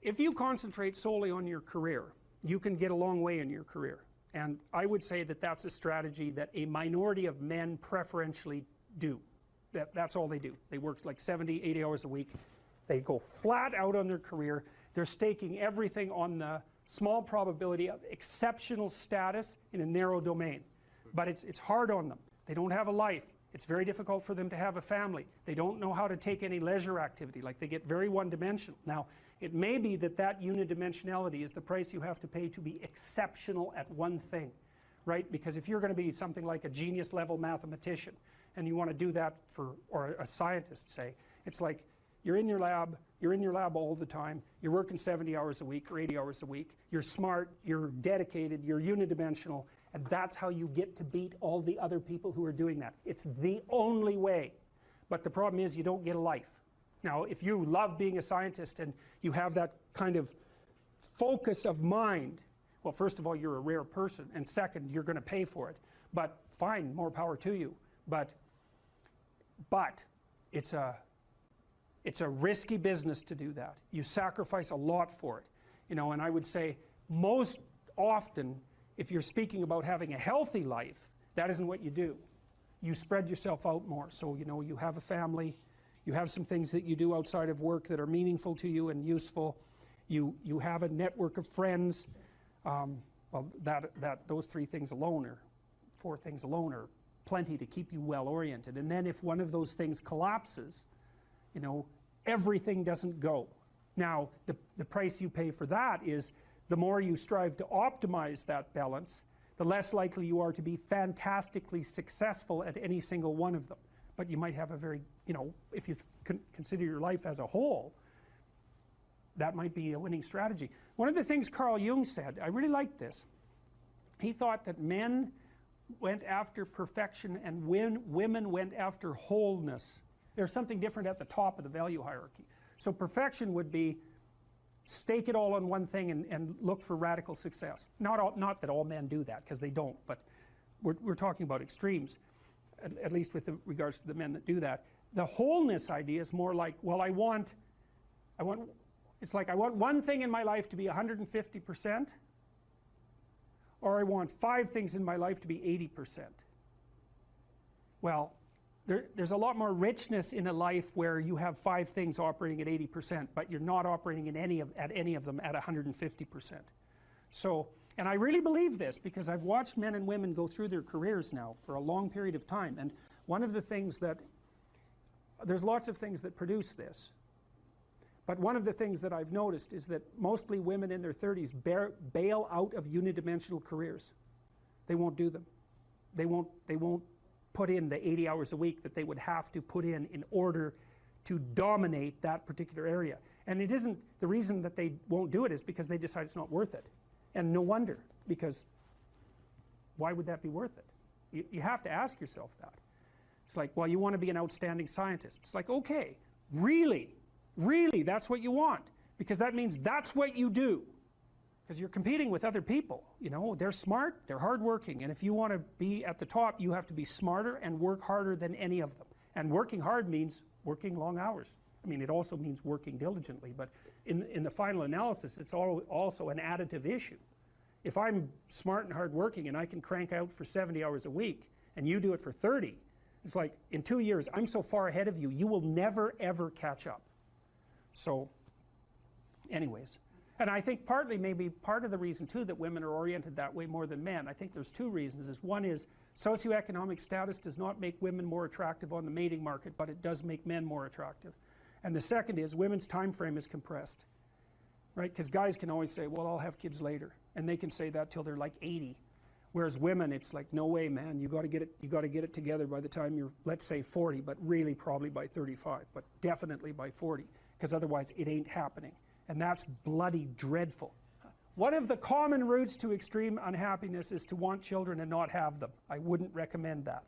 if you concentrate solely on your career, you can get a long way in your career. And I would say that that's a strategy that a minority of men preferentially do. That's all they do. They work like 70, 80 hours a week. They go flat out on their career. They're staking everything on the small probability of exceptional status in a narrow domain. But it's hard on them. They don't have a life. It's very difficult for them to have a family. They don't know how to take any leisure activity. Like, they get very one-dimensional. Now, it may be that that unidimensionality is the price you have to pay to be exceptional at one thing, right? Because if you're going to be something like a genius level mathematician and you want to do that for, or a scientist, say, it's like you're in your lab all the time, you're working 70 hours a week or 80 hours a week, you're smart, you're dedicated, you're unidimensional, and that's how you get to beat all the other people who are doing that. It's the only way. But the problem is you don't get a life. Now, if you love being a scientist and you have that kind of focus of mind, well, first of all, you're a rare person, and second, you're going to pay for it. But fine, more power to you. But it's a risky business to do that. You sacrifice a lot for it. You know, and I would say most often, if you're speaking about having a healthy life, that isn't what you do. You spread yourself out more. So, you know, you have a family, you have some things that you do outside of work that are meaningful to you and useful. You have a network of friends. Well, those 3 things alone, or 4 things alone, are plenty to keep you well oriented. And then if one of those things collapses, you know, everything doesn't go. Now, the price you pay for that is the more you strive to optimize that balance, the less likely you are to be fantastically successful at any single one of them. But you might have a very, you know, if you consider your life as a whole, that might be a winning strategy. One of the things Carl Jung said, I really liked this. He thought that men went after perfection and women went after wholeness. There's something different at the top of the value hierarchy. So perfection would be stake it all on one thing and look for radical success. Not that all men do that, because they don't, but we're talking about extremes, at least with regards to the men that do that. The wholeness idea is more like, well, it's like I want one thing in my life to be 150%, or I want 5 things in my life to be 80%. Well, there's a lot more richness in a life where you have 5 things operating at 80%, but you're not operating at any of them at 150%. So, and I really believe this because I've watched men and women go through their careers now for a long period of time, and one of the things that, there's lots of things that produce this, but one of the things that I've noticed is that mostly women in their 30s bail out of unidimensional careers. They won't do them. They won't put in the 80 hours a week that they would have to put in order to dominate that particular area. And it isn't, the reason that they won't do it is because they decide it's not worth it. And no wonder, because why would that be worth it? You have to ask yourself that. It's like, well, you want to be an outstanding scientist. It's like, okay, really, that's what you want, because that means that's what you do. Because you're competing with other people, you know, they're smart, they're hardworking, and if you want to be at the top, you have to be smarter and work harder than any of them. And working hard means working long hours. I mean, it also means working diligently, but in the final analysis, it's also an additive issue. If I'm smart and hardworking and I can crank out for 70 hours a week, and you do it for 30, it's like, in 2 years, I'm so far ahead of you, you will never, ever catch up. So, anyways. And I think partly, maybe part of the reason too that women are oriented that way more than men, I think there's 2 reasons. One is socioeconomic status does not make women more attractive on the mating market, but it does make men more attractive. And the second is women's time frame is compressed, right? Because guys can always say, well, I'll have kids later, and they can say that till they're like 80. Whereas women, it's like, no way, man, you got to get it together by the time you're, let's say 40, but really probably by 35, but definitely by 40, because otherwise it ain't happening. And that's bloody dreadful. One of the common routes to extreme unhappiness is to want children and not have them. I wouldn't recommend that.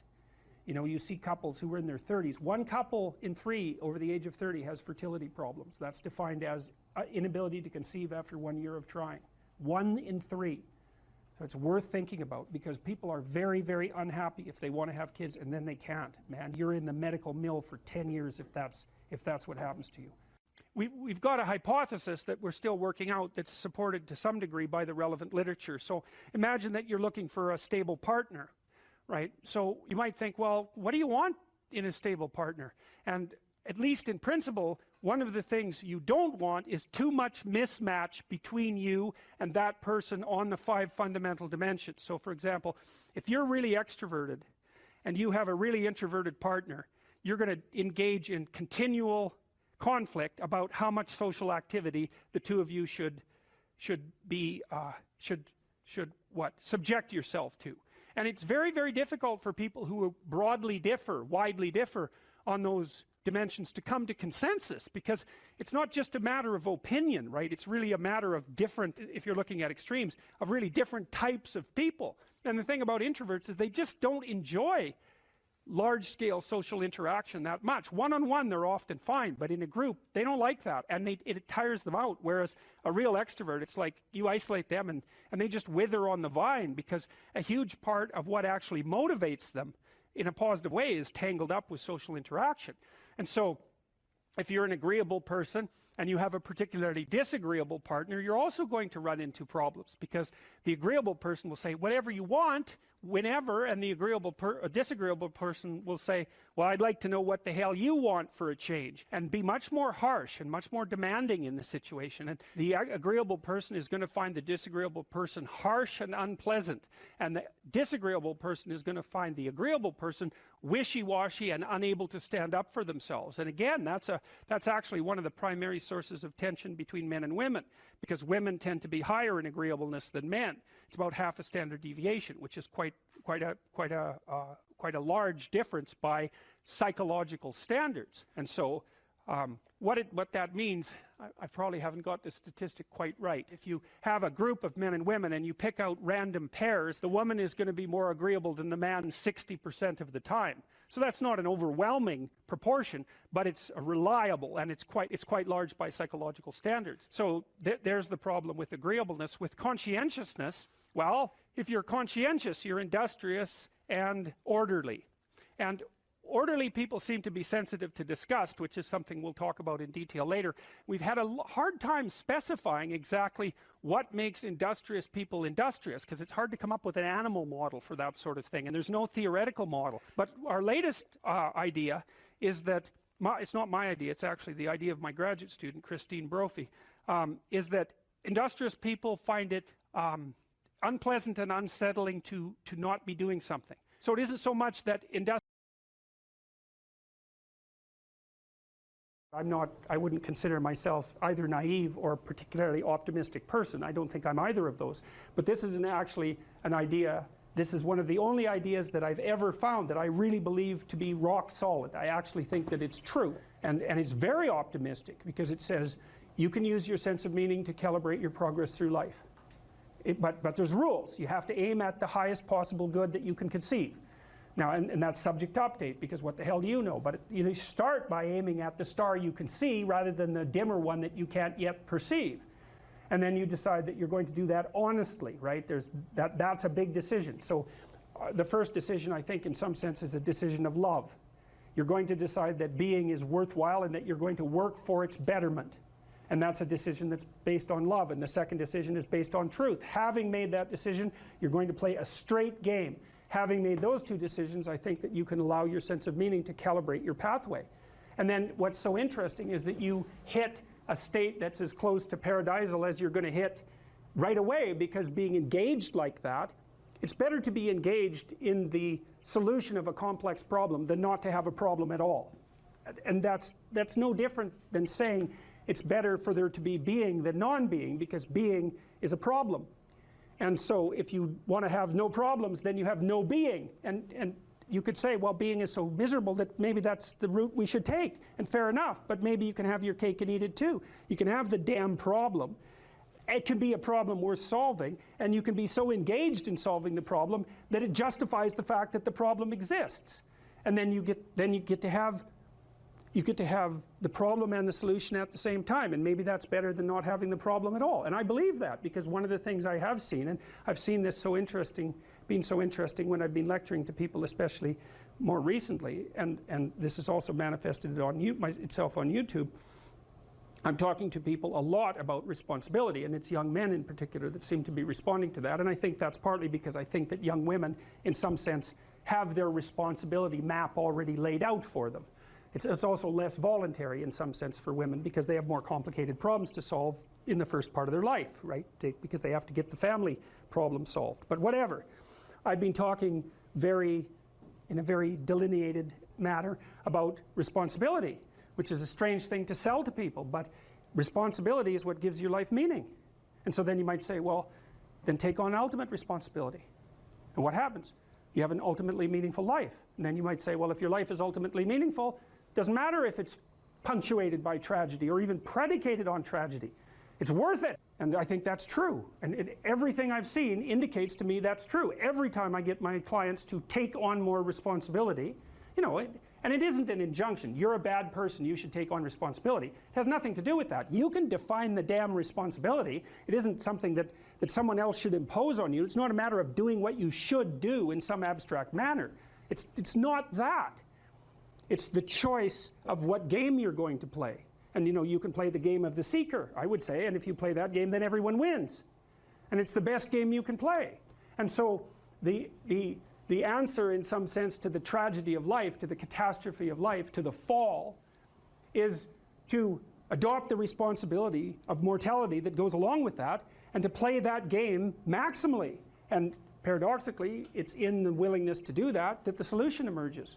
You know, you see couples who are in their 30s. 1 couple in 3 over the age of 30 has fertility problems. That's defined as inability to conceive after 1 year of trying. 1 in 3. So it's worth thinking about, because people are very, very unhappy if they want to have kids and then they can't. Man, you're in the medical mill for 10 years if that's what happens to you. we've got a hypothesis that we're still working out that's supported to some degree by the relevant literature. So imagine that you're looking for a stable partner, right? So you might think, well, what do you want in a stable partner? And at least in principle, one of the things you don't want is too much mismatch between you and that person on the 5 fundamental dimensions. So for example, if you're really extroverted and you have a really introverted partner, you're going to engage in continual conflict about how much social activity the two of you should subject yourself to. And it's very, very difficult for people who widely differ on those dimensions to come to consensus, because it's not just a matter of opinion, right? It's really a matter of different, if you're looking at extremes, of really different types of people. And the thing about introverts is they just don't enjoy large-scale social interaction that much. One-on-one they're often fine, but in a group they don't like that, and it tires them out. Whereas a real extrovert, it's like you isolate them and they just wither on the vine, because a huge part of what actually motivates them in a positive way is tangled up with social interaction. And so if you're an agreeable person and you have a particularly disagreeable partner, you're also going to run into problems, because the agreeable person will say whatever you want whenever, and the disagreeable person will say, well, I'd like to know what the hell you want for a change, and be much more harsh and much more demanding in the situation. And the agreeable person is going to find the disagreeable person harsh and unpleasant, and the disagreeable person is going to find the agreeable person wishy-washy and unable to stand up for themselves. And again, that's actually one of the primary sources of tension between men and women, because women tend to be higher in agreeableness than men. It's about half a standard deviation, which is quite a large difference by psychological standards. And so what that means, I probably haven't got the statistic quite right. If you have a group of men and women and you pick out random pairs, the woman is going to be more agreeable than the man 60% of the time. So that's not an overwhelming proportion, but it's reliable, and it's quite large by psychological standards. So there's the problem with agreeableness. With conscientiousness, well, if you're conscientious, you're industrious and orderly. And orderly people seem to be sensitive to disgust, which is something we'll talk about in detail later. We've had a hard time specifying exactly what makes industrious people industrious, because it's hard to come up with an animal model for that sort of thing, and there's no theoretical model. But our latest idea is that, it's not my idea, it's actually the idea of my graduate student, Christine Brophy, is that industrious people find it unpleasant and unsettling to not be doing something. So it isn't so much that I wouldn't consider myself either naive or particularly optimistic person. I don't think I'm either of those. But this isn't actually an idea. This is one of the only ideas that I've ever found that I really believe to be rock solid. I actually think that it's true. And it's very optimistic, because it says you can use your sense of meaning to calibrate your progress through life. But there's rules. You have to aim at the highest possible good that you can conceive. Now, and that's subject to update, because what the hell do you know? But you start by aiming at the star you can see rather than the dimmer one that you can't yet perceive. And then you decide that you're going to do that honestly, right? That's a big decision. So the first decision, I think, in some sense, is a decision of love. You're going to decide that being is worthwhile and that you're going to work for its betterment. And that's a decision that's based on love. And the second decision is based on truth. Having made that decision, you're going to play a straight game. Having made those two decisions, I think that you can allow your sense of meaning to calibrate your pathway. And then what's so interesting is that you hit a state that's as close to paradisal as you're going to hit right away, because being engaged like that, it's better to be engaged in the solution of a complex problem than not to have a problem at all. And that's no different than saying it's better for there to be being than non-being, because being is a problem. And so if you want to have no problems, then you have no being. And you could say, well, being is so miserable that maybe that's the route we should take. And fair enough, but maybe you can have your cake and eat it too. You can have the damn problem. It can be a problem worth solving, and you can be so engaged in solving the problem that it justifies the fact that the problem exists. And then you get to have the problem and the solution at the same time, and maybe that's better than not having the problem at all. And I believe that, because one of the things I have seen, and I've seen this being so interesting when I've been lecturing to people, especially more recently, and this has also manifested itself on YouTube, I'm talking to people a lot about responsibility, and it's young men in particular that seem to be responding to that, and I think that's partly because I think that young women, in some sense, have their responsibility map already laid out for them. It's also less voluntary in some sense for women because they have more complicated problems to solve in the first part of their life, right? Because they have to get the family problem solved. But whatever. I've been talking in a very delineated manner about responsibility, which is a strange thing to sell to people, but responsibility is what gives your life meaning. And so then you might say, well, then take on ultimate responsibility. And what happens? You have an ultimately meaningful life. And then you might say, well, if your life is ultimately meaningful, doesn't matter if it's punctuated by tragedy or even predicated on tragedy. It's worth it. And I think that's true. And everything I've seen indicates to me that's true. Every time I get my clients to take on more responsibility, you know, and it isn't an injunction. You're a bad person, you should take on responsibility. It has nothing to do with that. You can define the damn responsibility. It isn't something that someone else should impose on you. It's not a matter of doing what you should do in some abstract manner. It's not that. It's the choice of what game you're going to play. And you know, you can play the game of the seeker, I would say, and if you play that game, then everyone wins. And it's the best game you can play. And so the answer, in some sense, to the tragedy of life, to the catastrophe of life, to the fall, is to adopt the responsibility of mortality that goes along with that, and to play that game maximally. And paradoxically, it's in the willingness to do that that the solution emerges.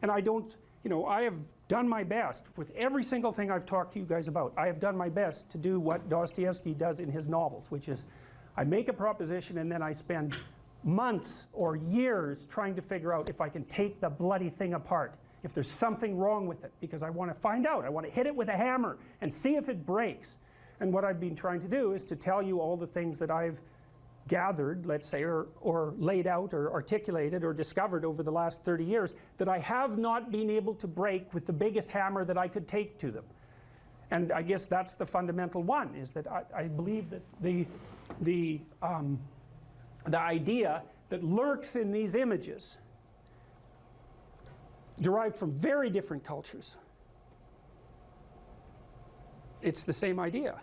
And I don't, you know, I have done my best with every single thing I've talked to you guys about. I have done my best to do what Dostoevsky does in his novels, which is I make a proposition and then I spend months or years trying to figure out if I can take the bloody thing apart, if there's something wrong with it, because I want to find out. I want to hit it with a hammer and see if it breaks. And what I've been trying to do is to tell you all the things that I've gathered, let's say, or laid out or articulated or discovered over the last 30 years that I have not been able to break with the biggest hammer that I could take to them. And I guess that's the fundamental one, is that I believe that the idea that lurks in these images, derived from very different cultures, it's the same idea.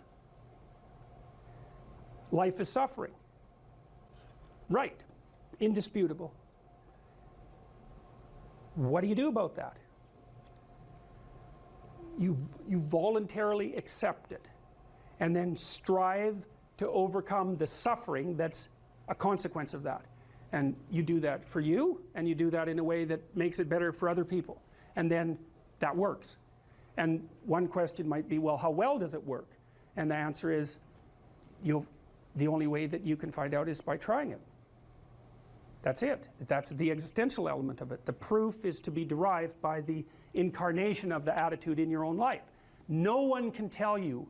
Life is suffering. Right. Indisputable. What do you do about that? You voluntarily accept it and then strive to overcome the suffering that's a consequence of that. And you do that for you, and you do that in a way that makes it better for other people. And then that works. And one question might be, well, how well does it work? And the answer is, the only way that you can find out is by trying it. That's it. That's the existential element of it. The proof is to be derived by the incarnation of the attitude in your own life. No one can tell you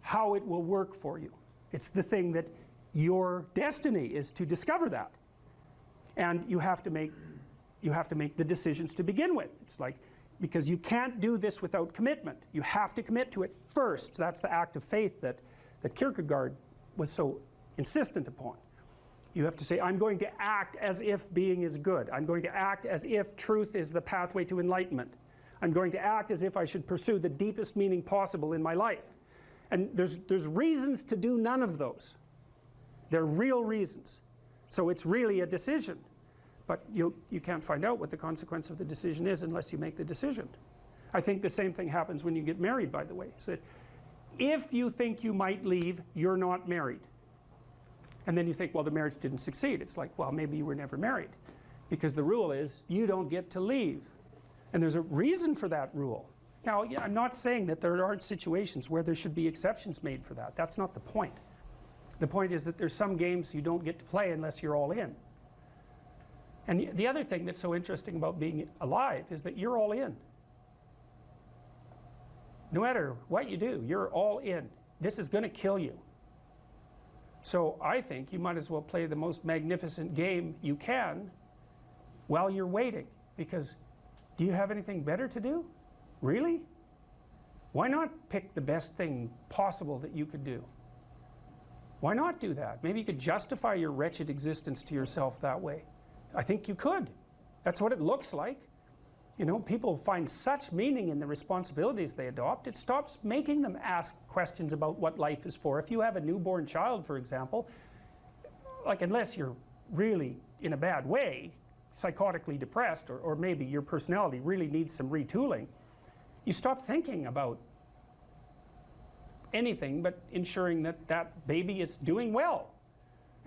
how it will work for you. It's the thing that your destiny is to discover that. And you have to make the decisions to begin with. It's like, because you can't do this without commitment. You have to commit to it first. That's the act of faith that Kierkegaard was so insistent upon. You have to say, I'm going to act as if being is good. I'm going to act as if truth is the pathway to enlightenment. I'm going to act as if I should pursue the deepest meaning possible in my life. And there's reasons to do none of those. They're real reasons. So it's really a decision. But you can't find out what the consequence of the decision is unless you make the decision. I think the same thing happens when you get married, by the way. So if you think you might leave, you're not married. And then you think, well, the marriage didn't succeed. It's like, well, maybe you were never married. Because the rule is, you don't get to leave. And there's a reason for that rule. Now, I'm not saying that there aren't situations where there should be exceptions made for that. That's not the point. The point is that there's some games you don't get to play unless you're all in. And the other thing that's so interesting about being alive is that you're all in. No matter what you do, you're all in. This is going to kill you. So I think you might as well play the most magnificent game you can while you're waiting. Because do you have anything better to do? Really? Why not pick the best thing possible that you could do? Why not do that? Maybe you could justify your wretched existence to yourself that way. I think you could. That's what it looks like. You know, people find such meaning in the responsibilities they adopt, it stops making them ask questions about what life is for. If you have a newborn child, for example, like unless you're really in a bad way, psychotically depressed, or maybe your personality really needs some retooling, you stop thinking about anything but ensuring that that baby is doing well.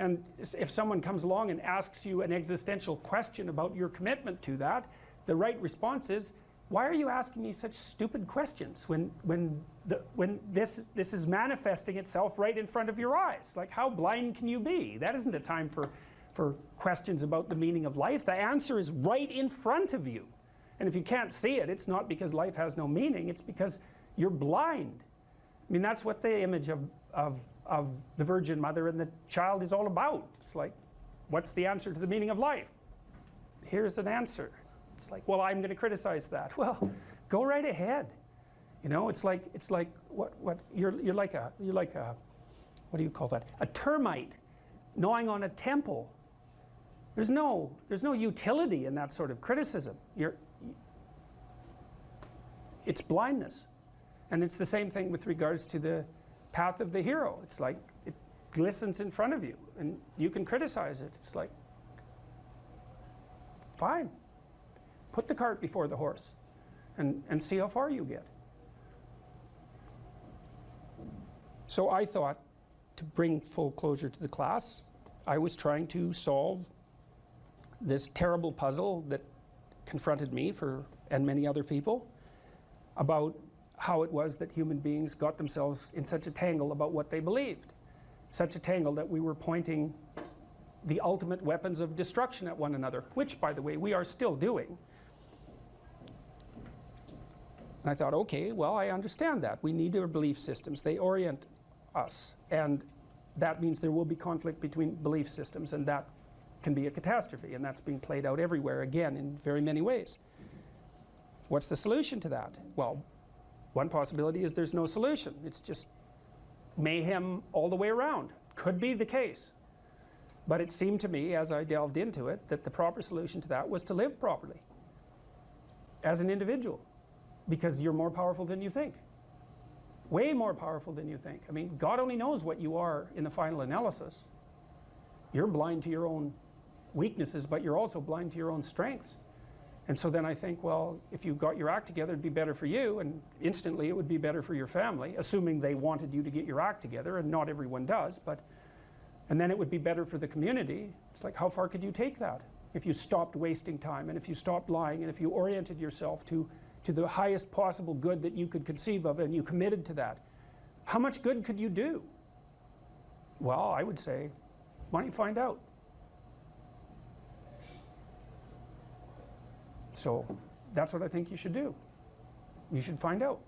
And if someone comes along and asks you an existential question about your commitment to that, the right response is, why are you asking me such stupid questions when this is manifesting itself right in front of your eyes? Like, how blind can you be? That isn't a time for questions about the meaning of life. The answer is right in front of you. And if you can't see it, it's not because life has no meaning, it's because you're blind. I mean, that's what the image of the Virgin Mother and the child is all about. It's like, what's the answer to the meaning of life? Here's an answer. It's like, well, I'm going to criticize that. Well, go right ahead. You know, it's like what you're like a what do you call that? A termite gnawing on a temple. There's no utility in that sort of criticism. It's blindness. And it's the same thing with regards to the path of the hero. It's like it glistens in front of you and you can criticize it. It's like, fine. Put the cart before the horse and see how far you get. So I thought, to bring full closure to the class, I was trying to solve this terrible puzzle that confronted me and many other people about how it was that human beings got themselves in such a tangle about what they believed. Such a tangle that we were pointing the ultimate weapons of destruction at one another, which, by the way, we are still doing. And I thought, okay, well, I understand that. We need our belief systems. They orient us. And that means there will be conflict between belief systems, and that can be a catastrophe. And that's being played out everywhere, again, in very many ways. What's the solution to that? Well, one possibility is there's no solution. It's just mayhem all the way around. Could be the case. But it seemed to me, as I delved into it, that the proper solution to that was to live properly as an individual. Because you're more powerful than you think. Way more powerful than you think. I mean, God only knows what you are in the final analysis. You're blind to your own weaknesses, but you're also blind to your own strengths. And so then I think, well, if you got your act together, it'd be better for you, and instantly it would be better for your family, assuming they wanted you to get your act together, and not everyone does, and then it would be better for the community. It's like, how far could you take that? If you stopped wasting time, and if you stopped lying, and if you oriented yourself to the highest possible good that you could conceive of, and you committed to that, how much good could you do? Well, I would say, why don't you find out? So that's what I think you should do. You should find out.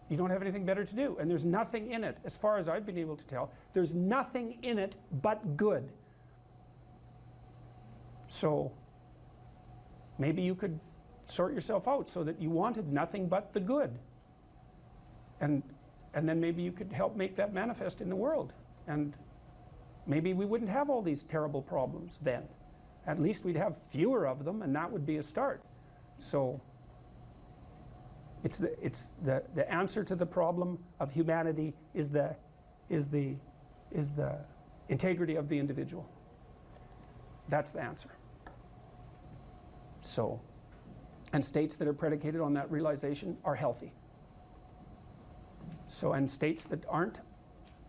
You don't have anything better to do. And there's nothing in it, as far as I've been able to tell, there's nothing in it but good. So maybe you could sort yourself out so that you wanted nothing but the good. And then maybe you could help make that manifest in the world. And maybe we wouldn't have all these terrible problems then. At least we'd have fewer of them, and that would be a start. So it's the answer to the problem of humanity is the integrity of the individual. That's the answer. So, and states that are predicated on that realization are healthy. So, and states that aren't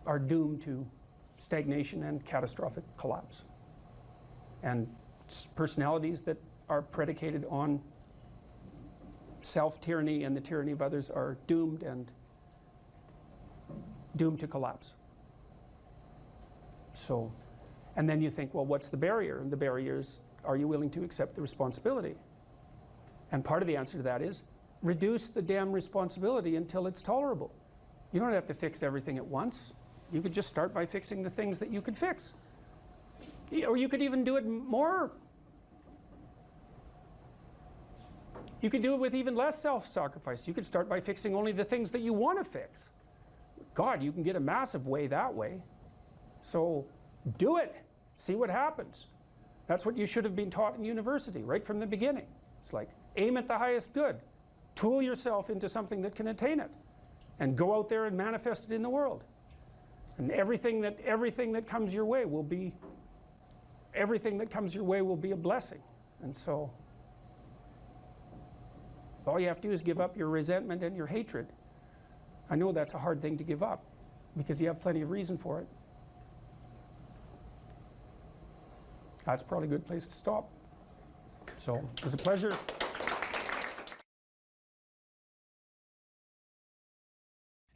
are doomed to stagnation and catastrophic collapse. And personalities that are predicated on self-tyranny and the tyranny of others are doomed to collapse. So, and then you think, well, what's the barrier? And the barrier is, are you willing to accept the responsibility? And part of the answer to that is, reduce the damn responsibility until it's tolerable. You don't have to fix everything at once. You could just start by fixing the things that you could fix. Or you could even do it more. You could do it with even less self-sacrifice. You could start by fixing only the things that you want to fix. God, you can get a massive way that way. So do it. See what happens. That's what you should have been taught in university right from the beginning. It's like, Aim at the highest good. Tool yourself into something that can attain it. And go out there and manifest it in the world. And everything that comes your way will be a blessing. And so all you have to do is give up your resentment and your hatred. I know that's a hard thing to give up because you have plenty of reason for it. That's probably a good place to stop. So it was a pleasure.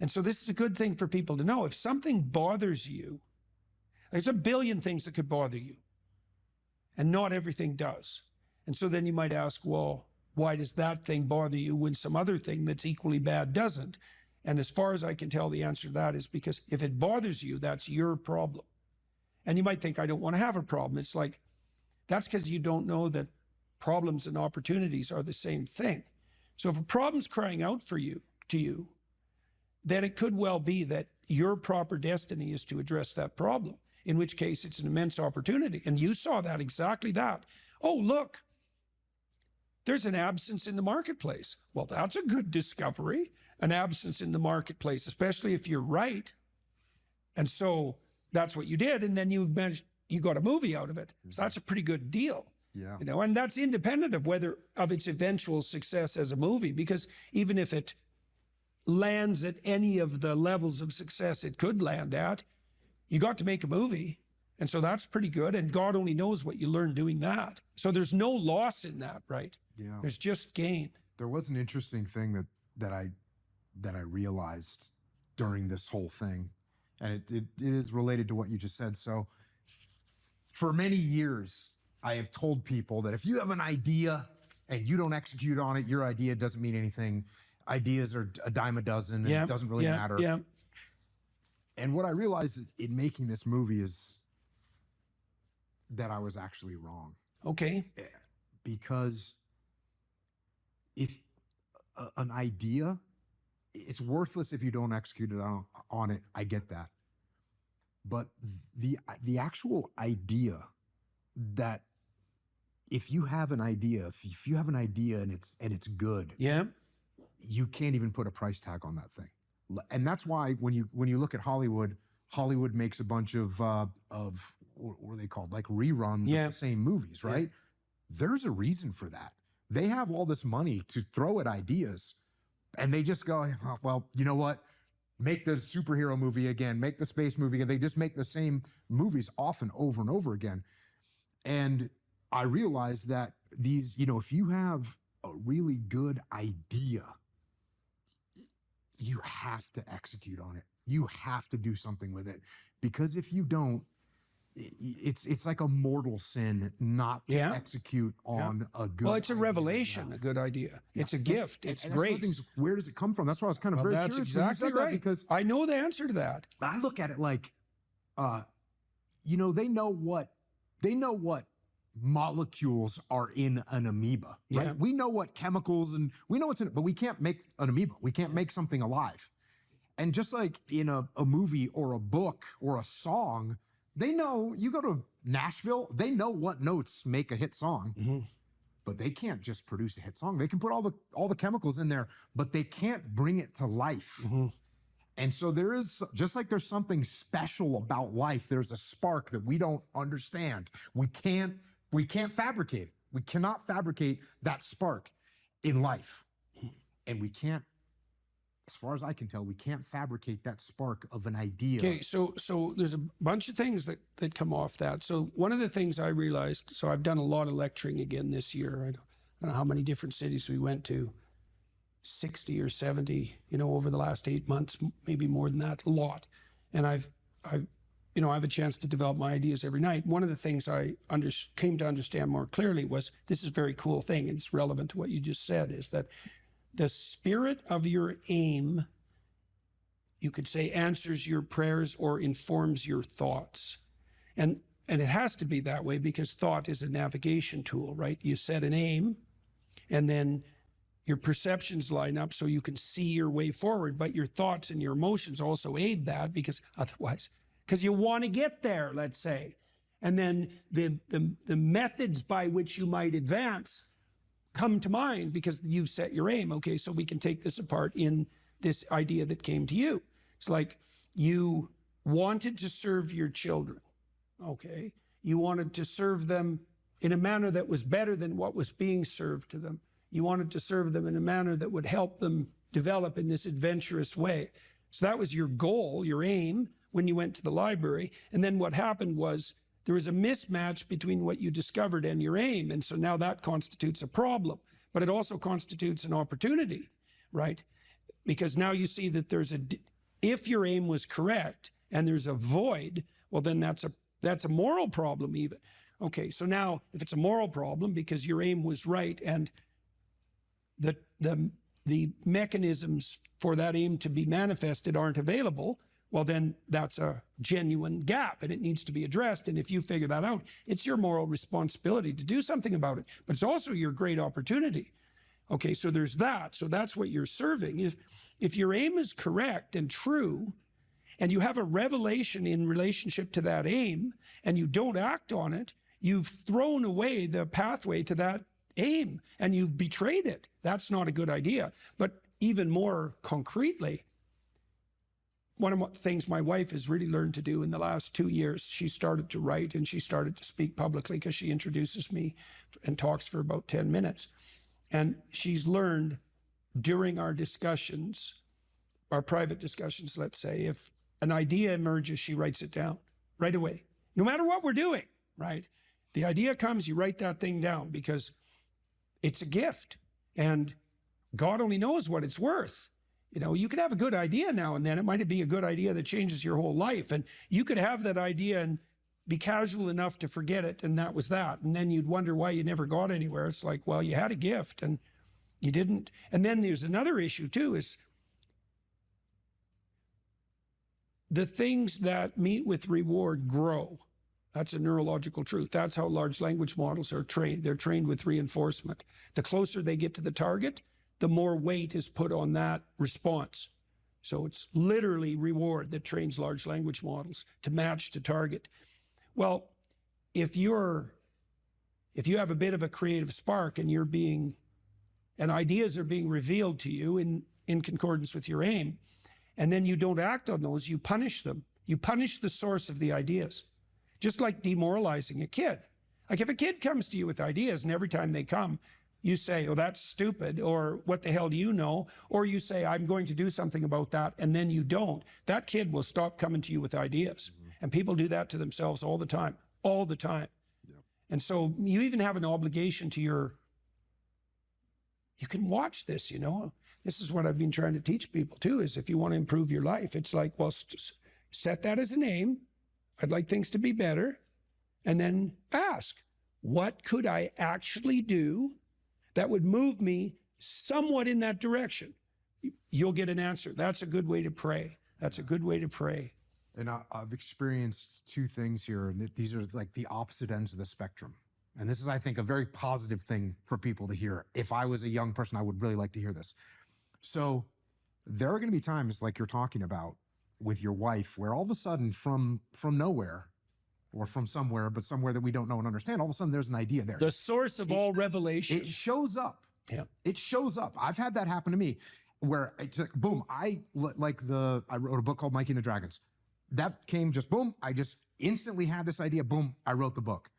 And so this is a good thing for people to know. If something bothers you, there's a billion things that could bother you. And not everything does. And so then you might ask, well, why does that thing bother you when some other thing that's equally bad doesn't? And as far as I can tell, the answer to that is because if it bothers you, that's your problem. And you might think, I don't want to have a problem. It's like, that's because you don't know that problems and opportunities are the same thing. So if a problem's crying out to you, then it could well be that your proper destiny is to address that problem, in which case it's an immense opportunity. And you saw that, exactly that. Oh, look, there's an absence in the marketplace. Well, that's a good discovery, an absence in the marketplace, especially if you're right. And so that's what you did. And then you got a movie out of it. So that's a pretty good deal. Yeah. You know, and that's independent of its eventual success as a movie, because even if it lands at any of the levels of success it could land at, you got to make a movie. And so that's pretty good. And God only knows what you learn doing that. So there's no loss in that, right? Yeah. There's just gain. There was an interesting thing that I realized during this whole thing, and it is related to what you just said. So for many years, I have told people that if you have an idea and you don't execute on it, your idea doesn't mean anything. Ideas are a dime a dozen, and it doesn't really matter. Yeah. And what I realized in making this movie is that I was actually wrong. Okay. Because if an idea, it's worthless if you don't execute it on it. I get that. But the actual idea, that if you have an idea, if you have an idea and it's good, yeah, you can't even put a price tag on that thing. And that's why when you look at Hollywood makes a bunch of what are they called? Like reruns of the same movies, right? Yeah. There's a reason for that. They have all this money to throw at ideas, and they just go, well, you know what? Make the superhero movie again, make the space movie again. They just make the same movies often over and over again. And I realized that these, if you have a really good idea, you have to execute on it. You have to do something with it, because if you don't, it's like a mortal sin not to execute on a good. Well, it's a revelation, a good idea. Yeah. It's a gift. It's grace. Where does it come from? That's why I was kind of very curious. That's exactly right. Because I know the answer to that. I look at it like, they know what molecules are in an amoeba, right? Yeah. We know what chemicals and we know what's in it, but we can't make an amoeba. We can't make something alive. And just like in a movie or a book or a song, they know, you go to Nashville, they know what notes make a hit song, but they can't just produce a hit song. They can put all the chemicals in there, but they can't bring it to life. And so there is, just like there's something special about life, there's a spark that we don't understand. We can't fabricate it. We cannot fabricate that spark in life. And we can't, as far as I can tell, we can't fabricate that spark of an idea. Okay, so there's a bunch of things that come off that. So one of the things I realized, so I've done a lot of lecturing again this year. I don't know how many different cities we went to, 60 or 70, over the last 8 months, maybe more than that, a lot. And I have a chance to develop my ideas every night. One of the things I came to understand more clearly was, this is a very cool thing, and it's relevant to what you just said, is that the spirit of your aim, you could say, answers your prayers or informs your thoughts. And it has to be that way, because thought is a navigation tool, right? You set an aim, and then your perceptions line up so you can see your way forward, but your thoughts and your emotions also aid that, because you want to get there, let's say. And then the methods by which you might advance come to mind because you've set your aim. Okay, so we can take this apart in this idea that came to you. It's like you wanted to serve your children. Okay, you wanted to serve them in a manner that was better than what was being served to them. You wanted to serve them in a manner that would help them develop in this adventurous way. So that was your goal, your aim, when you went to the library. And then what happened was there was a mismatch between what you discovered and your aim. And so now that constitutes a problem, but it also constitutes an opportunity, right? Because now you see that if your aim was correct and there's a void, well, then that's a moral problem even. Okay, so now if it's a moral problem because your aim was right and the mechanisms for that aim to be manifested aren't available, well, then that's a genuine gap and it needs to be addressed. And if you figure that out, it's your moral responsibility to do something about it, but it's also your great opportunity. Okay, so there's that. So that's what you're serving. If your aim is correct and true, and you have a revelation in relationship to that aim, and you don't act on it, you've thrown away the pathway to that aim, and you've betrayed it. That's not a good idea. But even more concretely, one of the things my wife has really learned to do in the last 2 years, she started to write and she started to speak publicly because she introduces me and talks for about 10 minutes. And she's learned during our discussions, our private discussions, let's say, if an idea emerges, she writes it down right away, no matter what we're doing, right? The idea comes, you write that thing down because it's a gift and God only knows what it's worth. You know, you could have a good idea now and then. It might be a good idea that changes your whole life. And you could have that idea and be casual enough to forget it. And that was that. And then you'd wonder why you never got anywhere. It's like, well, you had a gift and you didn't. And then there's another issue too, is the things that meet with reward grow. That's a neurological truth. That's how large language models are trained. They're trained with reinforcement. The closer they get to the target, the more weight is put on that response. So it's literally reward that trains large language models to match to target. Well, if you have a bit of a creative spark and ideas are being revealed to you in concordance with your aim, and then you don't act on those, you punish them. You punish the source of the ideas. Just like demoralizing a kid. Like if a kid comes to you with ideas and every time they come, you say, oh, that's stupid, or what the hell do you know? Or you say, I'm going to do something about that, and then you don't. That kid will stop coming to you with ideas. Mm-hmm. And people do that to themselves all the time. Yep. And so you even have an obligation to you can watch this, you know. This is what I've been trying to teach people too, is if you want to improve your life, it's like, well, set that as an aim. I'd like things to be better. And then ask, what could I actually do that would move me somewhat in that direction? You'll get an answer. That's a good way to pray. That's a good way to pray. And I've experienced two things here, and these are like the opposite ends of the spectrum. And this is, I think, a very positive thing for people to hear. If I was a young person, I would really like to hear this. So there are going to be times like you're talking about with your wife where all of a sudden from nowhere, or from somewhere, but somewhere that we don't know and understand, all of a sudden there's an idea there. The source of all revelation. It shows up. Yeah. It shows up. I've had that happen to me where it's like, boom, I wrote a book called Mikey and the Dragons. That came just boom. I just instantly had this idea. Boom, I wrote the book.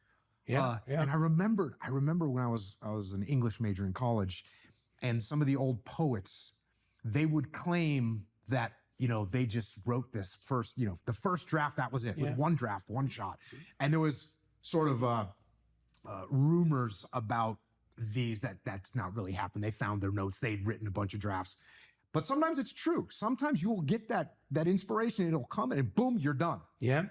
Yeah. And I remember when I was an English major in college, and some of the old poets, they would claim that, you know, they just wrote this first, you know, the first draft, that was it. It was one draft, one shot. And there was sort of rumors about that's not really happened. They found their notes. They'd written a bunch of drafts. But sometimes it's true. Sometimes you will get that inspiration, it'll come and boom, you're done. Yeah.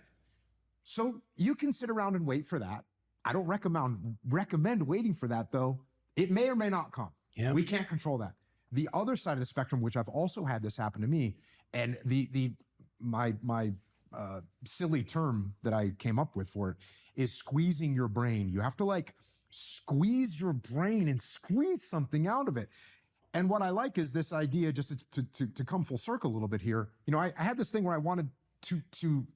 So you can sit around and wait for that. I don't recommend waiting for that, though. It may or may not come. Yeah. We can't control that. The other side of the spectrum, which I've also had this happen to me, and my silly term that I came up with for it is squeezing your brain. You have to like squeeze your brain and squeeze something out of it. And what I like is this idea, just to come full circle a little bit here. You know, I had this thing where I wanted to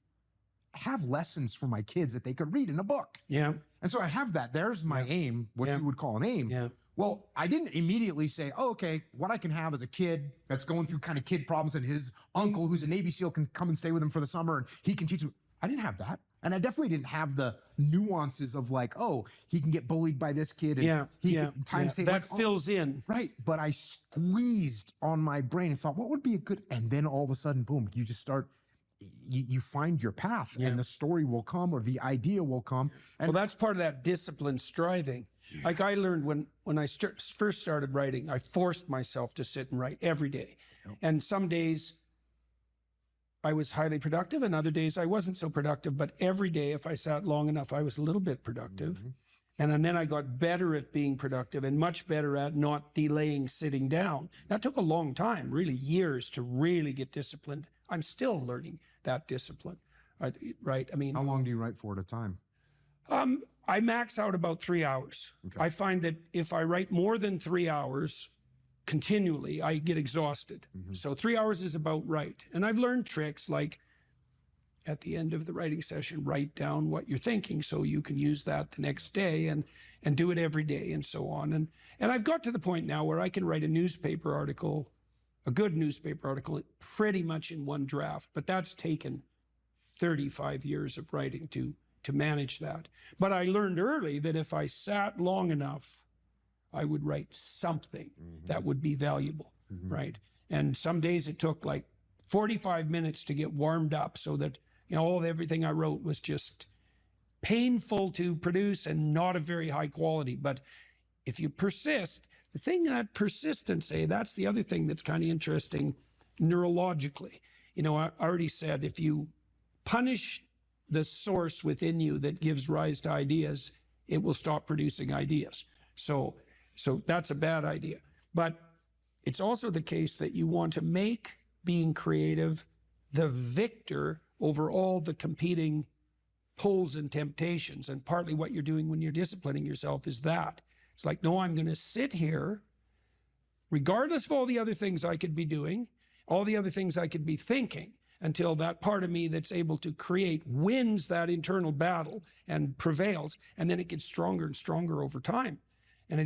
have lessons for my kids that they could read in a book. Yeah. And so I have that. There's my aim, what you would call an aim. Yeah. Well, I didn't immediately say, oh, okay, what I can have as a kid that's going through kind of kid problems and his uncle who's a Navy SEAL can come and stay with him for the summer and he can teach him. I didn't have that. And I definitely didn't have the nuances of like, oh, he can get bullied by this kid. And times that like, fills in. Right. But I squeezed on my brain and thought, what would be a good, and then all of a sudden, boom, you just start, you find your path and the story will come or the idea will come. And Well, that's part of that disciplined striving. Like I learned when I first started writing, I forced myself to sit and write every day. And some days I was highly productive and other days I wasn't so productive. But every day, if I sat long enough, I was a little bit productive. And then I got better at being productive and much better at not delaying sitting down. That took a long time, really years to really get disciplined. I'm still learning that discipline, right? I mean, how long do you write for at a time? I max out about 3 hours. I find that if I write more than 3 hours continually, I get exhausted. So 3 hours is about right. And I've learned tricks like at the end of the writing session, write down what you're thinking so you can use that the next day and do it every day and so on. And I've got to the point now where I can write a newspaper article, a good newspaper article, pretty much in one draft. But that's taken 35 years of writing to manage that. But I learned early that if I sat long enough, I would write something that would be valuable, right? And some days it took like 45 minutes to get warmed up so that, everything I wrote was just painful to produce and not of very high quality. But if you persist, the thing that persistence, that's the other thing that's kind of interesting neurologically. I already said, if you punish the source within you that gives rise to ideas, it will stop producing ideas. So that's a bad idea. But it's also the case that you want to make being creative the victor over all the competing pulls and temptations. And partly what you're doing when you're disciplining yourself is that. It's like, no, I'm going to sit here, regardless of all the other things I could be doing, all the other things I could be thinking, until that part of me that's able to create wins that internal battle and prevails. And then it gets stronger and stronger over time. And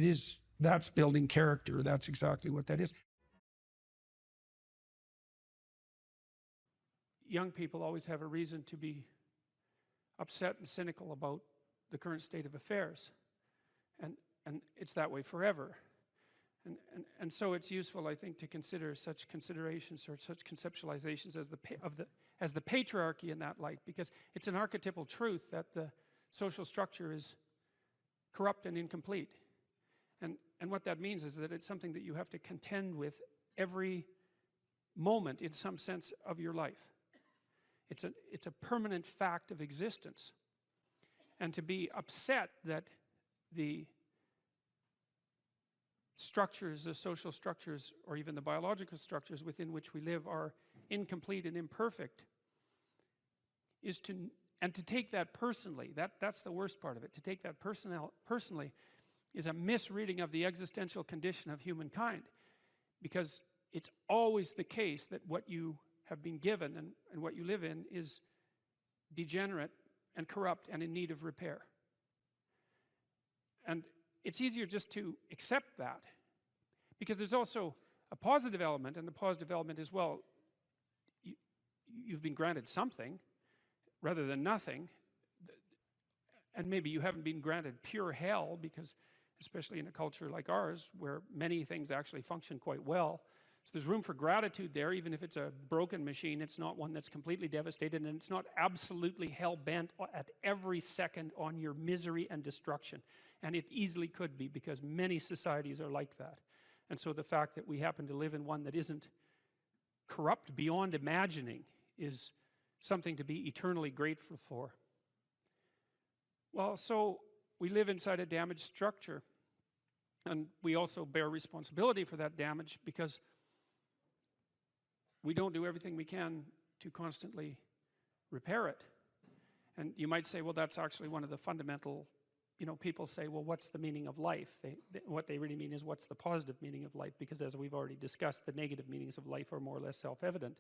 that's building character. That's exactly what that is. Young people always have a reason to be upset and cynical about the current state of affairs. And it's that way forever. And so it's useful, I think, to consider such considerations or such conceptualizations as the patriarchy in that light, because it's an archetypal truth that the social structure is corrupt and incomplete. And what that means is that it's something that you have to contend with every moment in some sense of your life. It's a permanent fact of existence. And to be upset that the structures, the social structures, or even the biological structures within which we live are incomplete and imperfect, to take that personally, that's the worst part of it. To take that personally is a misreading of the existential condition of humankind, because it's always the case that what you have been given and what you live in is degenerate and corrupt and in need of repair. And it's easier just to accept that, because there's also a positive element, and the positive element is, well, you've been granted something rather than nothing, and maybe you haven't been granted pure hell, because especially in a culture like ours where many things actually function quite well, so there's room for gratitude there. Even if it's a broken machine, it's not one that's completely devastated, and it's not absolutely hell-bent at every second on your misery and destruction. And it easily could be, because many societies are like that. And so the fact that we happen to live in one that isn't corrupt beyond imagining is something to be eternally grateful for. Well, so we live inside a damaged structure, and we also bear responsibility for that damage, because we don't do everything we can to constantly repair it. And you might say, well, that's actually one of the fundamental, people say, well, what's the meaning of life? What they really mean is, what's the positive meaning of life? Because as we've already discussed, the negative meanings of life are more or less self-evident.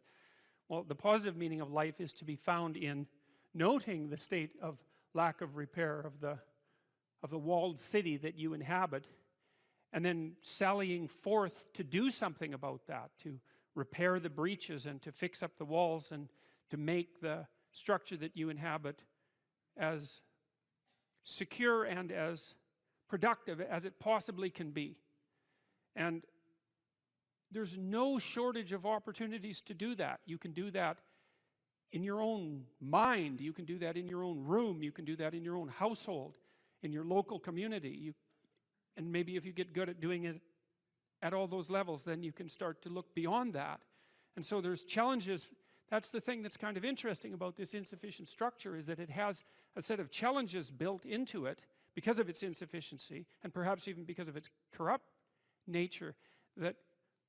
Well, the positive meaning of life is to be found in noting the state of lack of repair of the walled city that you inhabit, and then sallying forth to do something about that, to repair the breaches and to fix up the walls and to make the structure that you inhabit as secure and as productive as it possibly can be. And there's no shortage of opportunities to do that. You can do that in your own mind, you can do that in your own room, you can do that in your own household, in your local community. And maybe if you get good at doing it at all those levels, then you can start to look beyond that. And so there's challenges. That's the thing that's kind of interesting about this insufficient structure, is that it has a set of challenges built into it because of its insufficiency, and perhaps even because of its corrupt nature, that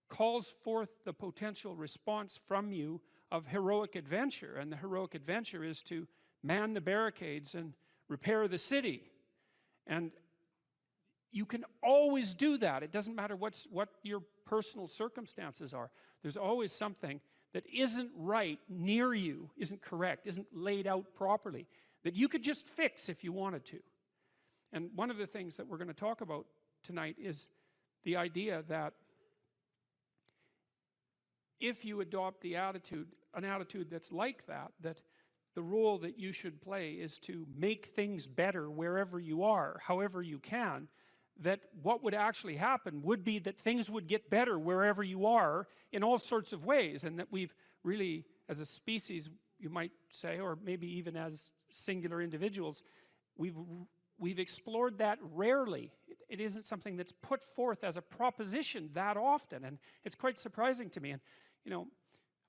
calls forth the potential response from you of heroic adventure. And the heroic adventure is to man the barricades and repair the city. And you can always do that. It doesn't matter what your personal circumstances are. There's always something that isn't right near you, isn't correct, isn't laid out properly, that you could just fix if you wanted to. And one of the things that we're going to talk about tonight is the idea that if you adopt an attitude that's like that, that the role that you should play is to make things better wherever you are, however you can, that what would actually happen would be that things would get better wherever you are in all sorts of ways, and that we've really, as a species, you might say, or maybe even as singular individuals, we've explored that rarely. It isn't something that's put forth as a proposition that often, and it's quite surprising to me. And you know,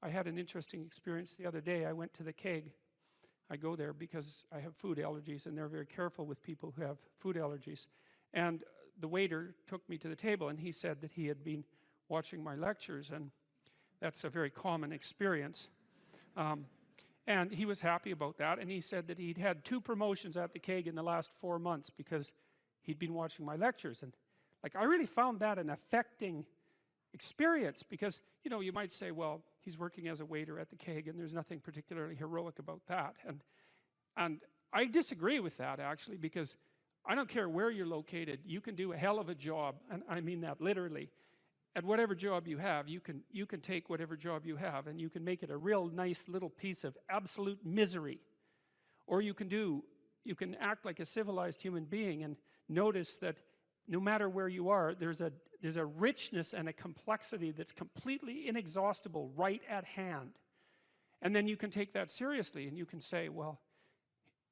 I had an interesting experience the other day. I went to the keg. I go there because I have food allergies, and they're very careful with people who have food allergies. And the waiter took me to the table, and he said that he had been watching my lectures, and that's a very common experience. And he was happy about that, and he said that he'd had 2 promotions at the keg in the last 4 months because he'd been watching my lectures. And like, I really found that an affecting experience, because you know, you might say, well, he's working as a waiter at the keg and there's nothing particularly heroic about that. And I disagree with that, actually, because I don't care where you're located, you can do a hell of a job, and I mean that literally. At whatever job you have, you can take whatever job you have and you can make it a real nice little piece of absolute misery. Or you can act like a civilized human being and notice that no matter where you are, there's a richness and a complexity that's completely inexhaustible right at hand. And then you can take that seriously, and you can say, well,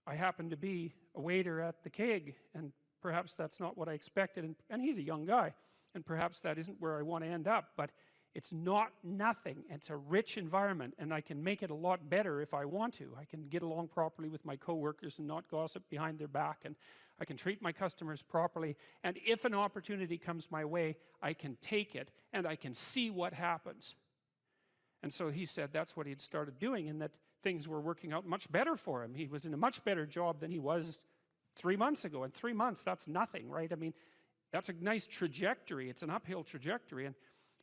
I happen to be a waiter at the keg, and perhaps that's not what I expected, and he's a young guy, and perhaps that isn't where I want to end up, but it's not nothing. It's a rich environment, and I can make it a lot better if I want to. I can get along properly with my coworkers and not gossip behind their back, and I can treat my customers properly, and if an opportunity comes my way, I can take it, and I can see what happens. And so he said that's what he'd started doing, and that things were working out much better for him. He was in a much better job than he was 3 months ago. And 3 months, that's nothing, right? I mean, that's a nice trajectory. It's an uphill trajectory, and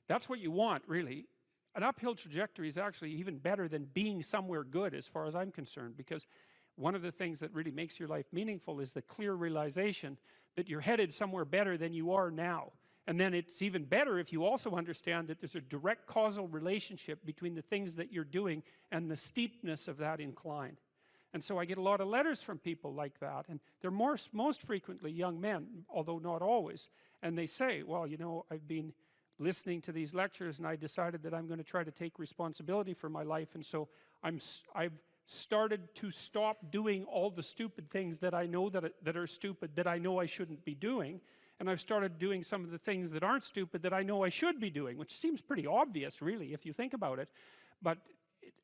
that's what you want, really. An uphill trajectory is actually even better than being somewhere good, as far as I'm concerned, because one of the things that really makes your life meaningful is the clear realization that you're headed somewhere better than you are now. And then it's even better if you also understand that there's a direct causal relationship between the things that you're doing and the steepness of that incline. And so I get a lot of letters from people like that, and they're most frequently young men, although not always. And they say, well, you know, I've been listening to these lectures and I decided that I'm going to try to take responsibility for my life, and so I've started to stop doing all the stupid things that I know that are stupid, that I know I shouldn't be doing, and I've started doing some of the things that aren't stupid that I know I should be doing, which seems pretty obvious, really, if you think about it. But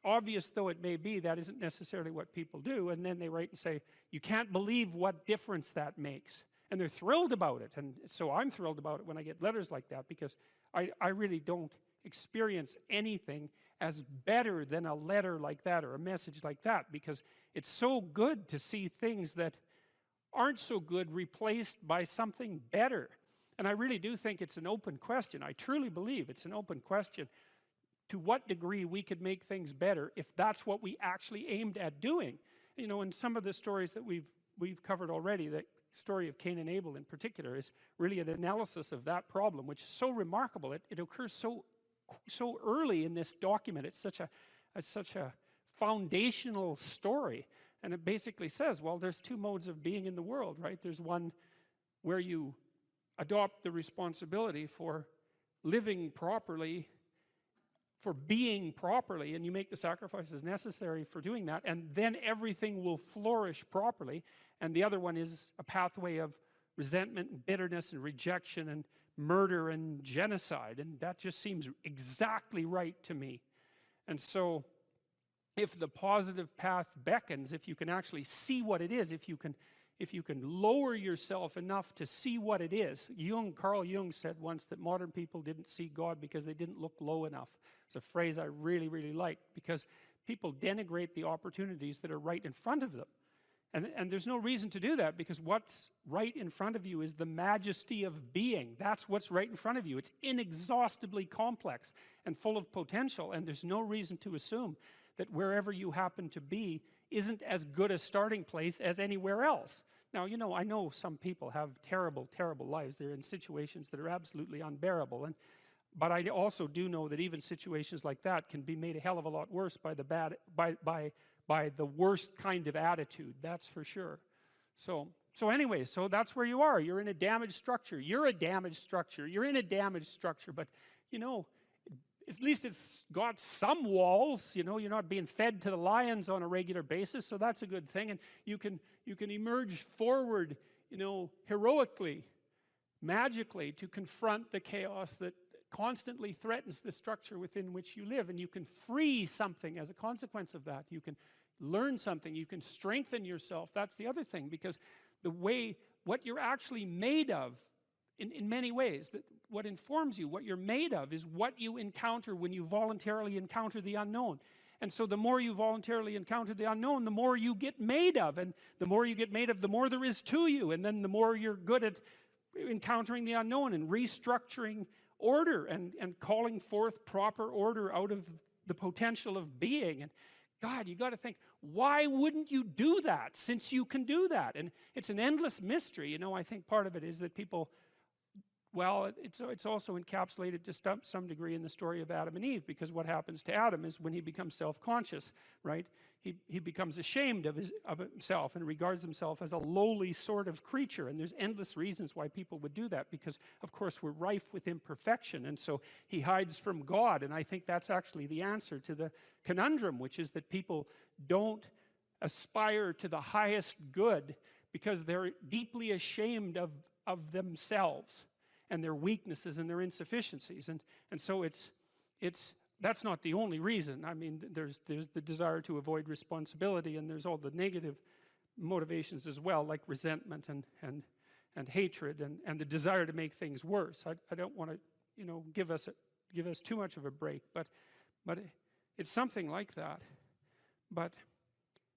obvious though it may be, that isn't necessarily what people do. And then they write and say, you can't believe what difference that makes. And they're thrilled about it. And so I'm thrilled about it when I get letters like that, because I really don't experience anything as better than a letter like that or a message like that, because it's so good to see things that aren't so good replaced by something better. And I really do think it's an open question. I truly believe it's an open question to what degree we could make things better if that's what we actually aimed at doing. You know, in some of the stories that we've covered already, that story of Cain and Abel in particular is really an analysis of that problem, which is so remarkable. It occurs so early in this document. It's such a foundational story, and it basically says, well, there's two modes of being in the world, right? There's one where you adopt the responsibility for living properly, for being properly, and you make the sacrifices necessary for doing that, and then everything will flourish properly. And the other one is a pathway of resentment and bitterness and rejection and murder and genocide, and that just seems exactly right to me. And so if the positive path beckons, if you can actually see what it is, if you can lower yourself enough to see what it is. Carl Jung said once that modern people didn't see God because they didn't look low enough. It's a phrase I really, really like, because people denigrate the opportunities that are right in front of them. And there's no reason to do that, because what's right in front of you is the majesty of being. That's what's right in front of you. It's inexhaustibly complex and full of potential, and there's no reason to assume that wherever you happen to be isn't as good a starting place as anywhere else. Now, you know, I know some people have terrible, terrible lives. They're in situations that are absolutely unbearable. But I also do know that even situations like that can be made a hell of a lot worse by the worst kind of attitude. That's for sure. So anyway, so that's where you are. You're in a damaged structure. You're a damaged structure. You're in a damaged structure. But, you know, at least it's got some walls. You know, you're not being fed to the lions on a regular basis, so that's a good thing. And you can emerge forward, you know, heroically, magically, to confront the chaos that constantly threatens the structure within which you live. And you can free something as a consequence of that. You can learn something. You can strengthen yourself. That's the other thing, because what you're actually made of, in many ways, that what informs you, what you're made of, is what you encounter when you voluntarily encounter the unknown. And so the more you voluntarily encounter the unknown, the more you get made of. And the more you get made of, the more there is to you. And then the more you're good at encountering the unknown and restructuring order and calling forth proper order out of the potential of being. And God, you got to think, why wouldn't you do that, since you can do that? And it's an endless mystery. You know, I think part of it is that people, well, it's also encapsulated to some degree in the story of Adam and Eve, because what happens to Adam is when he becomes self-conscious, right? He becomes ashamed of himself and regards himself as a lowly sort of creature. And there's endless reasons why people would do that, because, of course, we're rife with imperfection. And so he hides from God. And I think that's actually the answer to the conundrum, which is that people don't aspire to the highest good because they're deeply ashamed of themselves and their weaknesses and their insufficiencies. And so that's not the only reason. I mean, there's the desire to avoid responsibility, and there's all the negative motivations as well, like resentment and hatred and the desire to make things worse. I don't want to, you know, give us too much of a break, but it's something like that. But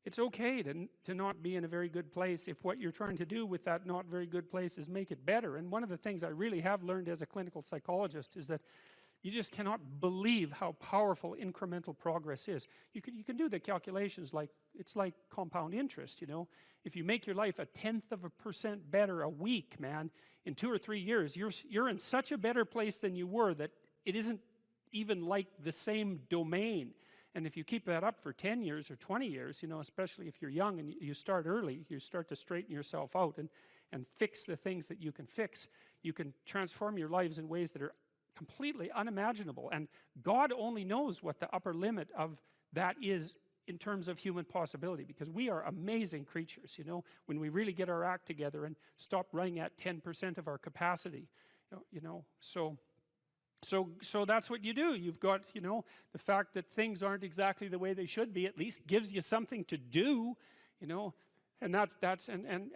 it's okay to not be in a very good place if what you're trying to do with that not very good place is make it better. And one of the things I really have learned as a clinical psychologist is that you just cannot believe how powerful incremental progress is. You can do the calculations like, it's like compound interest, you know. If you make your life 0.1% better a week, man, in 2 or 3 years, you're in such a better place than you were that it isn't even like the same domain. And if you keep that up for 10 years or 20 years, you know, especially if you're young and you start early, you start to straighten yourself out and fix the things that you can fix. You can transform your lives in ways that are completely unimaginable. And God only knows what the upper limit of that is in terms of human possibility, because we are amazing creatures, you know, when we really get our act together and stop running at 10% of our capacity, you know. So that's what you do. You've got, you know, the fact that things aren't exactly the way they should be at least gives you something to do, you know, and that's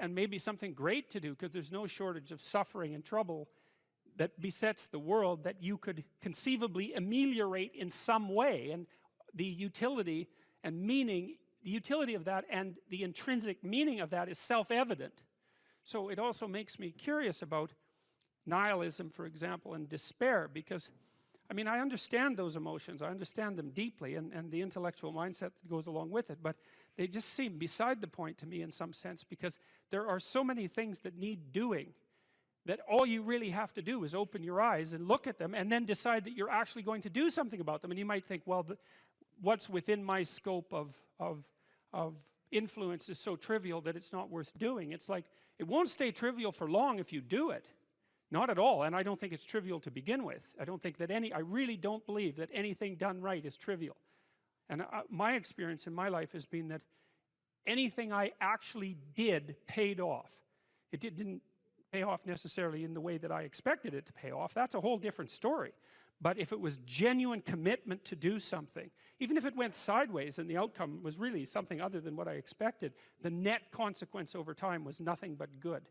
maybe something great to do, because there's no shortage of suffering and trouble that besets the world that you could conceivably ameliorate in some way. And the utility and meaning, the utility of that and the intrinsic meaning of that is self-evident. So it also makes me curious about nihilism, for example, and despair, because, I mean, I understand those emotions. I understand them deeply, and the intellectual mindset that goes along with it. But they just seem beside the point to me in some sense, because there are so many things that need doing that all you really have to do is open your eyes and look at them and then decide that you're actually going to do something about them. And you might think, well, what's within my scope of influence is so trivial that it's not worth doing. It's like, it won't stay trivial for long if you do it. Not at all. And I don't think it's trivial to begin with. I really don't believe that anything done right is trivial. And my experience in my life has been that anything I actually did paid off. It didn't pay off necessarily in the way that I expected it to pay off. That's a whole different story. But if it was genuine commitment to do something, even if it went sideways and the outcome was really something other than what I expected, the net consequence over time was nothing but good.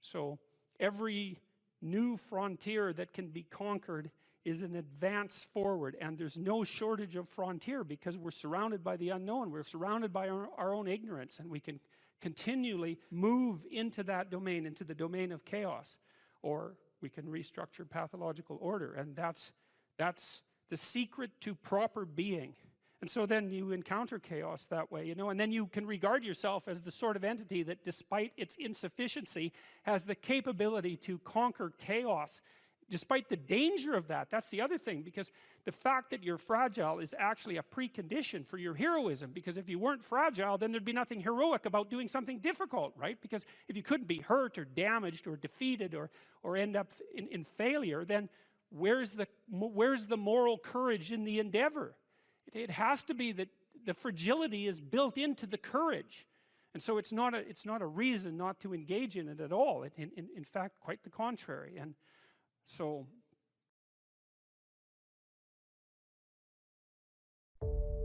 So every new frontier that can be conquered is an advance forward, and there's no shortage of frontier because we're surrounded by the unknown. We're surrounded by our own ignorance, and we can continually move into that domain, into the domain of chaos, or we can restructure pathological order, and that's the secret to proper being. And so then you encounter chaos that way, and then you can regard yourself as the sort of entity that, despite its insufficiency, has the capability to conquer chaos. Despite the danger of that, that's the other thing, because the fact that you're fragile is actually a precondition for your heroism, because if you weren't fragile, then there'd be nothing heroic about doing something difficult, right? Because if you couldn't be hurt or damaged or defeated or end up in failure, then where's the moral courage in the endeavor? It has to be that the fragility is built into the courage. And so it's not a reason not to engage in it at all. In fact, quite the contrary. And so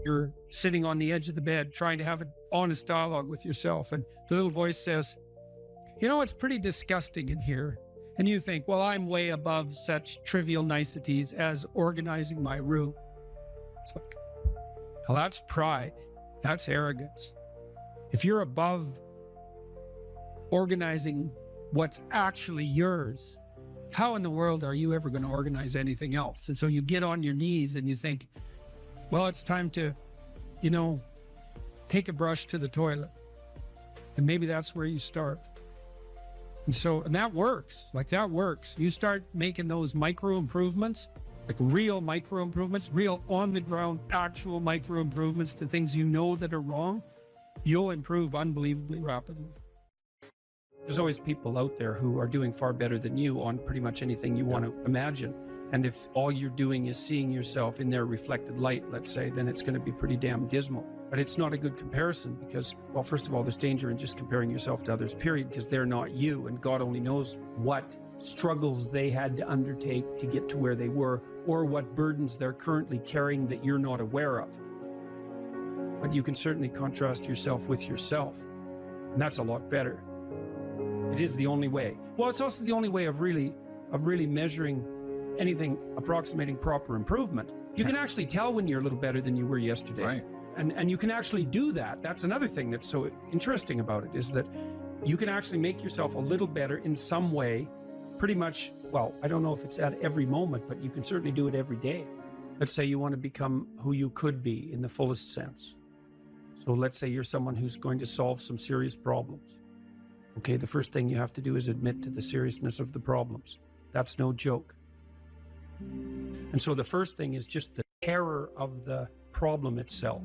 you're sitting on the edge of the bed trying to have an honest dialogue with yourself, and the little voice says, it's pretty disgusting in here. And you think, well, I'm way above such trivial niceties as organizing my room. It's like, well, that's pride. That's arrogance. If you're above organizing what's actually yours, how in the world are you ever going to organize anything else? And so you get on your knees and you think, well, it's time to, take a brush to the toilet. And maybe that's where you start. And that works. That works. You start making those micro improvements, like real micro improvements, real on the ground, actual micro improvements to things that are wrong, you'll improve unbelievably rapidly. There's always people out there who are doing far better than you on pretty much anything you want to imagine. And if all you're doing is seeing yourself in their reflected light, let's say, then it's going to be pretty damn dismal. But it's not a good comparison because, well, first of all, there's danger in just comparing yourself to others, period, because they're not you. And God only knows what struggles they had to undertake to get to where they were, or what burdens they're currently carrying that you're not aware of. But you can certainly contrast yourself with yourself. And that's a lot better. It is the only way. Well, it's also the only way of really measuring anything approximating proper improvement. You can actually tell when you're a little better than you were yesterday. Right. And you can actually do that. That's another thing that's so interesting about it, is that you can actually make yourself a little better in some way, pretty much, well, I don't know if it's at every moment, but you can certainly do it every day. Let's say you want to become who you could be in the fullest sense. So let's say you're someone who's going to solve some serious problems. Okay, the first thing you have to do is admit to the seriousness of the problems. That's no joke. And so the first thing is just the terror of the problem itself.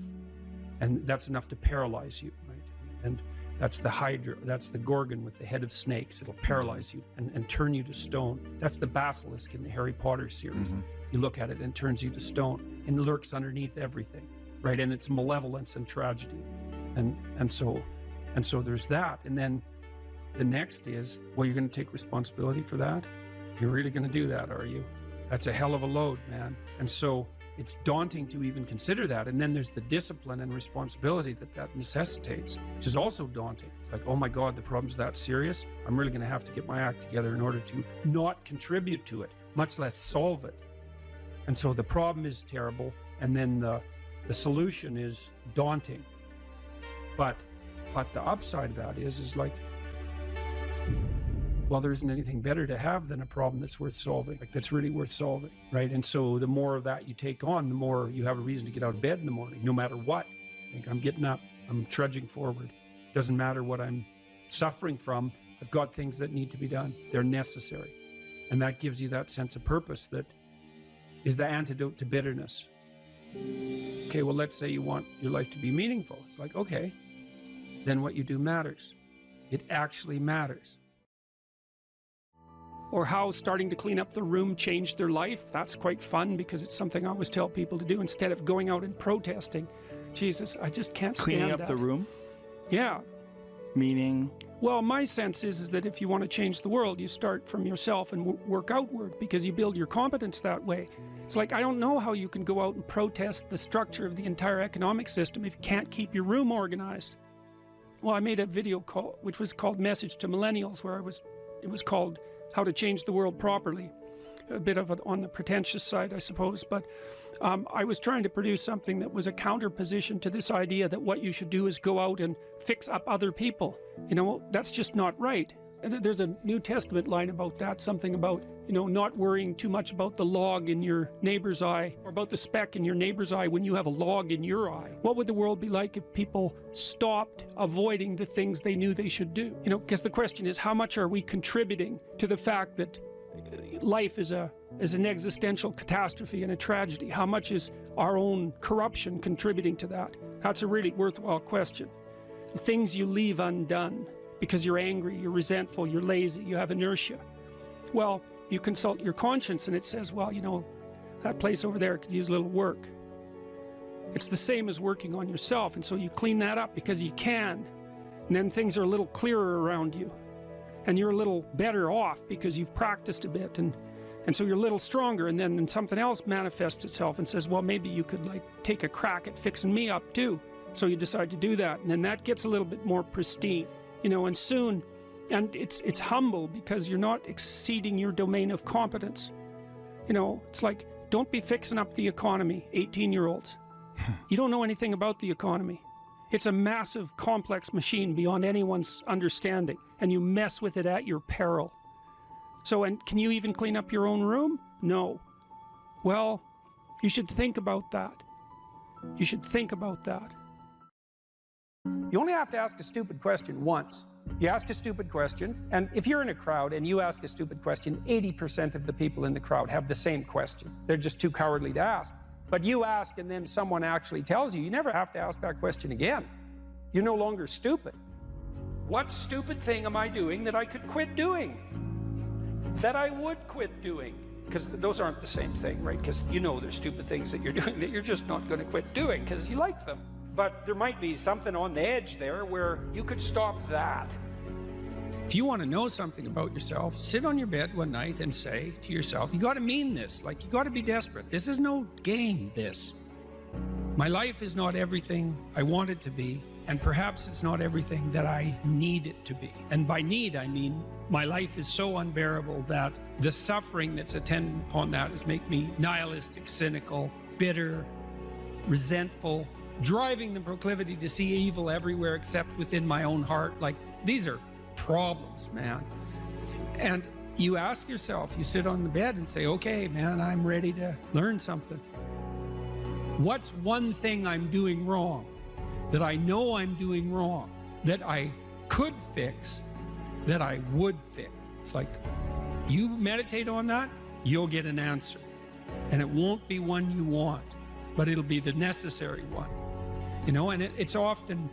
And that's enough to paralyze you, right? And that's the Hydra, that's the Gorgon with the head of snakes. It'll paralyze you and turn you to stone. That's the basilisk in the Harry Potter series. Mm-hmm. You look at it and it turns you to stone and lurks underneath everything, right? And it's malevolence and tragedy. And so there's that. And then the next is, well, you're going to take responsibility for that? You're really going to do that, are you? That's a hell of a load, man. And so it's daunting to even consider that. And then there's the discipline and responsibility that necessitates, which is also daunting. It's like, oh my God, the problem's that serious. I'm really going to have to get my act together in order to not contribute to it, much less solve it. And so the problem is terrible. And then the solution is daunting. But the upside of that is like, well, there isn't anything better to have than a problem that's worth solving, like that's really worth solving, right? And so the more of that you take on, the more you have a reason to get out of bed in the morning, no matter what. Like, I'm getting up, I'm trudging forward. Doesn't matter what I'm suffering from. I've got things that need to be done. They're necessary. And that gives you that sense of purpose that is the antidote to bitterness. Okay, well, let's say you want your life to be meaningful. It's like, okay, then what you do matters. It actually matters. Or how starting to clean up the room changed their life. That's quite fun because it's something I always tell people to do instead of going out and protesting. Jesus, I just can't stand Cleaning up that. the room? Yeah. Meaning? Well, my sense is that if you want to change the world, you start from yourself and work outward because you build your competence that way. It's like, I don't know how you can go out and protest the structure of the entire economic system if you can't keep your room organized. Well, I made a video call, which was called Message to Millennials, where it was called How to Change the World Properly. A bit of it on the pretentious side, I suppose, but I was trying to produce something that was a counterposition to this idea that what you should do is go out and fix up other people. You know, that's just not right. And there's a New Testament line about that, something about, you know, not worrying too much about the log in your neighbor's eye or about the speck in your neighbor's eye when you have a log in your eye. What would the world be like if people stopped avoiding the things they knew they should do? You know, because the question is, how much are we contributing to the fact that life is an existential catastrophe and a tragedy? How much is our own corruption contributing to that? That's a really worthwhile question. The things you leave undone because you're angry, you're resentful, you're lazy, you have inertia. Well, you consult your conscience and it says, well, you know, that place over there could use a little work. It's the same as working on yourself, and so you clean that up because you can. And then things are a little clearer around you. And you're a little better off because you've practiced a bit, and so you're a little stronger, and then something else manifests itself and says, well, maybe you could like take a crack at fixing me up too. So you decide to do that, and then that gets a little bit more pristine, you know, and soon, and it's humble because you're not exceeding your domain of competence. You know, it's like, don't be fixing up the economy, 18-year-olds. You don't know anything about the economy. It's a massive, complex machine beyond anyone's understanding, and you mess with it at your peril. So, and can you even clean up your own room? No. Well, you should think about that. You should think about that. You only have to ask a stupid question once. You ask a stupid question, and if you're in a crowd and you ask a stupid question, 80% of the people in the crowd have the same question. They're just too cowardly to ask. But you ask and then someone actually tells you, you never have to ask that question again. You're no longer stupid. What stupid thing am I doing that I could quit doing? That I would quit doing? Because those aren't the same thing, right? Because you know there's stupid things that you're doing that you're just not going to quit doing because you like them. But there might be something on the edge there where you could stop that. If you want to know something about yourself, sit on your bed one night and say to yourself, you got to mean this, like you got to be desperate. This is no game, this. My life is not everything I want it to be, and perhaps it's not everything that I need it to be. And by need, I mean my life is so unbearable that the suffering that's attendant upon that is make me nihilistic, cynical, bitter, resentful, driving the proclivity to see evil everywhere except within my own heart. Like, these are problems, man. And you ask yourself, you sit on the bed and say, okay, man, I'm ready to learn something. What's one thing I'm doing wrong that I know I'm doing wrong that I could fix, that I would fix? It's like, you meditate on that, you'll get an answer. And it won't be one you want, but it'll be the necessary one. You know, and it's often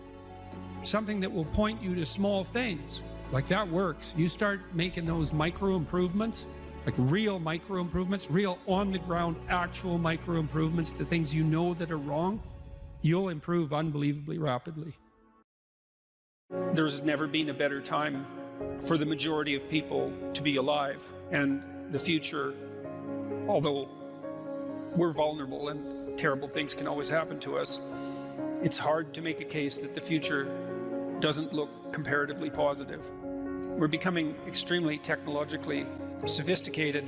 something that will point you to small things. Like, that works. You start making those micro improvements, like real micro improvements, real on the ground, actual micro improvements to things you know that are wrong, you'll improve unbelievably rapidly. There's never been a better time for the majority of people to be alive. And the future, although we're vulnerable and terrible things can always happen to us, it's hard to make a case that the future doesn't look comparatively positive. We're becoming extremely technologically sophisticated,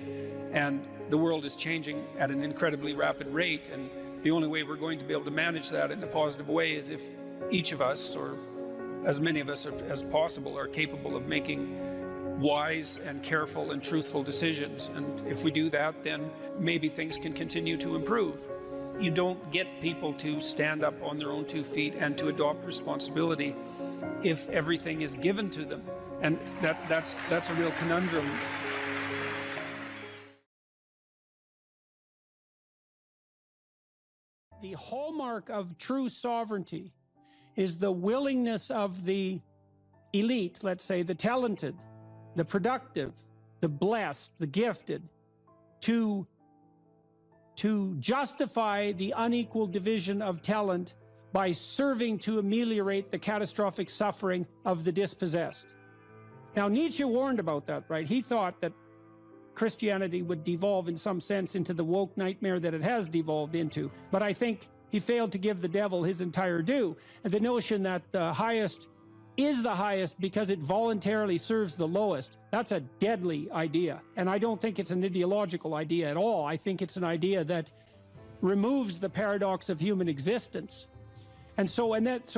and the world is changing at an incredibly rapid rate, and the only way we're going to be able to manage that in a positive way is if each of us, or as many of us as possible, are capable of making wise and careful and truthful decisions. And if we do that, then maybe things can continue to improve. you don't get people to stand up on their own 2 feet and to adopt responsibility if everything is given to them. And that's a real conundrum. The hallmark of true sovereignty is the willingness of the elite, let's say the talented, the productive, the blessed, the gifted, to justify the unequal division of talent by serving to ameliorate the catastrophic suffering of the dispossessed. Now, Nietzsche warned about that, right? He thought that Christianity would devolve in some sense into the woke nightmare that it has devolved into. But I think he failed to give the devil his entire due. And the notion that the highest is the highest because it voluntarily serves the lowest, that's a deadly idea. And I don't think it's an ideological idea at all. I think it's an idea that removes the paradox of human existence. And so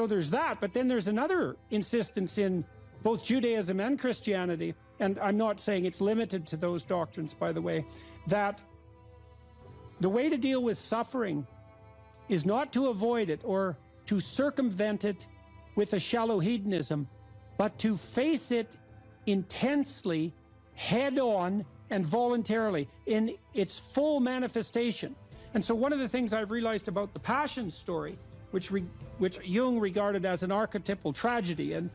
there's that, but then there's another insistence in both Judaism and Christianity, and I'm not saying it's limited to those doctrines, by the way, that the way to deal with suffering is not to avoid it or to circumvent it with a shallow hedonism, but to face it intensely, head on, and voluntarily in its full manifestation. And so one of the things I've realized about the Passion story, which Jung regarded as an archetypal tragedy, and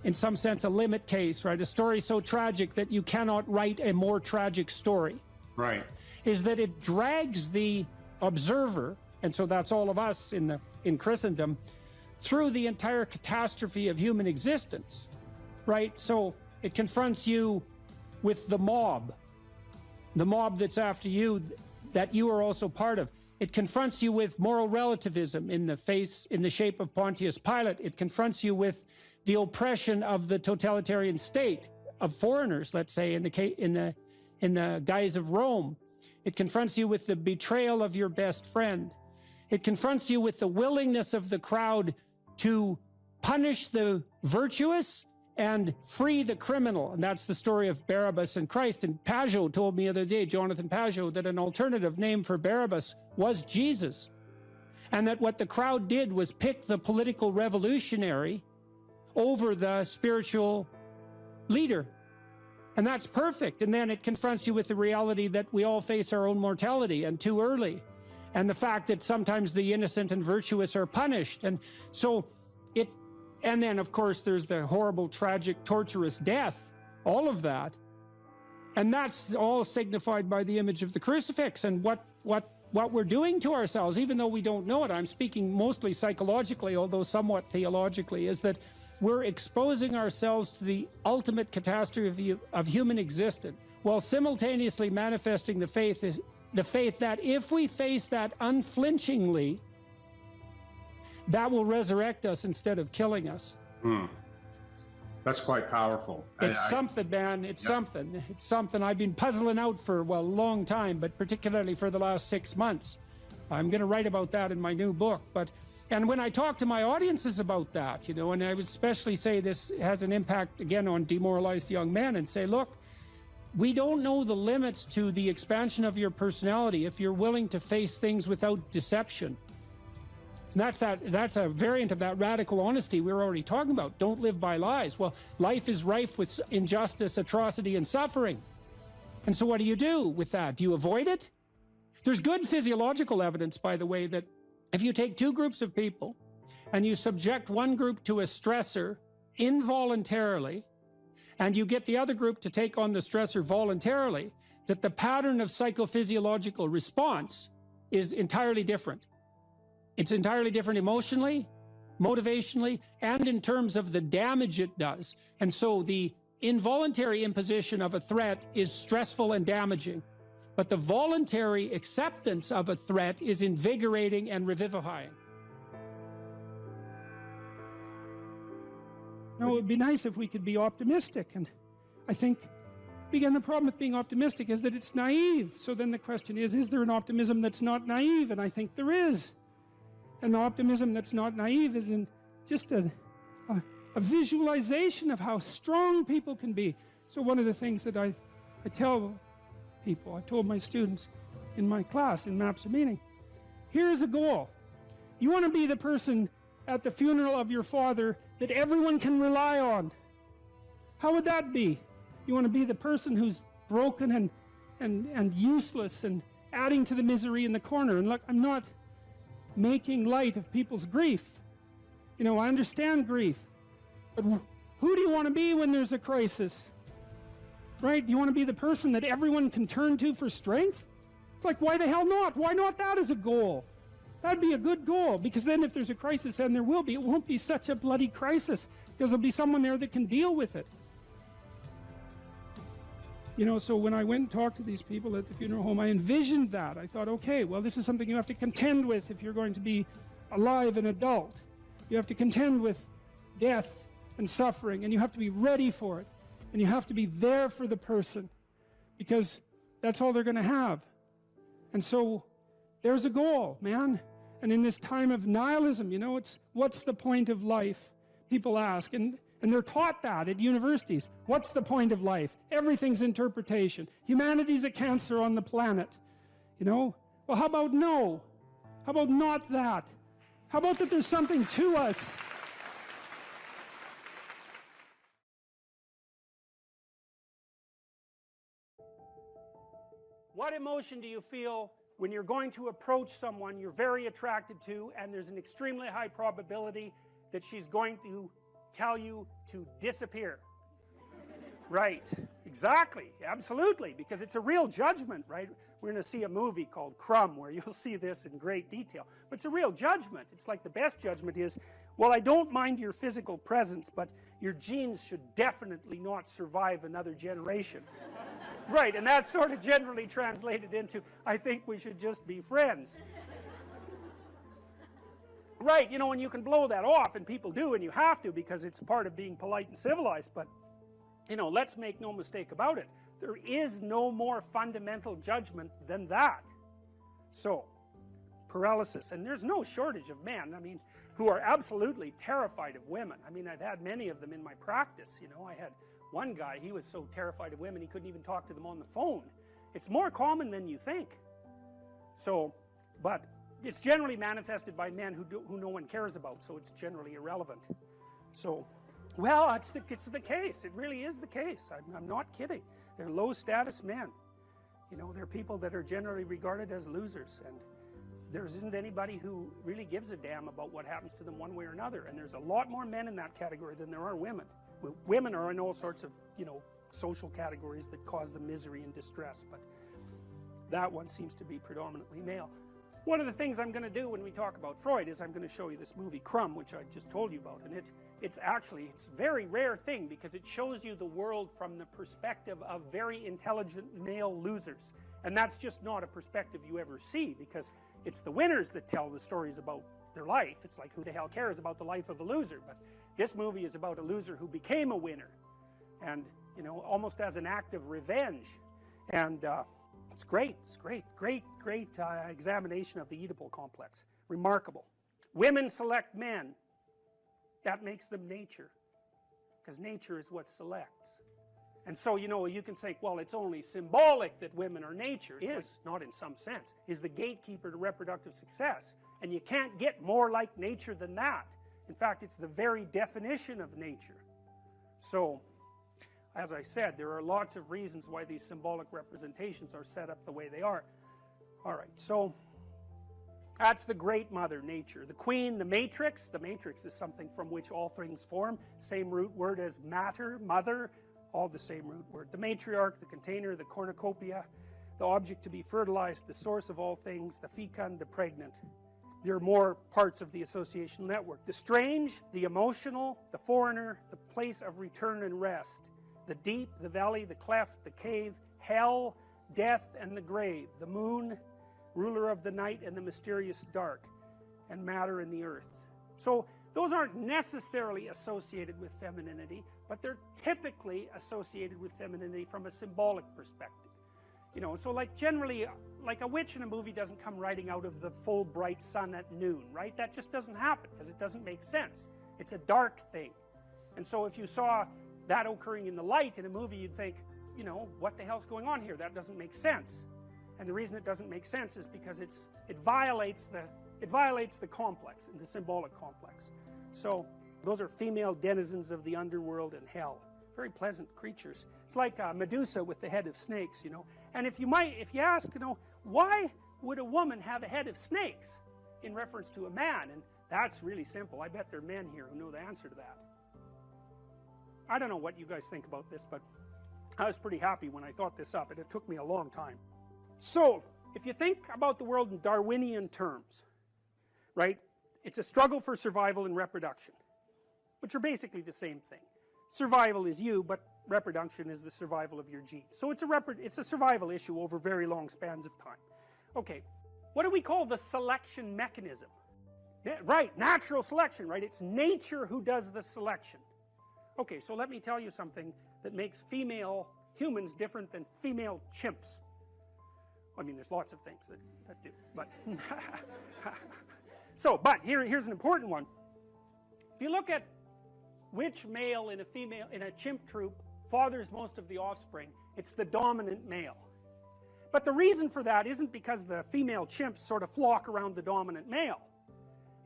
in some sense a limit case, right? A story so tragic that you cannot write a more tragic story. Right. Is that it drags the observer, and so that's all of us in Christendom, through the entire catastrophe of human existence, right? So it confronts you with the mob that's after you, that you are also part of. It confronts you with moral relativism in the shape of Pontius Pilate. It confronts you with the oppression of the totalitarian state of foreigners, let's say, in the guise of Rome. It confronts you with the betrayal of your best friend. It confronts you with the willingness of the crowd to punish the virtuous and free the criminal. And that's the story of Barabbas and Christ. And Pajot told me the other day, Jonathan Pajot, that an alternative name for Barabbas was Jesus. And that what the crowd did was pick the political revolutionary over the spiritual leader. And that's perfect. And then it confronts you with the reality that we all face our own mortality, and too early. And the fact that sometimes the innocent and virtuous are punished. And so and then of course there's the horrible, tragic, torturous death, all of that. And that's all signified by the image of the crucifix and what we're doing to ourselves, even though we don't know it. I'm speaking mostly psychologically, although somewhat theologically, is that we're exposing ourselves to the ultimate catastrophe of human existence, while simultaneously manifesting the faith that if we face that unflinchingly, that will resurrect us instead of killing us. That's quite powerful. It's something, man. It's something. It's something I've been puzzling out for, well, a long time, but particularly for the last 6 months. I'm going to write about that in my new book. And when I talk to my audiences about that, and I would especially say this has an impact, again, on demoralized young men, and say, look, we don't know the limits to the expansion of your personality if you're willing to face things without deception. And that's a variant of that radical honesty we were already talking about. Don't live by lies. Well, life is rife with injustice, atrocity, and suffering. And so what do you do with that? Do you avoid it? There's good physiological evidence, by the way, that if you take two groups of people and you subject one group to a stressor involuntarily, and you get the other group to take on the stressor voluntarily, that the pattern of psychophysiological response is entirely different. It's entirely different emotionally, motivationally, and in terms of the damage it does. And so the involuntary imposition of a threat is stressful and damaging, but the voluntary acceptance of a threat is invigorating and revivifying. Now, it would be nice if we could be optimistic. And I think, again, the problem with being optimistic is that it's naive. So then the question is there an optimism that's not naive? And I think there is. And the optimism that's not naive is in just a visualization of how strong people can be. So one of the things that I tell people, I told my students in my class in Maps of Meaning, Here's a goal. You want to be the person at the funeral of your father that everyone can rely on. How would that be? You want to be the person who's broken and useless and adding to the misery in the corner. And look, I'm not making light of people's grief. You know, I understand grief. But who do you want to be when there's a crisis? Right? Do you want to be the person that everyone can turn to for strength? It's like, why the hell not? Why not that as a goal? That'd be a good goal, because then if there's a crisis, and there will be, it won't be such a bloody crisis, because there'll be someone there that can deal with it. You know, so when I went and talked to these people at the funeral home, I envisioned that. I thought, okay, well, this is something you have to contend with if you're going to be alive and adult. You have to contend with death and suffering, and you have to be ready for it. And you have to be there for the person, because that's all they're going to have. And so there's a goal, man. And in this time of nihilism, you know, it's what's the point of life? People ask, and they're taught that at universities. What's the point of life? Everything's interpretation. Humanity's a cancer on the planet. You know? Well, how about no? How about not that? How about that there's something to us? What emotion do you feel when you're going to approach someone you're very attracted to, and there's an extremely high probability that she's going to tell you to disappear? Right, exactly, absolutely, because it's a real judgment, right? We're going to see a movie called Crumb where you'll see this in great detail. But it's a real judgment. It's like the best judgment is, well, I don't mind your physical presence, but your genes should definitely not survive another generation. Right, and that's sort of generally translated into, I think we should just be friends. Right, you know, and you can blow that off, and people do, and you have to, because it's part of being polite and civilized, but, you know, let's make no mistake about it. There is no more fundamental judgment than that. So, paralysis, and there's no shortage of men, I mean, who are absolutely terrified of women. I mean, I've had many of them in my practice, you know. I had one guy, he was so terrified of women he couldn't even talk to them on the phone. It's more common than you think. So, but it's generally manifested by men who no one cares about, so it's generally irrelevant. So, well, it's the case. It really is the case. I'm not kidding. They're low status men. You know, they're people that are generally regarded as losers, and there isn't anybody who really gives a damn about what happens to them one way or another. And there's a lot more men in that category than there are women. Women are in all sorts of, you know, social categories that cause them misery and distress, but that one seems to be predominantly male. One of the things I'm going to do when we talk about Freud is I'm going to show you this movie Crumb, which I just told you about, and it's a very rare thing, because it shows you the world from the perspective of very intelligent male losers, and that's just not a perspective you ever see, because it's the winners that tell the stories about their life. It's like, who the hell cares about the life of a loser? But this movie is about a loser who became a winner, and, you know, almost as an act of revenge. And it's great. It's great examination of the Oedipal complex. Remarkable. Women select men. That makes them nature, because nature is what selects. And so, you know, you can say, well, it's only symbolic that women are nature. It is, not in some sense, is the gatekeeper to reproductive success. And you can't get more like nature than that. In fact, it's the very definition of nature. So, as I said, there are lots of reasons why these symbolic representations are set up the way they are. All right, so that's the great mother, nature. The queen, the matrix. The matrix is something from which all things form. Same root word as matter, mother, all the same root word. The matriarch, the container, the cornucopia, the object to be fertilized, the source of all things, the fecund, the pregnant. There are more parts of the associational network. The strange, the emotional, the foreigner, the place of return and rest. The deep, the valley, the cleft, the cave, hell, death, and the grave. The moon, ruler of the night and the mysterious dark, and matter and the earth. So those aren't necessarily associated with femininity, but they're typically associated with femininity from a symbolic perspective. You know, so like generally, like a witch in a movie doesn't come riding out of the full bright sun at noon, right? That just doesn't happen, because it doesn't make sense. It's a dark thing. And so if you saw that occurring in the light in a movie, you'd think, you know, what the hell's going on here? That doesn't make sense. And the reason it doesn't make sense is because it violates the complex, the symbolic complex. So those are female denizens of the underworld and hell. Very pleasant creatures. It's like Medusa with the head of snakes, you know. And if you ask, you know, why would a woman have a head of snakes in reference to a man? And that's really simple. I bet there are men here who know the answer to that. I don't know what you guys think about this, but I was pretty happy when I thought this up, and it took me a long time. So, if you think about the world in Darwinian terms, right, it's a struggle for survival and reproduction, which are basically the same thing. Survival is you, but reproduction is the survival of your genes. So it's a survival issue over very long spans of time. Okay, what do we call the selection mechanism? Right, natural selection, right? It's nature who does the selection. Okay, so let me tell you something that makes female humans different than female chimps. I mean, there's lots of things that do, but but here's an important one. If you look at which male in a chimp troop fathers most of the offspring, it's the dominant male. But the reason for that isn't because the female chimps sort of flock around the dominant male.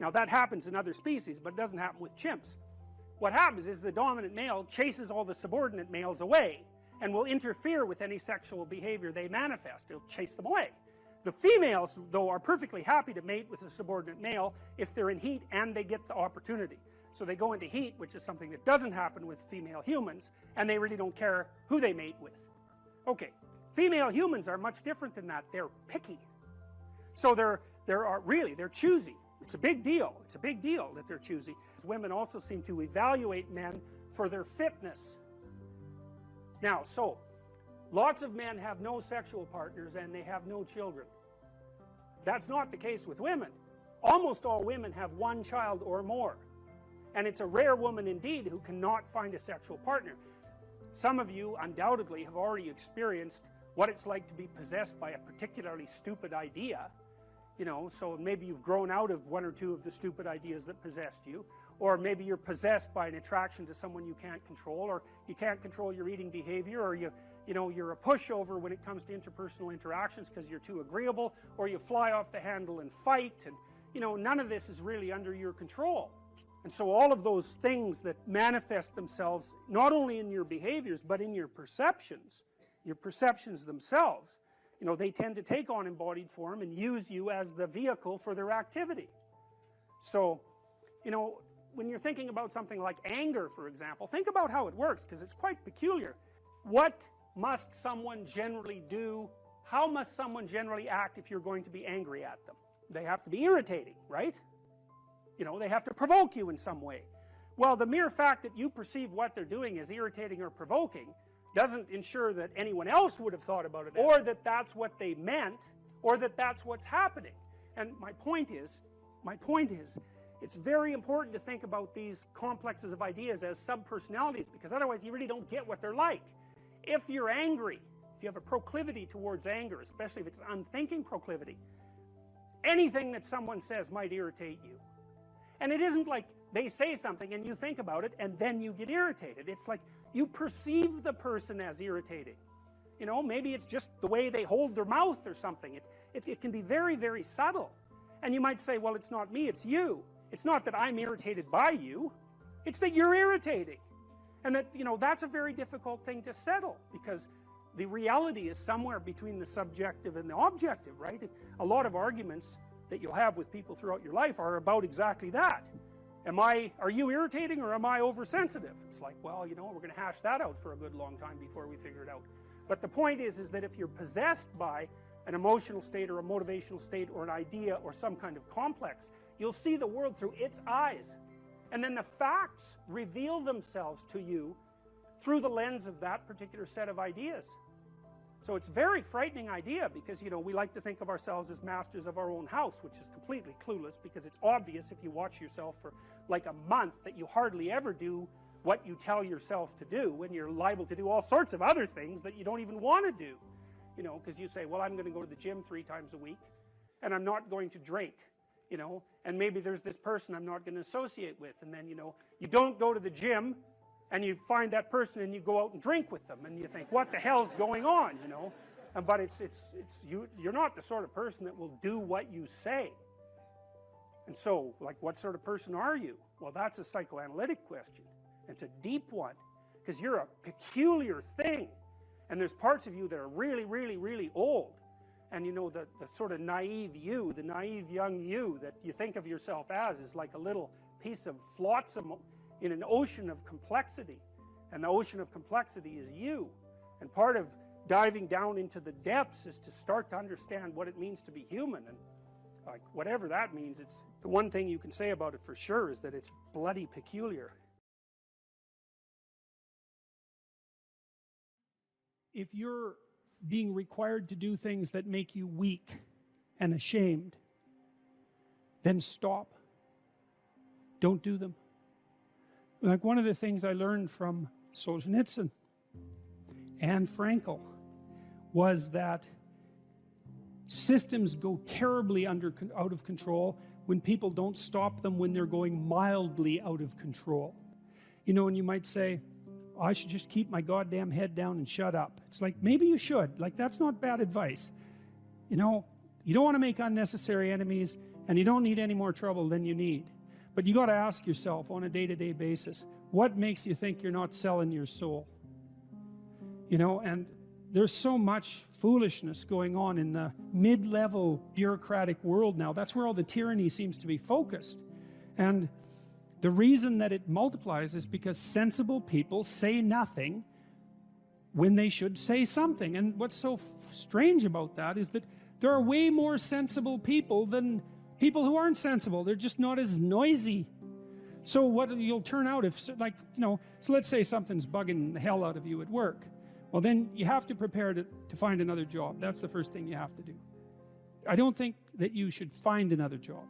Now that happens in other species, but it doesn't happen with chimps. What happens is the dominant male chases all the subordinate males away and will interfere with any sexual behavior they manifest. He'll chase them away. The females, though, are perfectly happy to mate with a subordinate male if they're in heat and they get the opportunity. So they go into heat, which is something that doesn't happen with female humans, and they really don't care who they mate with. Okay, female humans are much different than that. They're picky. So they're choosy. It's a big deal. It's a big deal that they're choosy. Women also seem to evaluate men for their fitness. Now, so, lots of men have no sexual partners and they have no children. That's not the case with women. Almost all women have one child or more. And it's a rare woman indeed who cannot find a sexual partner. Some of you undoubtedly have already experienced what it's like to be possessed by a particularly stupid idea. You know, so maybe you've grown out of one or two of the stupid ideas that possessed you, or maybe you're possessed by an attraction to someone you can't control, or you can't control your eating behavior, or you're a pushover when it comes to interpersonal interactions because you're too agreeable, or you fly off the handle and fight, and you know, none of this is really under your control. And so all of those things that manifest themselves not only in your behaviors but in your perceptions themselves, you know, they tend to take on embodied form and use you as the vehicle for their activity. So, you know, when you're thinking about something like anger, for example, think about how it works, because it's quite peculiar. What must someone generally do? How must someone generally act if you're going to be angry at them? They have to be irritating, right? You know, they have to provoke you in some way. Well, the mere fact that you perceive what they're doing as irritating or provoking doesn't ensure that anyone else would have thought about it, or that that's what they meant, or that that's what's happening. And my point is, it's very important to think about these complexes of ideas as subpersonalities, because otherwise you really don't get what they're like. If you're angry, if you have a proclivity towards anger, especially if it's an unthinking proclivity, anything that someone says might irritate you. And it isn't like they say something and you think about it and then you get irritated. It's like you perceive the person as irritating. You know, maybe it's just the way they hold their mouth or something. It can be very, very subtle. And you might say, well, it's not me, it's you. It's not that I'm irritated by you. It's that you're irritating. And that, you know, that's a very difficult thing to settle, because the reality is somewhere between the subjective and the objective, right? A lot of arguments that you'll have with people throughout your life are about exactly that. Are you irritating or am I oversensitive? It's like, well, you know, we're going to hash that out for a good long time before we figure it out. But the point is that if you're possessed by an emotional state or a motivational state or an idea or some kind of complex, you'll see the world through its eyes. And then the facts reveal themselves to you through the lens of that particular set of ideas. So it's a very frightening idea, because, you know, we like to think of ourselves as masters of our own house, which is completely clueless, because it's obvious if you watch yourself for like a month that you hardly ever do what you tell yourself to do, when you're liable to do all sorts of other things that you don't even want to do. You know, because you say, well, I'm going to go to the gym 3 times a week and I'm not going to drink, you know, and maybe there's this person I'm not going to associate with, and then, you know, you don't go to the gym and you find that person and you go out and drink with them, and you think, what the hell's going on, you know? But you're not the sort of person that will do what you say. And so, like, what sort of person are you? Well, that's a psychoanalytic question. It's a deep one, because you're a peculiar thing. And there's parts of you that are really, really, really old. And you know, the sort of naive you, the naive young you that you think of yourself as is like a little piece of flotsam in an ocean of complexity. And the ocean of complexity is you. And part of diving down into the depths is to start to understand what it means to be human. And like, whatever that means, it's the one thing you can say about it for sure is that it's bloody peculiar. If you're being required to do things that make you weak and ashamed, then stop. Don't do them. Like, one of the things I learned from Solzhenitsyn and Frankl was that systems go terribly out of control when people don't stop them when they're going mildly out of control. You know, and you might say, I should just keep my goddamn head down and shut up. It's like, maybe you should. Like, that's not bad advice. You know, you don't want to make unnecessary enemies, and you don't need any more trouble than you need. But you got to ask yourself on a day-to-day basis, what makes you think you're not selling your soul? You know, and there's so much foolishness going on in the mid-level bureaucratic world now. That's where all the tyranny seems to be focused. And the reason that it multiplies is because sensible people say nothing when they should say something. And what's so strange about that is that there are way more sensible people than people who aren't sensible. They're just not as noisy. So what you'll turn out if, like, you know, so let's say something's bugging the hell out of you at work. Well, then you have to prepare to find another job. That's the first thing you have to do. I don't think that you should find another job,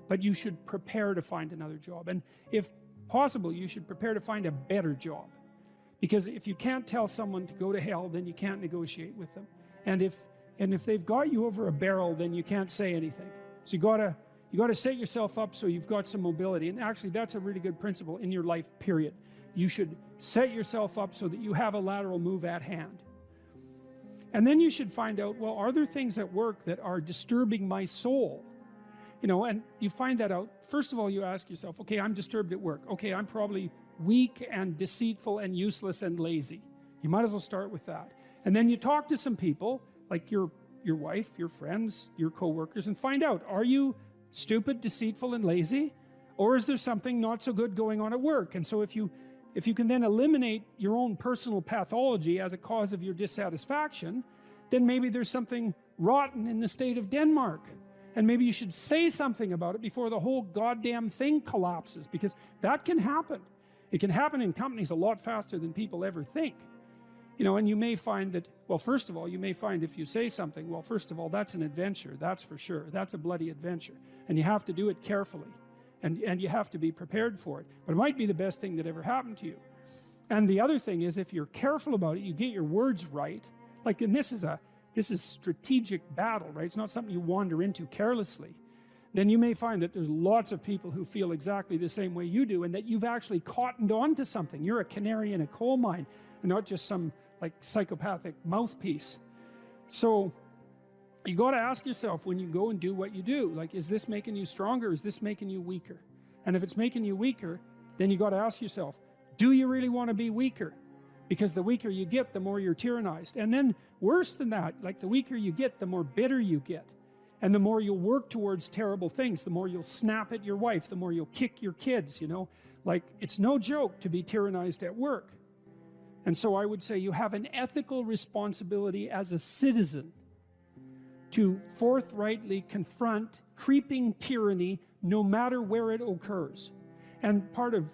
but you should prepare to find another job. And if possible, you should prepare to find a better job. Because if you can't tell someone to go to hell, then you can't negotiate with them. And if they've got you over a barrel, then you can't say anything. So you gotta set yourself up so you've got some mobility. And actually, that's a really good principle in your life, period. You should set yourself up so that you have a lateral move at hand. And then you should find out, well, are there things at work that are disturbing my soul? You know, and you find that out. First of all, you ask yourself, okay, I'm disturbed at work. Okay, I'm probably weak and deceitful and useless and lazy. You might as well start with that. And then you talk to some people, like your wife, your friends, your coworkers, and find out, are you stupid, deceitful, and lazy? Or is there something not so good going on at work? And so if you can then eliminate your own personal pathology as a cause of your dissatisfaction, then maybe there's something rotten in the state of Denmark. And maybe you should say something about it before the whole goddamn thing collapses, because that can happen. It can happen in companies a lot faster than people ever think. You know, and you may find that, well, first of all, you may find if you say something, well, first of all, that's an adventure, that's for sure. That's a bloody adventure. And you have to do it carefully. And you have to be prepared for it. But it might be the best thing that ever happened to you. And the other thing is, if you're careful about it, you get your words right. Like, and this is strategic battle, right? It's not something you wander into carelessly. Then you may find that there's lots of people who feel exactly the same way you do, and that you've actually cottoned on to something. You're a canary in a coal mine, and not just some like psychopathic mouthpiece. So you got to ask yourself when you go and do what you do, like, is this making you stronger? Is this making you weaker? And if it's making you weaker, then you got to ask yourself, do you really want to be weaker? Because the weaker you get, the more you're tyrannized. And then worse than that, like, the weaker you get, the more bitter you get. And the more you'll work towards terrible things, the more you'll snap at your wife, the more you'll kick your kids, you know. Like, it's no joke to be tyrannized at work. And so I would say you have an ethical responsibility as a citizen to forthrightly confront creeping tyranny no matter where it occurs. And part of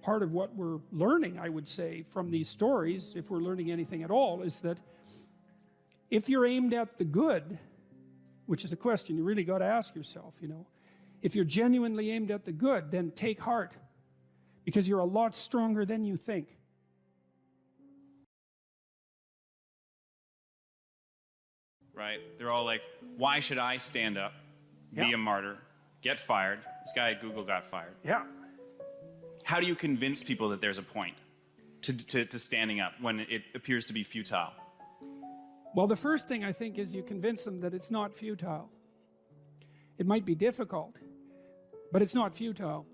what we're learning, I would say, from these stories, if we're learning anything at all, is that if you're aimed at the good, which is a question you really got to ask yourself, you know, if you're genuinely aimed at the good, then take heart, because you're a lot stronger than you think. Right? They're all like, why should I stand up, be a martyr, get fired? This guy at Google got fired. Yeah. How do you convince people that there's a point to standing up when it appears to be futile? Well, the first thing I think is you convince them that it's not futile. It might be difficult, but it's not futile.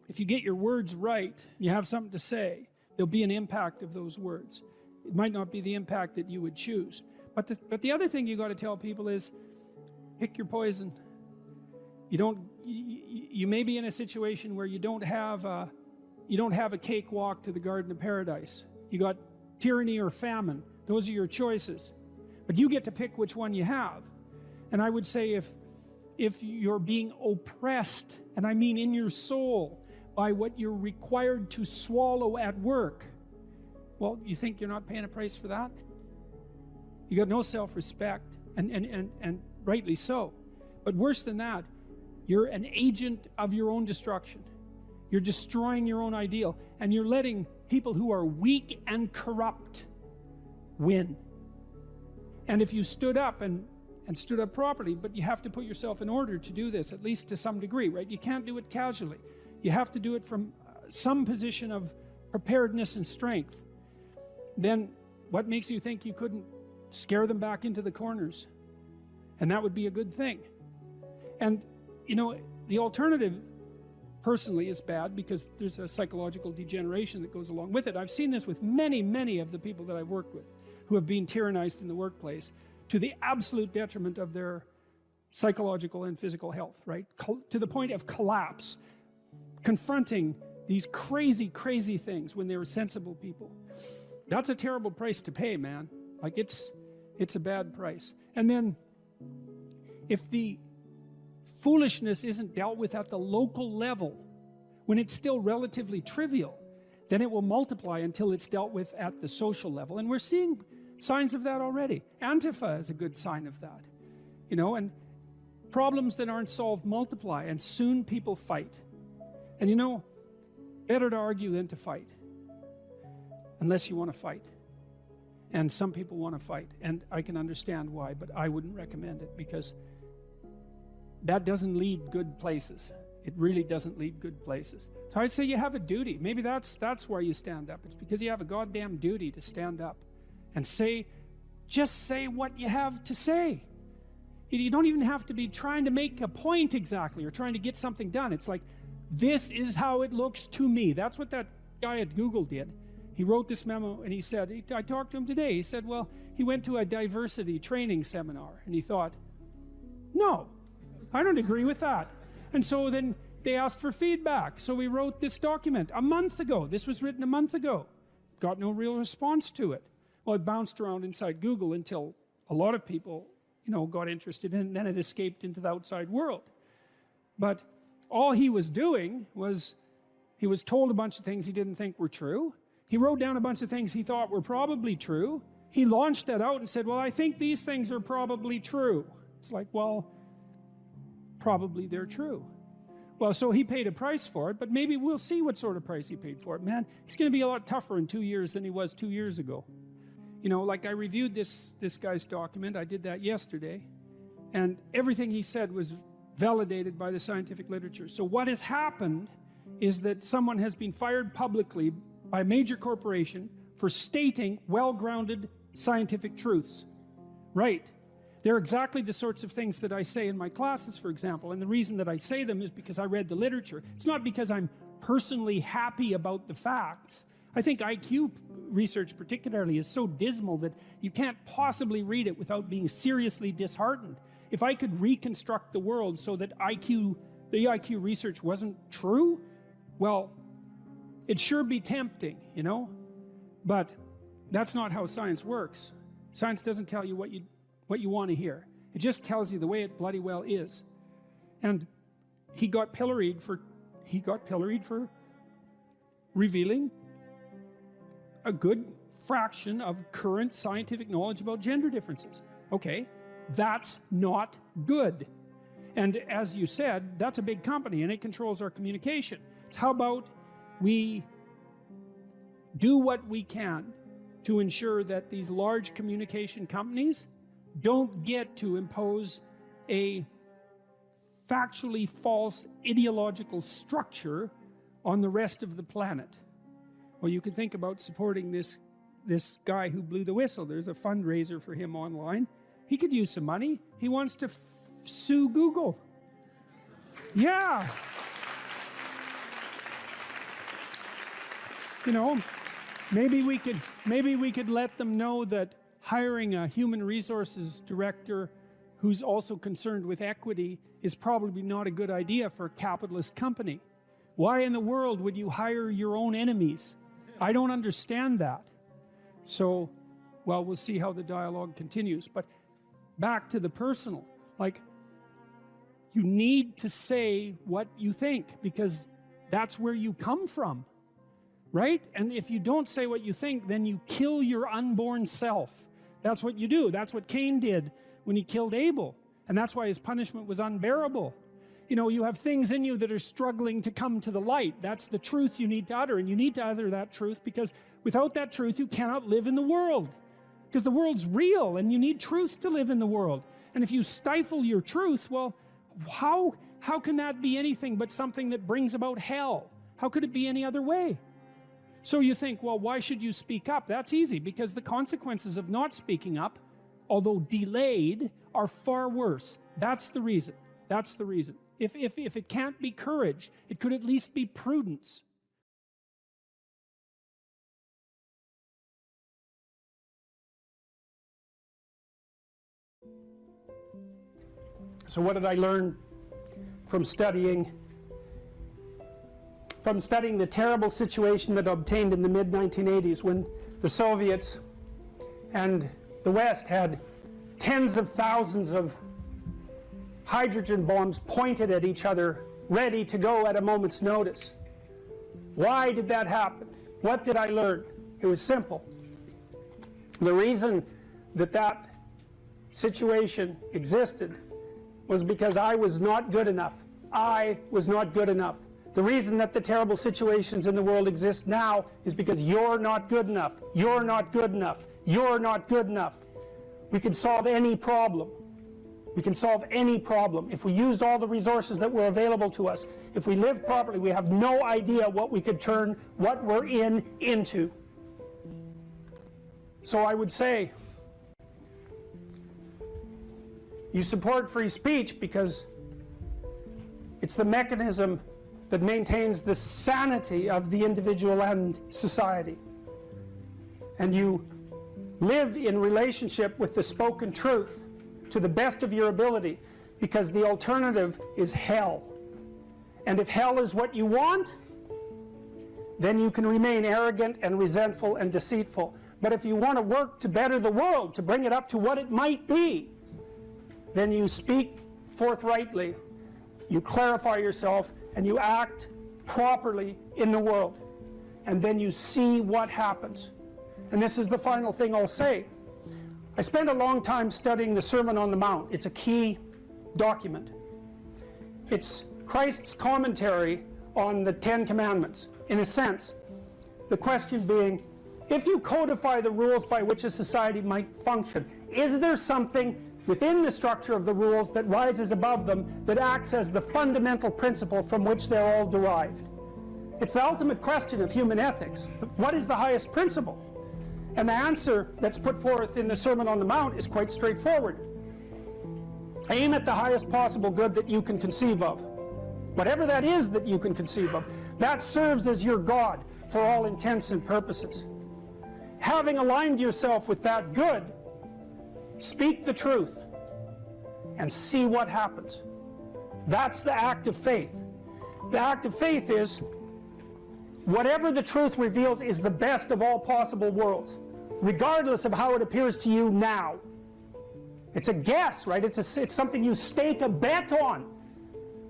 If you get your words right, you have something to say, there'll be an impact of those words. It might not be the impact that you would choose. But the other thing you got to tell people is, pick your poison. You may be in a situation where you don't have a cakewalk to the Garden of Paradise. You got tyranny or famine. Those are your choices. But you get to pick which one you have. And I would say if you're being oppressed, and I mean in your soul, by what you're required to swallow at work, well, you think you're not paying a price for that? You got no self-respect, and rightly so. But worse than that, you're an agent of your own destruction. You're destroying your own ideal, and you're letting people who are weak and corrupt win. And if you stood up and stood up properly, but you have to put yourself in order to do this, at least to some degree, right? You can't do it casually. You have to do it from some position of preparedness and strength. Then what makes you think you couldn't scare them back into the corners? And that would be a good thing. And, you know, the alternative personally is bad because there's a psychological degeneration that goes along with it. I've seen this with many, many of the people that I've worked with who have been tyrannized in the workplace to the absolute detriment of their psychological and physical health, right? To the point of collapse, confronting these crazy, crazy things when they were sensible people. That's a terrible price to pay, man. Like it's a bad price. And then if the foolishness isn't dealt with at the local level, when it's still relatively trivial, then it will multiply until it's dealt with at the social level. And we're seeing signs of that already. Antifa is a good sign of that. You know, and problems that aren't solved multiply, and soon people fight. And you know, better to argue than to fight. Unless you want to fight. And some people want to fight. And I can understand why, but I wouldn't recommend it because that doesn't lead good places. It really doesn't lead good places. So I'd say you have a duty. Maybe that's why you stand up. It's because you have a goddamn duty to stand up and just say what you have to say. You don't even have to be trying to make a point exactly or trying to get something done. It's like, this is how it looks to me. That's what that guy at Google did. He wrote this memo and he said, I talked to him today. He said, well, he went to a diversity training seminar and he thought, no, I don't agree with that. And so then they asked for feedback. So we wrote this document a month ago. This was written a month ago. Got no real response to it. Well, it bounced around inside Google until a lot of people, you know, got interested in it, and then it escaped into the outside world. But all he was doing was he was told a bunch of things he didn't think were true. He wrote down a bunch of things he thought were probably true. He launched that out and said, well, I think these things are probably true. It's like, well, probably they're true. Well, so he paid a price for it, but maybe we'll see what sort of price he paid for it. Man, he's going to be a lot tougher in 2 years than he was 2 years ago. You know, like I reviewed this guy's document. I did that yesterday. And everything he said was validated by the scientific literature. So what has happened is that someone has been fired publicly by a major corporation for stating well-grounded scientific truths. Right. They're exactly the sorts of things that I say in my classes, for example. And the reason that I say them is because I read the literature. It's not because I'm personally happy about the facts. I think IQ research particularly is so dismal that you can't possibly read it without being seriously disheartened. If I could reconstruct the world so that the IQ research wasn't true, well, it'd sure be tempting, you know? But that's not how science works. Science doesn't tell you what you want to hear. It just tells you the way it bloody well is. And he got pilloried for revealing a good fraction of current scientific knowledge about gender differences. Okay, that's not good. And as you said, that's a big company and it controls our communication. So how about we do what we can to ensure that these large communication companies don't get to impose a factually false ideological structure on the rest of the planet. Well, you could think about supporting this this guy who blew the whistle. There's a fundraiser for him online. He could use some money. He wants to sue Google. Yeah. You know, maybe we could let them know that hiring a human resources director who's also concerned with equity is probably not a good idea for a capitalist company. Why in the world would you hire your own enemies? I don't understand that. So, well, we'll see how the dialogue continues. But back to the personal, like, you need to say what you think because that's where you come from, right? And if you don't say what you think, then you kill your unborn self. That's what you do. That's what Cain did when he killed Abel. And that's why his punishment was unbearable. You know, you have things in you that are struggling to come to the light. That's the truth you need to utter. And you need to utter that truth because without that truth, you cannot live in the world. Because the world's real and you need truth to live in the world. And if you stifle your truth, well, how can that be anything but something that brings about hell? How could it be any other way? So you think, well, why should you speak up? That's easy, because the consequences of not speaking up, although delayed, are far worse. That's the reason. That's the reason. If it can't be courage, it could at least be prudence. So what did I learn from studying the terrible situation that obtained in the mid-1980s when the Soviets and the West had tens of thousands of hydrogen bombs pointed at each other, ready to go at a moment's notice? Why did that happen? What did I learn? It was simple. The reason that situation existed was because I was not good enough. I was not good enough. The reason that the terrible situations in the world exist now is because you're not good enough. You're not good enough. You're not good enough. We can solve any problem. We can solve any problem. If we used all the resources that were available to us, if we lived properly, we have no idea what we could turn what we're into. So I would say, you support free speech because it's the mechanism that maintains the sanity of the individual and society. And you live in relationship with the spoken truth to the best of your ability, because the alternative is hell. And if hell is what you want, then you can remain arrogant and resentful and deceitful. But if you want to work to better the world, to bring it up to what it might be, then you speak forthrightly, you clarify yourself, and you act properly in the world. And then you see what happens. And this is the final thing I'll say. I spent a long time studying the Sermon on the Mount. It's a key document. It's Christ's commentary on the Ten Commandments, in a sense. The question being, if you codify the rules by which a society might function, is there something within the structure of the rules that rises above them, that acts as the fundamental principle from which they're all derived? It's the ultimate question of human ethics. What is the highest principle? And the answer that's put forth in the Sermon on the Mount is quite straightforward. Aim at the highest possible good that you can conceive of. Whatever that is that you can conceive of, that serves as your God for all intents and purposes. Having aligned yourself with that good, speak the truth and see what happens. That's the act of faith. The act of faith is whatever the truth reveals is the best of all possible worlds, regardless of how it appears to you now. It's a guess, right? It's something you stake a bet on.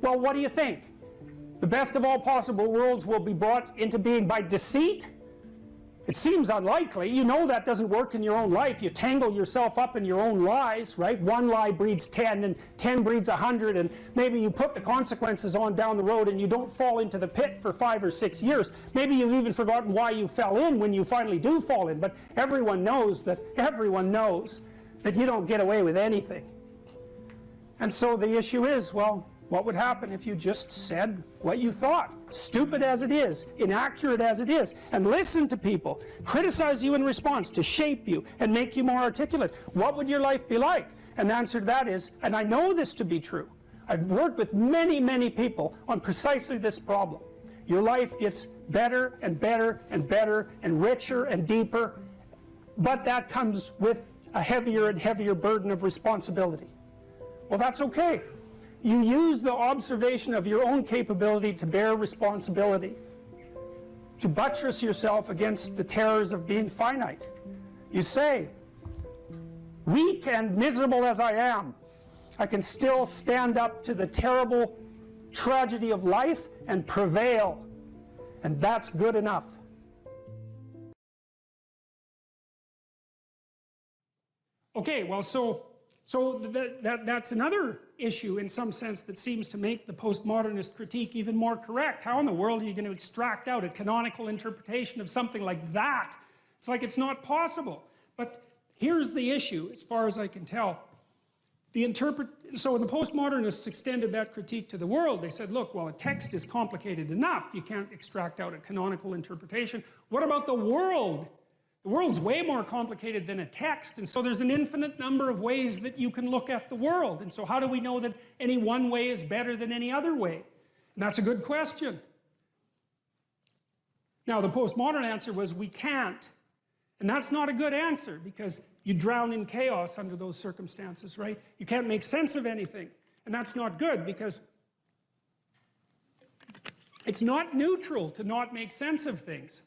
Well, what do you think? The best of all possible worlds will be brought into being by deceit? It seems unlikely. You know that doesn't work in your own life. You tangle yourself up in your own lies, right? One lie breeds 10, and 10 breeds 100, and maybe you put the consequences on down the road and you don't fall into the pit for 5 or 6 years. Maybe you've even forgotten why you fell in when you finally do fall in, but everyone knows that you don't get away with anything. And so the issue is, well, What would happen if you just said what you thought? Stupid as it is, inaccurate as it is, and listen to people, criticize you in response to shape you and make you more articulate. What would your life be like? And the answer to that is, and I know this to be true, I've worked with many, many people on precisely this problem. Your life gets better and better and better and richer and deeper, but that comes with a heavier and heavier burden of responsibility. Well, that's okay. You use the observation of your own capability to bear responsibility, to buttress yourself against the terrors of being finite. You say, weak and miserable as I am, I can still stand up to the terrible tragedy of life and prevail. And that's good enough. Okay, well, so that's another issue in some sense that seems to make the postmodernist critique even more correct. How in the world are you going to extract out a canonical interpretation of something like that? It's like it's not possible. But here's the issue, as far as I can tell. So the postmodernists extended that critique to the world. They said, look, well, a text is complicated enough. You can't extract out a canonical interpretation. What about the world? The world's way more complicated than a text, and so there's an infinite number of ways that you can look at the world. And so how do we know that any one way is better than any other way? And that's a good question. Now, the postmodern answer was we can't. And that's not a good answer, because you drown in chaos under those circumstances, right? You can't make sense of anything. And that's not good, because it's not neutral to not make sense of things.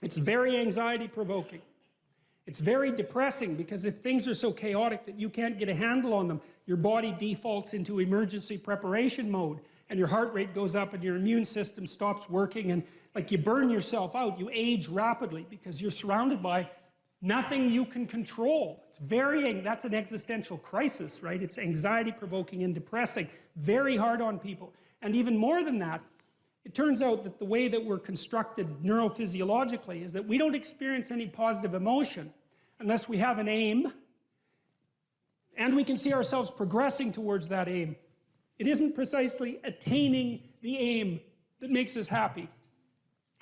It's very anxiety-provoking. It's very depressing, because if things are so chaotic that you can't get a handle on them, your body defaults into emergency preparation mode, and your heart rate goes up and your immune system stops working, and like you burn yourself out, you age rapidly because you're surrounded by nothing you can control. That's an existential crisis, right? It's anxiety-provoking and depressing, very hard on people. And even more than that, it turns out that the way that we're constructed neurophysiologically is that we don't experience any positive emotion unless we have an aim and we can see ourselves progressing towards that aim. It isn't precisely attaining the aim that makes us happy.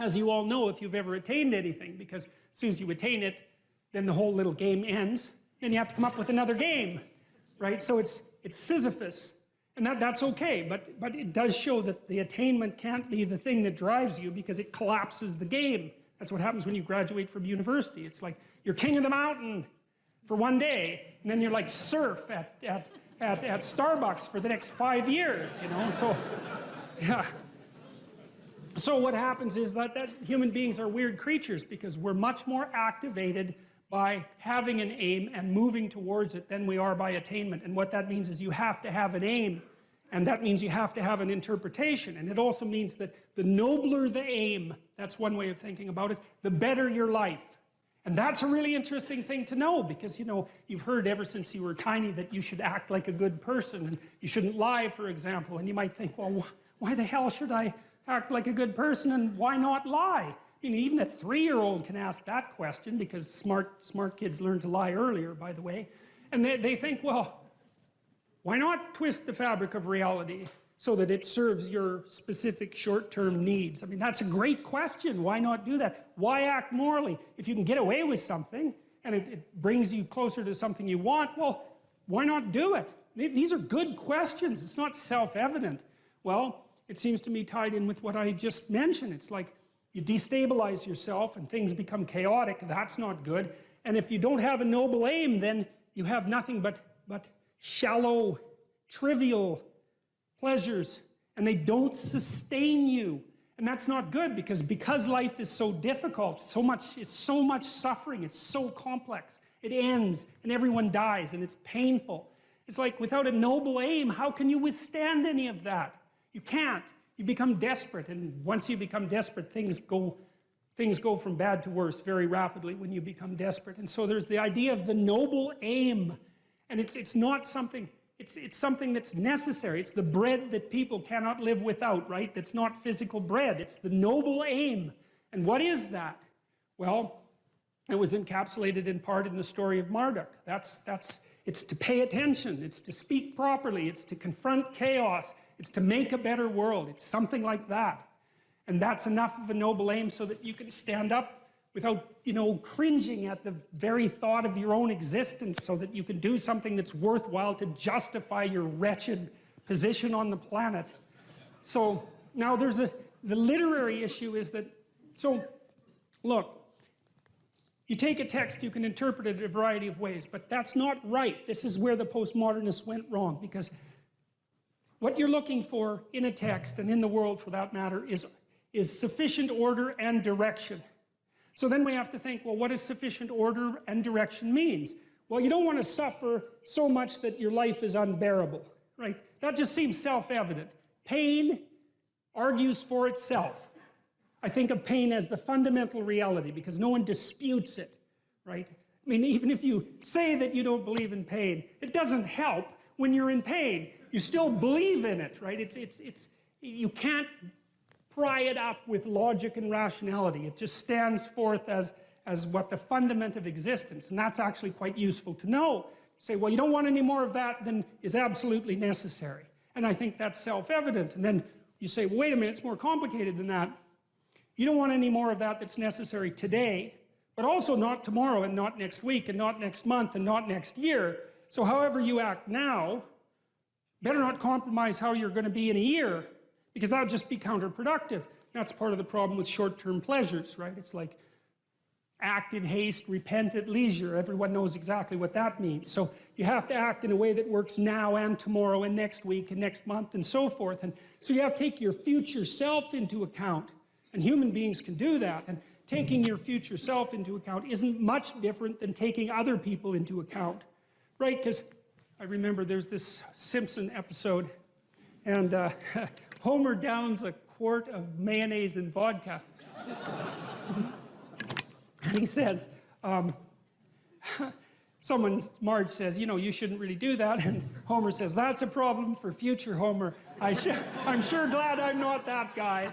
As you all know, if you've ever attained anything, because as soon as you attain it, then the whole little game ends, then you have to come up with another game, right? So it's Sisyphus. And that's okay, but it does show that the attainment can't be the thing that drives you, because it collapses the game. That's what happens when you graduate from university. It's like you're king of the mountain for one day, and then you're like surf at Starbucks for the next 5 years, you know? So, yeah. So what happens is that human beings are weird creatures, because we're much more activated by having an aim and moving towards it than we are by attainment. And what that means is you have to have an aim, and that means you have to have an interpretation. And it also means that the nobler the aim, that's one way of thinking about it, the better your life. And that's a really interesting thing to know, because, you know, you've heard ever since you were tiny that you should act like a good person, and you shouldn't lie, for example. And you might think, well, why the hell should I act like a good person, and why not lie? I mean, even a 3-year-old can ask that question, because smart kids learn to lie earlier, by the way. And they think, well, why not twist the fabric of reality so that it serves your specific short-term needs? I mean, that's a great question. Why not do that? Why act morally? If you can get away with something and it brings you closer to something you want, well, why not do it? These are good questions. It's not self-evident. Well, it seems to me tied in with what I just mentioned. It's like, you destabilize yourself and things become chaotic. That's not good. And if you don't have a noble aim, then you have nothing but shallow, trivial pleasures, and they don't sustain you. And that's not good, because life is so difficult, it's so much suffering, it's so complex. It ends, and everyone dies, and it's painful. It's like, without a noble aim, how can you withstand any of that? You can't. You become desperate, and once you become desperate, things go from bad to worse very rapidly when you become desperate. And so there's the idea of the noble aim, and it's not something, it's something that's necessary. It's the bread that people cannot live without, right? That's not physical bread. It's the noble aim. And what is that? Well, it was encapsulated in part in the story of Marduk. It's to pay attention. It's to speak properly. It's to confront chaos. It's to make a better world. It's something like that. And that's enough of a noble aim so that you can stand up without, cringing at the very thought of your own existence, so that you can do something that's worthwhile to justify your wretched position on the planet. So now the literary issue is that, so look, you take a text, you can interpret it a variety of ways, but that's not right. This is where the postmodernists went wrong, because what you're looking for in a text, and in the world for that matter, is sufficient order and direction. So then we have to think, well, what does sufficient order and direction means? Well, you don't want to suffer so much that your life is unbearable, right? That just seems self-evident. Pain argues for itself. I think of pain as the fundamental reality because no one disputes it, right? I mean, even if you say that you don't believe in pain, it doesn't help when you're in pain. You still believe in it, right? You can't pry it up with logic and rationality. It just stands forth as what the fundament of existence, and that's actually quite useful to know. Say, well, you don't want any more of that than is absolutely necessary. And I think that's self-evident. And then you say, well, wait a minute, it's more complicated than that. You don't want any more of that that's necessary today, but also not tomorrow, and not next week, and not next month, and not next year. So however you act now, better not compromise how you're going to be in a year, because that would just be counterproductive. That's part of the problem with short-term pleasures, right? It's like act in haste, repent at leisure. Everyone knows exactly what that means. So you have to act in a way that works now and tomorrow and next week and next month and so forth. And so you have to take your future self into account. And human beings can do that. And taking your future self into account isn't much different than taking other people into account, right? Because I remember there's this Simpson episode, and Homer downs a quart of mayonnaise and vodka. And he says, Marge says, you shouldn't really do that. And Homer says, that's a problem for future Homer. I'm sure glad I'm not that guy.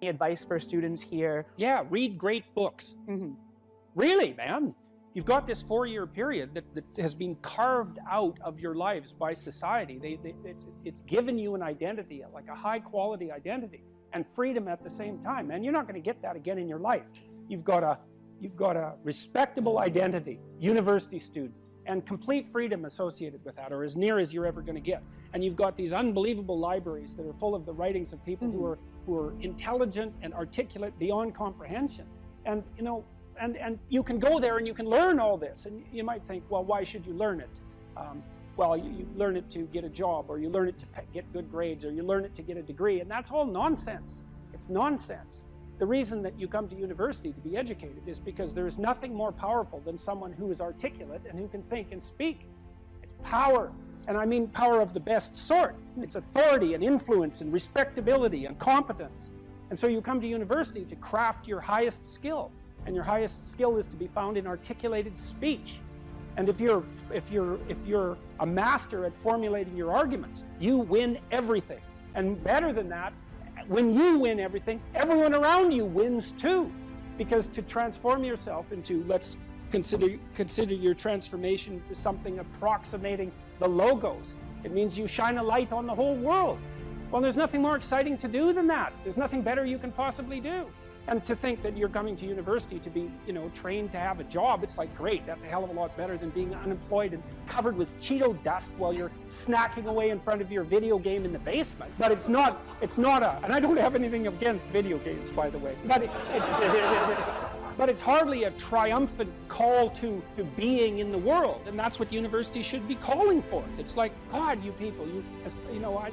Any advice for students here? Yeah, read great books. Really, man. You've got this 4-year period that has been carved out of your lives by society. It's given you an identity, like a high-quality identity, and freedom at the same time. And you're not going to get that again in your life. You've got a respectable identity, university student, and complete freedom associated with that, or as near as you're ever going to get. And you've got these unbelievable libraries that are full of the writings of people who are intelligent and articulate beyond comprehension. And and you can go there and you can learn all this. And you might think, well, why should you learn it? Well, you learn it to get a job, or you learn it to get good grades, or you learn it to get a degree, and that's all nonsense. It's nonsense. The reason that you come to university to be educated is because there is nothing more powerful than someone who is articulate and who can think and speak. It's power, and I mean power of the best sort. It's authority and influence and respectability and competence. And so you come to university to craft your highest skill, and your highest skill is to be found in articulated speech. And if you're a master at formulating your arguments, you win everything. And better than that, when you win everything, everyone around you wins too. Because to transform yourself into, let's consider your transformation to something approximating the logos. It means you shine a light on the whole world. Well, there's nothing more exciting to do than that. There's nothing better you can possibly do. And to think that you're coming to university to be, trained to have a job, it's like, great, that's a hell of a lot better than being unemployed and covered with Cheeto dust while you're snacking away in front of your video game in the basement. But it's not and I don't have anything against video games, by the way, but it's hardly a triumphant call to being in the world, and that's what university should be calling forth. It's like, God, you people,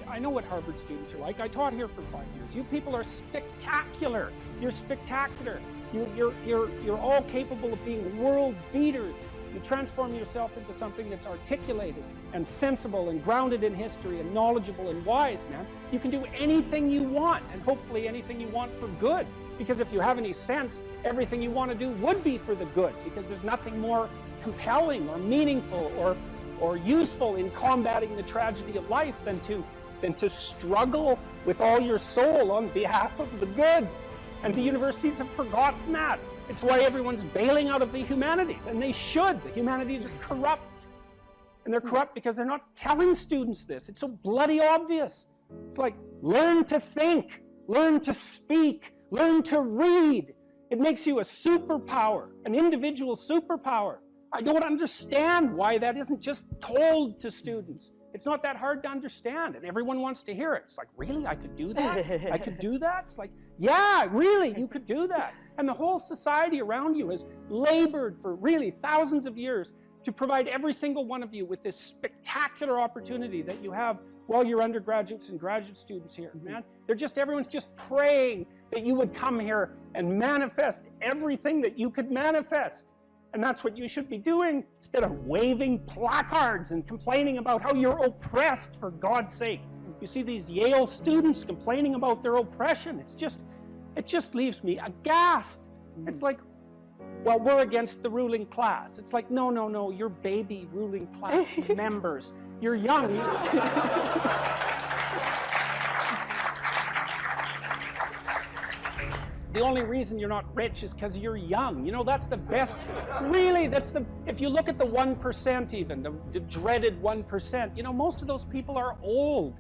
I know what Harvard students are like. I taught here for 5 years. You people are spectacular. You're spectacular. You're all capable of being world beaters. You transform yourself into something that's articulated and sensible and grounded in history and knowledgeable and wise, man. You can do anything you want, and hopefully anything you want for good. Because if you have any sense, everything you want to do would be for the good, because there's nothing more compelling or meaningful or useful in combating the tragedy of life than to struggle with all your soul on behalf of the good. And the universities have forgotten that. It's why everyone's bailing out of the humanities, and they should. The humanities are corrupt. And they're corrupt because they're not telling students this. It's so bloody obvious. It's like, learn to think, learn to speak, learn to read. It makes you a superpower, an individual superpower. I don't understand why that isn't just told to students. It's not that hard to understand, and everyone wants to hear it. It's like, really, I could do that? I could do that? It's like, yeah, really, you could do that. And the whole society around you has labored for really thousands of years to provide every single one of you with this spectacular opportunity that you have while you're undergraduates and graduate students here, man. Everyone's just praying that you would come here and manifest everything that you could manifest. And that's what you should be doing instead of waving placards and complaining about how you're oppressed, for God's sake. You see these Yale students complaining about their oppression. It just leaves me aghast. It's like, well, we're against the ruling class. It's like, no, you're baby ruling class members. You're young. The only reason you're not rich is because you're young. You know, that's the best. Really, if you look at the 1% even, the dreaded 1%, you know, most of those people are old.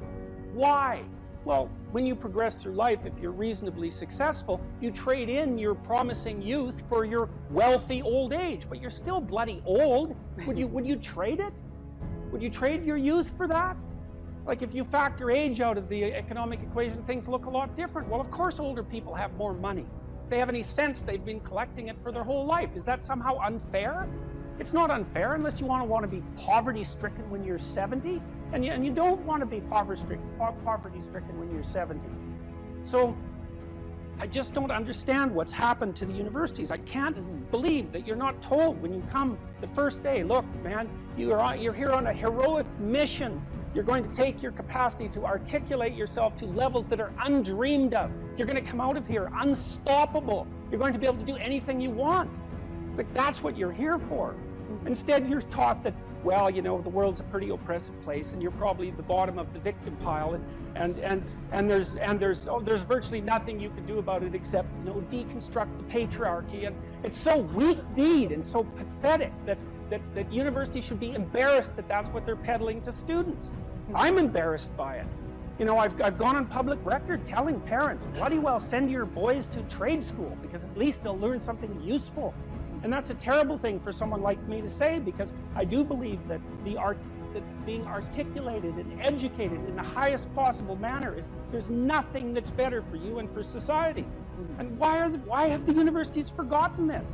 Why? Well, when you progress through life, if you're reasonably successful, you trade in your promising youth for your wealthy old age, but you're still bloody old. Would you trade it? Would you trade your youth for that? Like, if you factor age out of the economic equation, things look a lot different. Well, of course older people have more money. If they have any sense, they've been collecting it for their whole life. Is that somehow unfair? It's not unfair unless you want to be poverty-stricken when you're 70, and you don't want to be poverty-stricken when you're 70. So I just don't understand what's happened to the universities. I can't believe that you're not told when you come the first day, look, man, you're here on a heroic mission. You're going to take your capacity to articulate yourself to levels that are undreamed of. You're going to come out of here unstoppable. You're going to be able to do anything you want. It's like, that's what you're here for. Instead, you're taught that, well, you know, the world's a pretty oppressive place, and you're probably the bottom of the victim pile, and there's virtually nothing you can do about it except, you know, deconstruct the patriarchy. And it's so weak-kneed and so pathetic that universities should be embarrassed that that's what they're peddling to students. I'm embarrassed by it. You know, I've gone on public record telling parents, bloody well send your boys to trade school, because at least they'll learn something useful. And that's a terrible thing for someone like me to say, because I do believe that being articulated and educated in the highest possible manner there's nothing that's better for you and for society. And why have the universities forgotten this?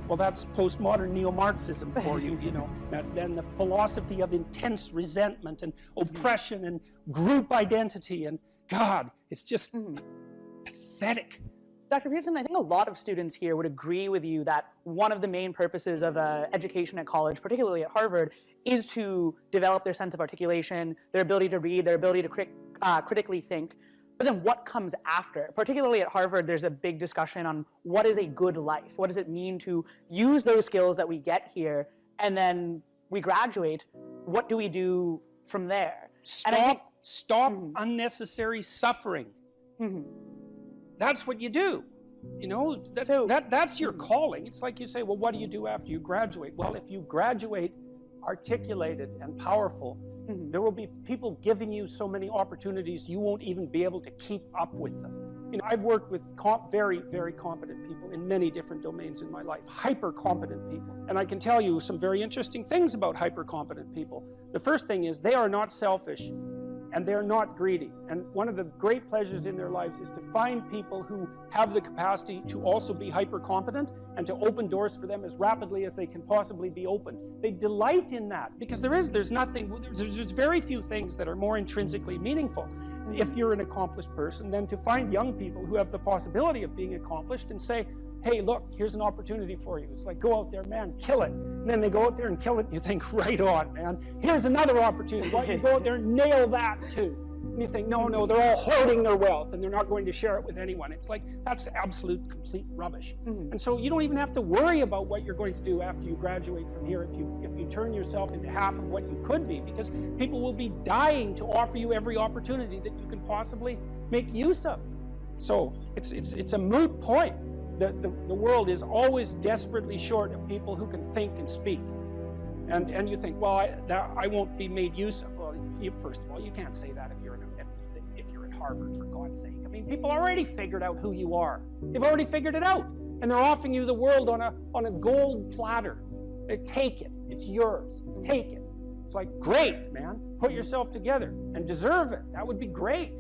Well, that's postmodern neo-Marxism for you, you know, and the philosophy of intense resentment and oppression and group identity, and God, it's just pathetic. Dr. Peterson, I think a lot of students here would agree with you that one of the main purposes of education at college, particularly at Harvard, is to develop their sense of articulation, their ability to read, their ability to critically think. But then what comes after? Particularly at Harvard, there's a big discussion on what is a good life? What does it mean to use those skills that we get here, and then we graduate? What do we do from there? Stop unnecessary suffering. That's what you do. You know, that's your calling. It's like you say, well, what do you do after you graduate? Well, if you graduate articulated and powerful, there will be people giving you so many opportunities you won't even be able to keep up with them. You know, I've worked with very, very competent people in many different domains in my life, hyper-competent people. And I can tell you some very interesting things about hyper-competent people. The first thing is they are not selfish, and they're not greedy. And one of the great pleasures in their lives is to find people who have the capacity to also be hyper-competent and to open doors for them as rapidly as they can possibly be opened. They delight in that, because there's very few things that are more intrinsically meaningful if you're an accomplished person than to find young people who have the possibility of being accomplished and say, hey, look, here's an opportunity for you. It's like, go out there, man, kill it. And then they go out there and kill it, and you think, right on, man. Here's another opportunity. Why don't you go out there and nail that too? And you think, no, they're all hoarding their wealth, and they're not going to share it with anyone. It's like, that's absolute, complete rubbish. And so you don't even have to worry about what you're going to do after you graduate from here if you turn yourself into half of what you could be, because people will be dying to offer you every opportunity that you can possibly make use of. So it's a moot point. the world is always desperately short of people who can think and speak. And you think, well, I won't be made use of. Well, first of all, you can't say that if you're at Harvard, for God's sake. I mean, people already figured out who you are. They've already figured it out, and they're offering you the world on a gold platter. Take it. It's yours. Take it. It's like, great, man. Put yourself together and deserve it. That would be great.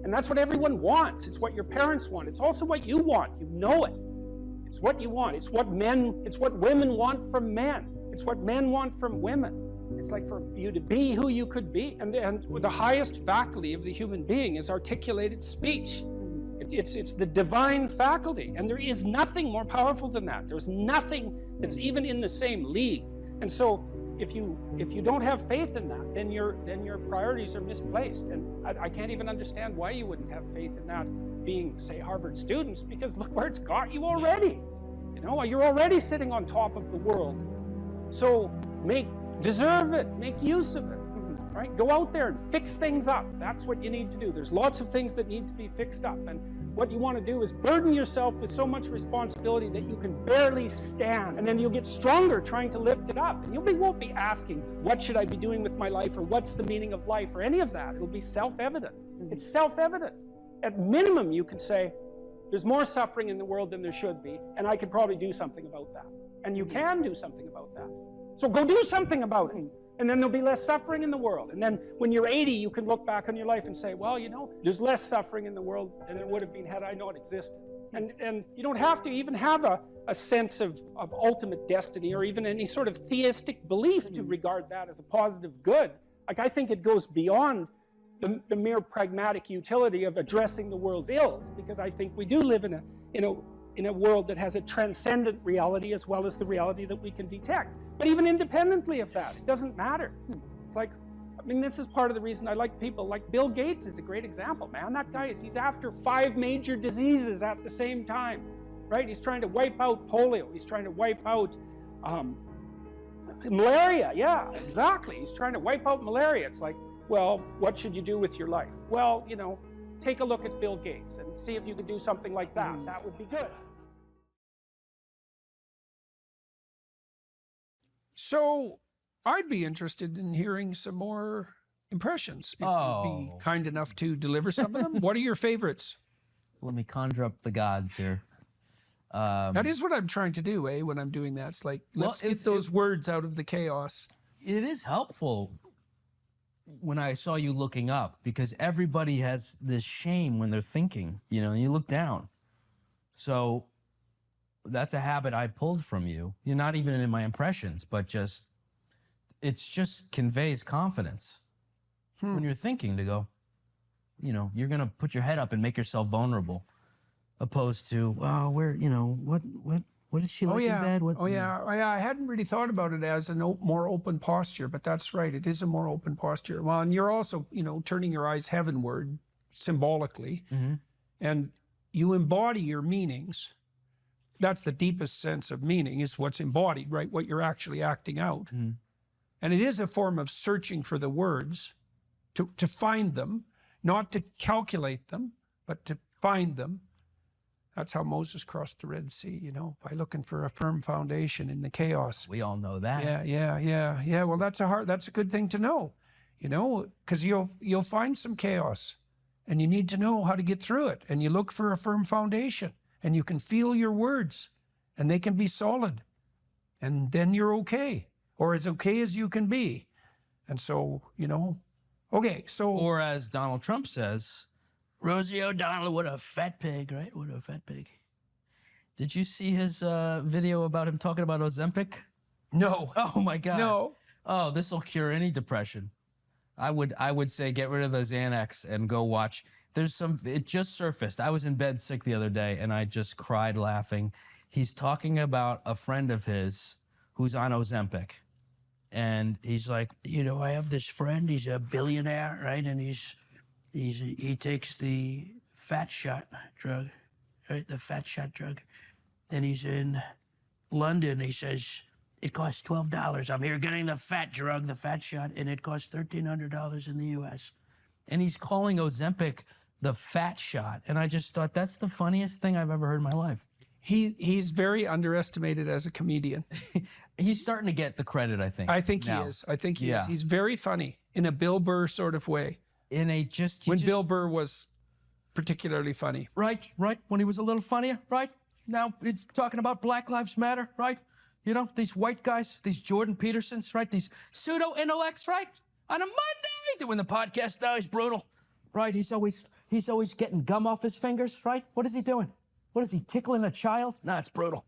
And that's what everyone wants. It's what your parents want. It's also what you want. You know it. It's what you want. It's what women want from men. It's what men want from women. It's like for you to be who you could be. And the highest faculty of the human being is articulated speech. It's the divine faculty. And there is nothing more powerful than that. There's nothing that's even in the same league. And so if you don't have faith in that, then your priorities are misplaced. And I can't even understand why you wouldn't have faith in that being, say, Harvard students, because look where it's got you already. You know, you're already sitting on top of the world. So deserve it, make use of it, right? Go out there and fix things up. That's what you need to do. There's lots of things that need to be fixed up. And what you want to do is burden yourself with so much responsibility that you can barely stand. And then you'll get stronger trying to lift it up. And you won't be asking, what should I be doing with my life? Or what's the meaning of life? Or any of that. It'll be self-evident. It's self-evident. At minimum, you can say, there's more suffering in the world than there should be, and I could probably do something about that. And you can do something about that. So go do something about it. And then there'll be less suffering in the world. And then when you're 80, you can look back on your life and say, well, you know, there's less suffering in the world than there would have been had I not existed. And you don't have to even have a sense of ultimate destiny or even any sort of theistic belief to regard that as a positive good. Like, I think it goes beyond the mere pragmatic utility of addressing the world's ills, because I think we do live in a world that has a transcendent reality as well as the reality that we can detect. But even independently of that, it doesn't matter. It's like, I mean, this is part of the reason I like people like Bill Gates is a great example, man. That guy he's after 5 major diseases at the same time, right? He's trying to wipe out polio. He's trying to wipe out malaria. Yeah, exactly. He's trying to wipe out malaria. It's like, well, what should you do with your life? Well, you know, take a look at Bill Gates and see if you could do something like that. That would be good. So I'd be interested in hearing some more impressions. If you'd be kind enough to deliver some of them. What are your favorites? Let me conjure up the gods here. That is what I'm trying to do, when I'm doing that. It's like, let's get those words out of the chaos. It is helpful when I saw you looking up, because everybody has this shame when they're thinking, you know, and you look down. So that's a habit I pulled from you. You're not even in my impressions, but it just conveys confidence when you're thinking to go, you know, you're going to put your head up and make yourself vulnerable, opposed to, well, what did she like in bed? I hadn't really thought about it as a more open posture, but that's right. It is a more open posture. Well, and you're also, you know, turning your eyes heavenward symbolically, and you embody your meanings. That's the deepest sense of meaning, is what's embodied, right? What you're actually acting out. And it is a form of searching for the words, to find them, not to calculate them, but to find them. That's how Moses crossed the Red Sea, you know, by looking for a firm foundation in the chaos. We all know that. Yeah. Well, that's a good thing to know, you know, because you'll find some chaos, and you need to know how to get through it. And you look for a firm foundation. And you can feel your words, and they can be solid. And then you're okay, or as okay as you can be. And so, you know, okay, so. Or as Donald Trump says, Rosie O'Donnell, what a fat pig, right? What a fat pig. Did you see his video about him talking about Ozempic? No. Oh my God. No. Oh, this will cure any depression. I would say get rid of the Xanax and go watch. It just surfaced. I was in bed sick the other day and I just cried laughing. He's talking about a friend of his who's on Ozempic. And he's like, you know, I have this friend, he's a billionaire, right? And he takes the fat shot drug, right? The fat shot drug. And he's in London. He says, it costs $12. I'm here getting the fat drug, the fat shot, and it costs $1,300 in the US. And he's calling Ozempic the fat shot. And I just thought, that's the funniest thing I've ever heard in my life. He's very underestimated as a comedian. He's starting to get the credit, I think. I think now. he is. I think he Yeah. is. He's very funny in a Bill Burr sort of way. In a just... he When just- Bill Burr was particularly funny. Right. When he was a little funnier, right? Now it's talking about Black Lives Matter, right? You know, these white guys, these Jordan Petersons, right? These pseudo-intellects, right? On a Monday doing the podcast now, he's brutal, right? He's always getting gum off his fingers, right? What is he doing? What is he, tickling a child? No, it's brutal.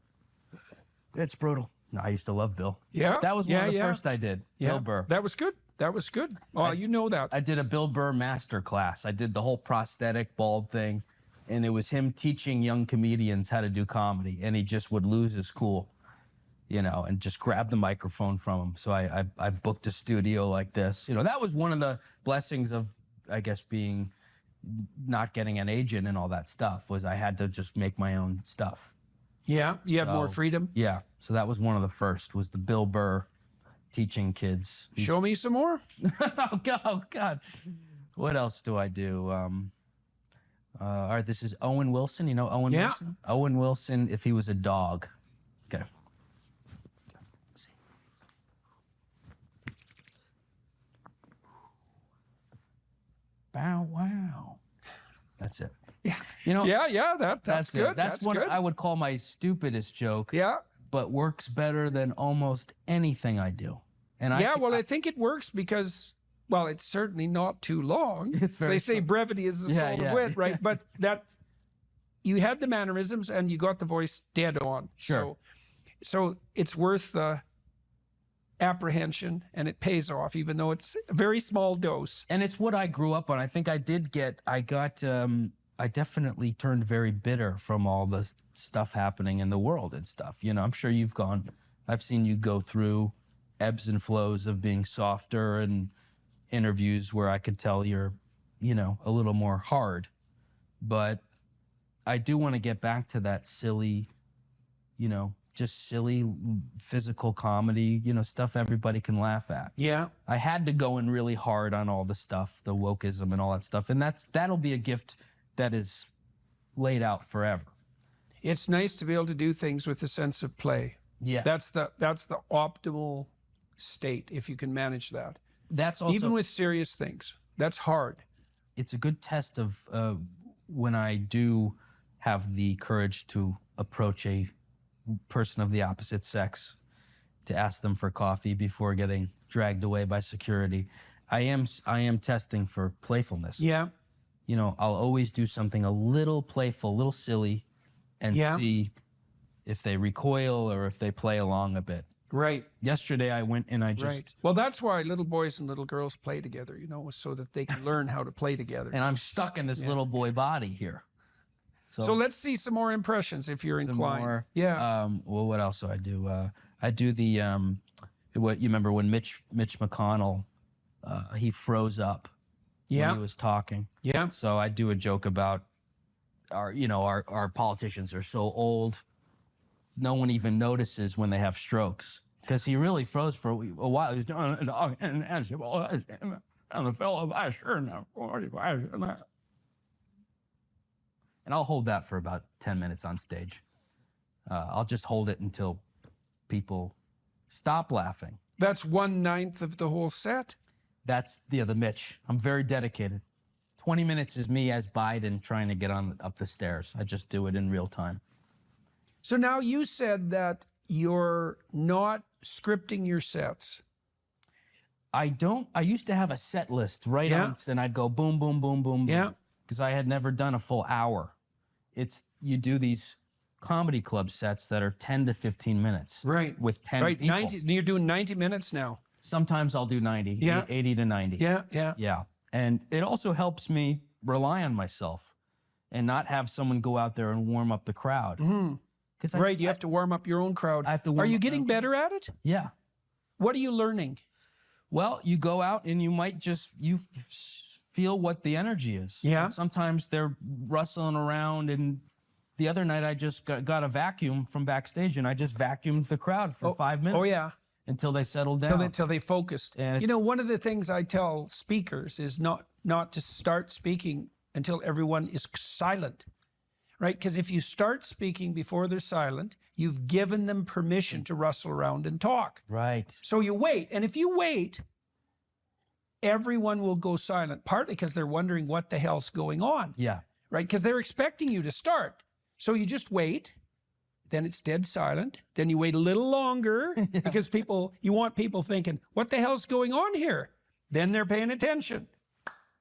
It's brutal. No, I used to love Bill. Yeah. That was one of the first I did, Bill Burr. That was good. That was good. Oh, you know that. I did a Bill Burr master class. I did the whole prosthetic bald thing, and it was him teaching young comedians how to do comedy, and he just would lose his cool, you know, and just grab the microphone from him. So I booked a studio like this. You know, that was one of the blessings of, I guess, not getting an agent and all that stuff, was I had to just make my own stuff. Yeah, you have more So, freedom. Yeah, so that was one of the first, was the Bill Burr teaching kids. Show me some more. Oh God. What else do I do? All right, this is Owen Wilson. You know Owen Yeah. Wilson? Owen Wilson, if he was a dog. Okay. See. Bow wow. That's it. Yeah. You know, Yeah, that's good. it. That's one good. I would call my stupidest joke, Yeah. but works better than almost anything I do. And I think it works because, well, it's certainly not too long. It's So very they say short. brevity is the Yeah, soul yeah. of wit, right? But that you had the mannerisms and you got the voice dead on. Sure. So it's worth the apprehension, and it pays off, even though it's a very small dose. And it's what I grew up on. I think I definitely turned very bitter from all the stuff happening in the world and stuff. You know, I'm sure I've seen you go through ebbs and flows of being softer, and interviews where I could tell you're, you know, a little more hard. But I do want to get back to that silly, you know, just silly physical comedy, you know, stuff everybody can laugh at. Yeah. I had to go in really hard on all the stuff, the wokeism and all that stuff. And that'll be a gift that is laid out forever. It's nice to be able to do things with a sense of play. Yeah. That's the optimal state, if you can manage that. That's also, Even with serious things. That's hard. it's a good test of when I do have the courage to approach a person of the opposite sex to ask them for coffee before getting dragged away by security. I am testing for playfulness. Yeah. You know, I'll always do something a little playful, a little silly, and see if they recoil or if they play along a bit. Right. Yesterday I went and I just, Right. Well, that's why little boys and little girls play together, you know, so that they can learn how to play together. and I'm stuck in this little boy body here. So let's see some more impressions if you're some inclined. more. Yeah. Well, what else do I do? I do the what you remember when Mitch McConnell he froze up when he was talking. Yeah. So I do a joke about our politicians are so old, no one even notices when they have strokes, because he really froze for a while. He was doing and the fellow and I'll hold that for about 10 minutes on stage. I'll just hold it until people stop laughing. That's 1/9 of the whole set. That's the Mitch. I'm very dedicated. 20 minutes is me as Biden trying to get up the stairs. I just do it in real time. So now you said that you're not scripting your sets. I used to have a set list right on, and I'd go boom, boom, boom, boom, Yeah. boom, because I had never done a full hour. You do these comedy club sets that are 10 to 15 minutes. Right. With 10 Right. people. 90. You're doing 90 minutes now. Sometimes I'll do 90, Yeah. 80 to 90. Yeah. Yeah. Yeah. And it also helps me rely on myself and not have someone go out there and warm up the crowd. Because Right. You have to warm up your own crowd. I have to Are warm you up my getting own- better at it? Yeah. What are you learning? Well, you go out and you might just feel what the energy is. Yeah. And sometimes they're rustling around, and the other night I just got a vacuum from backstage, and I just vacuumed the crowd for 5 minutes. Oh, yeah. Until they settled down. Till they focused. And You know, one of the things I tell speakers is not to start speaking until everyone is silent. right? Because if you start speaking before they're silent, you've given them permission to rustle around and talk. Right. So you wait. And if you wait, everyone will go silent, partly because they're wondering what the hell's going on, Yeah. right? Because they're expecting you to start. So you just wait. Then it's dead silent. Then you wait a little longer because you want people thinking, what the hell's going on here? Then they're paying attention.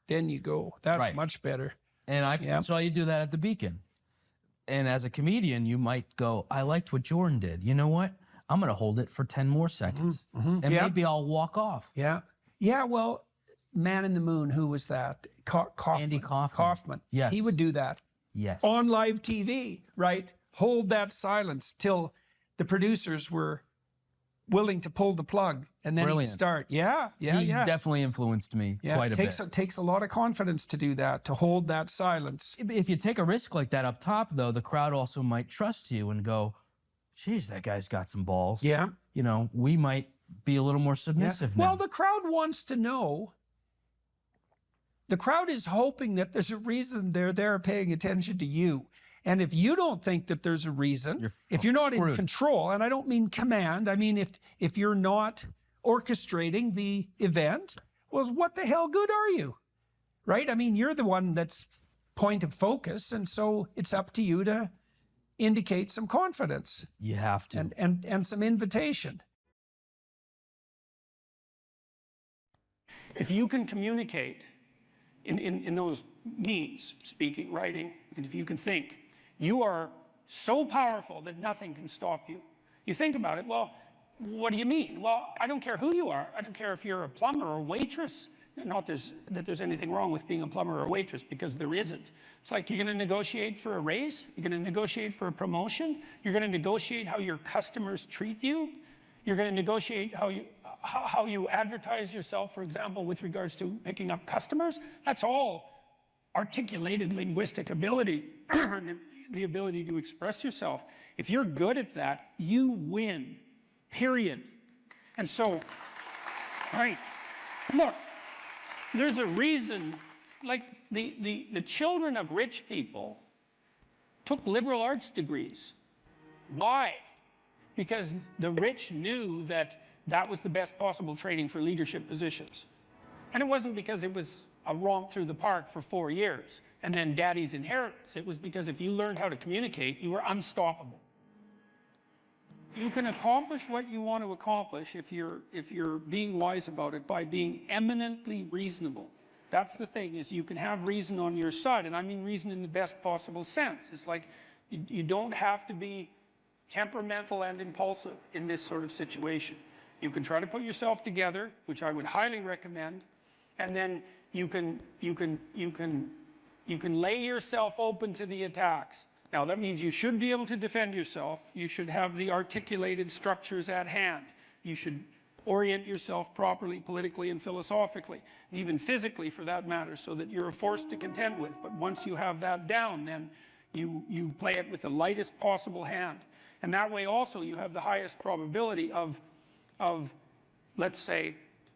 Then you go. That's Right. much better. And I saw you do that at the Beacon. And as a comedian, you might go, I liked what Jordan did. You know what? I'm going to hold it for 10 more seconds. And Yeah. maybe I'll walk off. Yeah. Yeah, well, Man in the Moon, who was that? Kaufman. Andy Kaufman. Kaufman. Yes. He would do that Yes. on live TV, right? Hold that silence till the producers were willing to pull the plug, and then he'd Brilliant. start. Yeah, yeah, He yeah. definitely influenced me Yeah, quite a bit. it takes a lot of confidence to do that, to hold that silence. If you take a risk like that up top, though, the crowd also might trust you and go, geez, that guy's got some balls. Yeah. You know, we might be a little more Yeah. submissive now. Well, the crowd wants to know. The crowd is hoping that there's a reason they're there paying attention to you. And if you don't think that there's a reason, if you're not in screwed. control, and I don't mean command, I mean if you're not orchestrating the event, well, what the hell good are you? Right? I mean, you're the one that's point of focus, and so it's up to you to indicate some confidence You have to. and some invitation. If you can communicate in those means, speaking, writing, and if you can think, you are so powerful that nothing can stop you. You think about it, well, what do you mean? Well, I don't care who you are. I don't care if you're a plumber or a waitress. Not that there's anything wrong with being a plumber or a waitress, because there isn't. It's like you're going to negotiate for a raise. You're going to negotiate for a promotion. You're going to negotiate how your customers treat you. You're going to negotiate how you advertise yourself, for example, with regards to picking up customers. That's all articulated linguistic ability, the ability to express yourself. If you're good at that, you win, period. And so, right, look, there's a reason, like the children of rich people took liberal arts degrees. Why? Because the rich knew that that was the best possible training for leadership positions. And it wasn't because it was a romp through the park for 4 years and then daddy's inheritance. It was because if you learned how to communicate, you were unstoppable. You can accomplish what you want to accomplish if you're being wise about it by being eminently reasonable. That's the thing, is you can have reason on your side, and I mean reason in the best possible sense. It's like you don't have to be temperamental and impulsive in this sort of situation. You can try to put yourself together, which I would highly recommend, and then you can lay yourself open to the attacks. Now that means you should be able to defend yourself. You should have the articulated structures at hand. You should orient yourself properly, politically and philosophically, and even physically for that matter, so that you're a force to contend with. But once you have that down, then you play it with the lightest possible hand. And that way also you have the highest probability of let's say,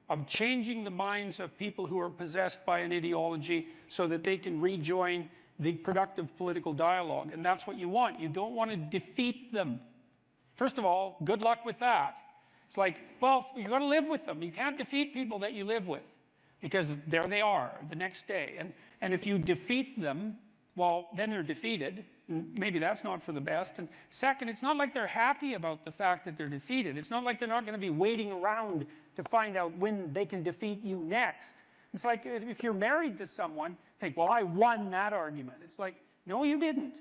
of changing the minds of people who are possessed by an ideology so that they can rejoin the productive political dialogue. And that's what you want. You don't want to defeat them. First of all, good luck with that. It's like, well, you've got to live with them. You can't defeat people that you live with, because there they are the next day. And if you defeat them, well, then they're defeated. And maybe that's not for the best. And second, it's not like they're happy about the fact that they're defeated. It's not like they're not going to be waiting around to find out when they can defeat you next. It's like if you're married to someone, think, well, I won that argument. It's like, no, you didn't.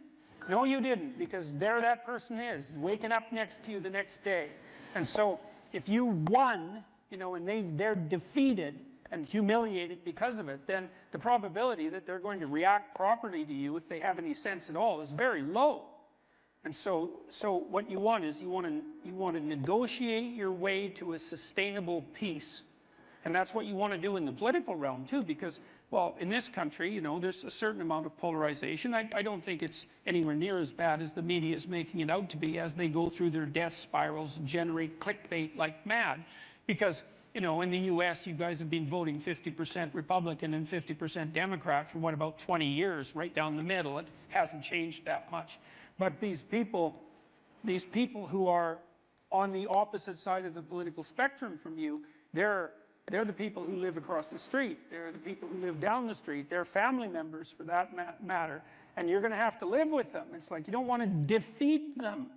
No, you didn't, because there that person is, waking up next to you the next day. And so if you won, and they're defeated and humiliated because of it, then the probability that they're going to react properly to you, if they have any sense at all, is very low. And so what you want is you want to negotiate your way to a sustainable peace. And that's what you want to do in the political realm too, because, well, in this country, there's a certain amount of polarization. I don't think it's anywhere near as bad as the media is making it out to be, as they go through their death spirals and generate clickbait like mad. Because you know, in the US, you guys have been voting 50% Republican and 50% Democrat for what, about 20 years, right down the middle. It hasn't changed that much. But these people who are on the opposite side of the political spectrum from you, they're the people who live across the street. They're the people who live down the street. They're family members, for that matter. And you're going to have to live with them. It's like you don't want to defeat them.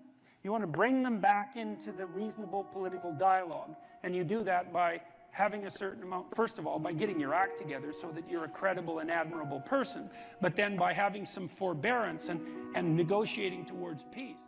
You want to bring them back into the reasonable political dialogue. And you do that by having a certain amount, first of all, by getting your act together so that you're a credible and admirable person, but then by having some forbearance and negotiating towards peace.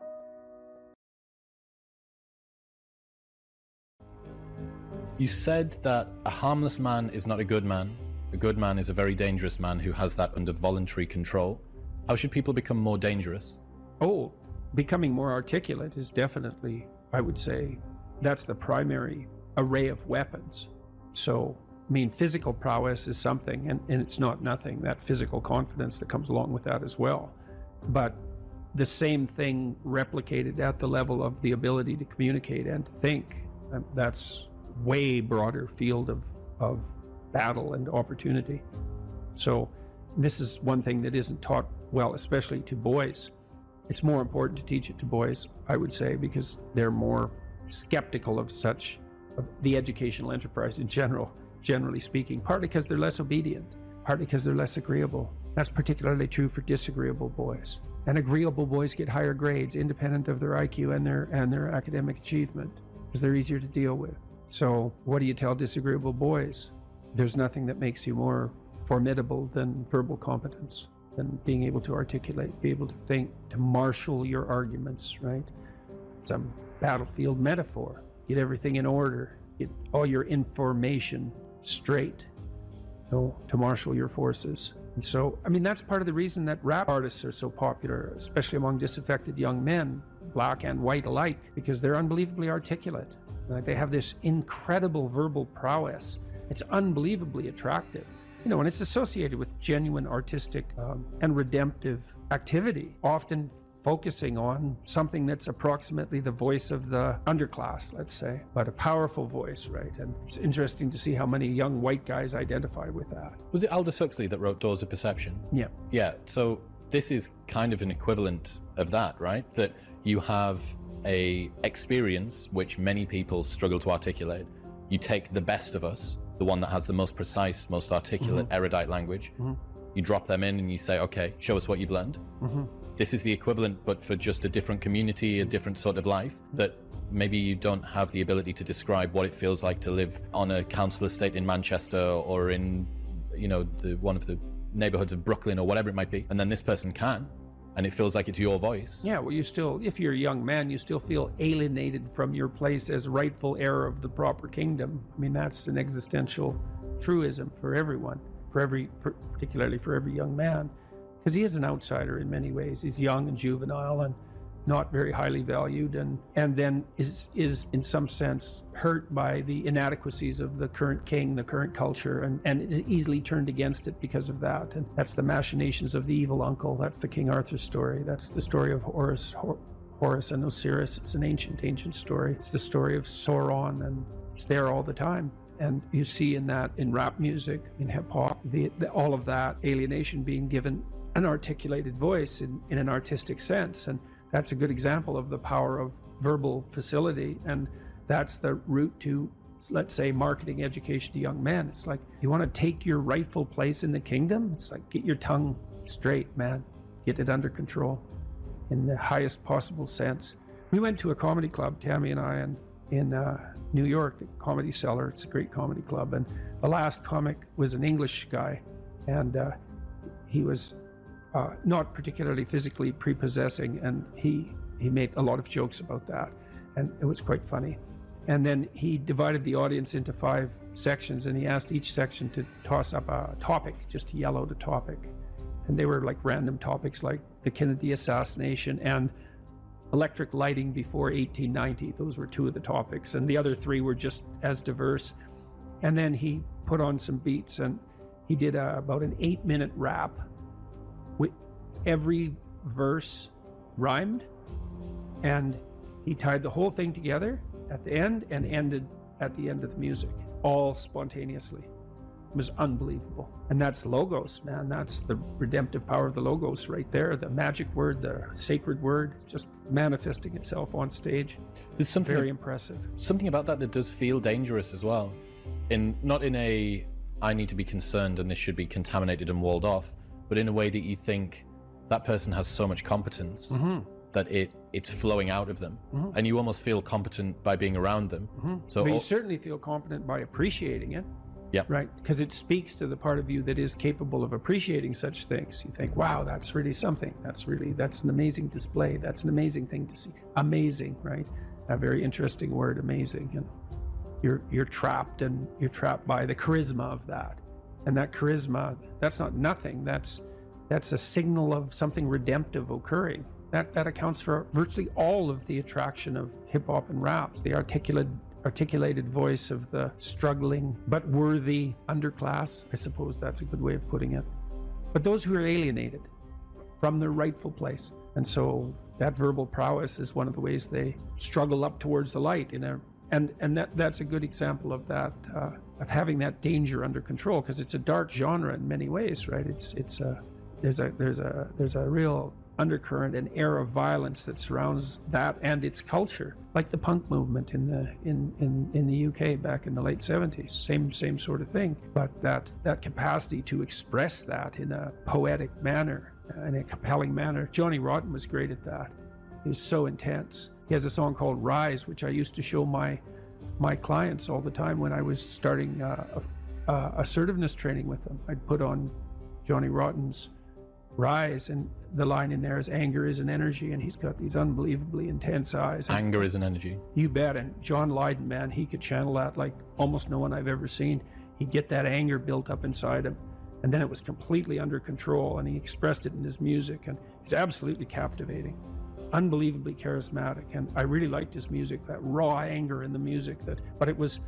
You said that a harmless man is not a good man. A good man is a very dangerous man who has that under voluntary control. How should people become more dangerous? Oh, becoming more articulate is definitely, I would say, that's the primary array of weapons. So, I mean, physical prowess is something, and it's not nothing, that physical confidence that comes along with that as well. But the same thing replicated at the level of the ability to communicate and to think, that's way broader field of battle and opportunity. So this is one thing that isn't taught well, especially to boys. It's more important to teach it to boys, I would say, because they're more skeptical of the educational enterprise in general, generally speaking, partly because they're less obedient, partly because they're less agreeable. That's particularly true for disagreeable boys. And agreeable boys get higher grades independent of their IQ and their academic achievement, because they're easier to deal with. So what do you tell disagreeable boys? There's nothing that makes you more formidable than verbal competence, than being able to articulate, be able to think, to marshal your arguments, right? It's a battlefield metaphor. Get everything in order, get all your information straight, to marshal your forces. And so, I mean, that's part of the reason that rap artists are so popular, especially among disaffected young men, black and white alike, because they're unbelievably articulate. They have this incredible verbal prowess. It's unbelievably attractive. You know, and it's associated with genuine artistic and redemptive activity, often focusing on something that's approximately the voice of the underclass, let's say, but a powerful voice, right? And it's interesting to see how many young white guys identify with that. Was it Aldous Huxley that wrote Doors of Perception? Yeah. Yeah, so this is kind of an equivalent of that, right? That you have a experience which many people struggle to articulate. You take the best of us, the one that has the most precise, most articulate, erudite language. You drop them in and you say, okay, show us what you've learned. This is the equivalent, but for just a different community, a different sort of life, that maybe you don't have the ability to describe what it feels like to live on a council estate in Manchester or in, you know, one of the neighborhoods of Brooklyn or whatever it might be. And then this person can, and it feels like it's your voice. Yeah, well, you still, if you're a young man, you still feel alienated from your place as rightful heir of the proper kingdom. I mean, that's an existential truism for everyone, particularly for every young man, because he is an outsider in many ways. He's young and juvenile and not very highly valued, and then is in some sense hurt by the inadequacies of the current king, the current culture, and is easily turned against it because of that. And that's the machinations of the evil uncle. That's the King Arthur story. That's the story of Horus and Osiris. It's an ancient story. It's the story of Sauron, and it's there all the time. And you see in that, in rap music, in hip hop, all of that alienation being given an articulated voice in an artistic sense. And that's a good example of the power of verbal facility. And that's the route to, let's say, marketing education to young men. It's like, you want to take your rightful place in the kingdom? It's like, get your tongue straight, man. Get it under control in the highest possible sense. We went to a comedy club, Tammy and I, in New York, the Comedy Cellar. It's a great comedy club. And the last comic was an English guy. And he was not particularly physically prepossessing, and he made a lot of jokes about that, and it was quite funny. And then he divided the audience into 5 sections, and he asked each section to toss up a topic, just to yell out a topic. And they were like random topics like the Kennedy assassination and electric lighting before 1890. Those were 2 of the topics, and the other 3 were just as diverse. And then he put on some beats, and he did about an 8-minute rap. Every verse rhymed, and he tied the whole thing together at the end and ended at the end of the music. all spontaneously. It was unbelievable. And that's logos, man. That's the redemptive power of the logos right there. The magic word, the sacred word, just manifesting itself on stage. There's something Very impressive. Something about that does feel dangerous as well. Not in a, I need to be concerned and this should be contaminated and walled off, but in a way that you think that person has so much competence that it's flowing out of them. And you almost feel competent by being around them. So But you certainly feel competent by appreciating it. Yeah. Right. Because it speaks to the part of you that is capable of appreciating such things. You think, wow, that's really something. That's an amazing display. That's an amazing thing to see. Amazing, right? A very interesting word, amazing. And you're trapped by the charisma of that. And that charisma, that's not nothing. That's a signal of something redemptive occurring. That accounts for virtually all of the attraction of hip hop and raps. The articulated voice of the struggling but worthy underclass. I suppose that's a good way of putting it. But those who are alienated from their rightful place. And so that verbal prowess is one of the ways they struggle up towards the light. And that's a good example of that, of having that danger under control, because it's a dark genre in many ways, right? There's a real undercurrent and air of violence that surrounds that and its culture, like the punk movement in the UK back in the late 70s. Same sort of thing, but that capacity to express that in a poetic manner, in a compelling manner. Johnny Rotten was great at that. He was so intense. He has a song called Rise, which I used to show my clients all the time when I was starting assertiveness training with them. I'd put on Johnny Rotten's Rise, and the line in there is anger is an energy, and he's got these unbelievably intense eyes. anger is an energy. You bet. And John Lydon, man, he could channel that like almost no one I've ever seen. He'd get that anger built up inside him, and then it was completely under control, and he expressed it in his music, and he's absolutely captivating, unbelievably charismatic. And I really liked his music, that raw anger in the music. But it was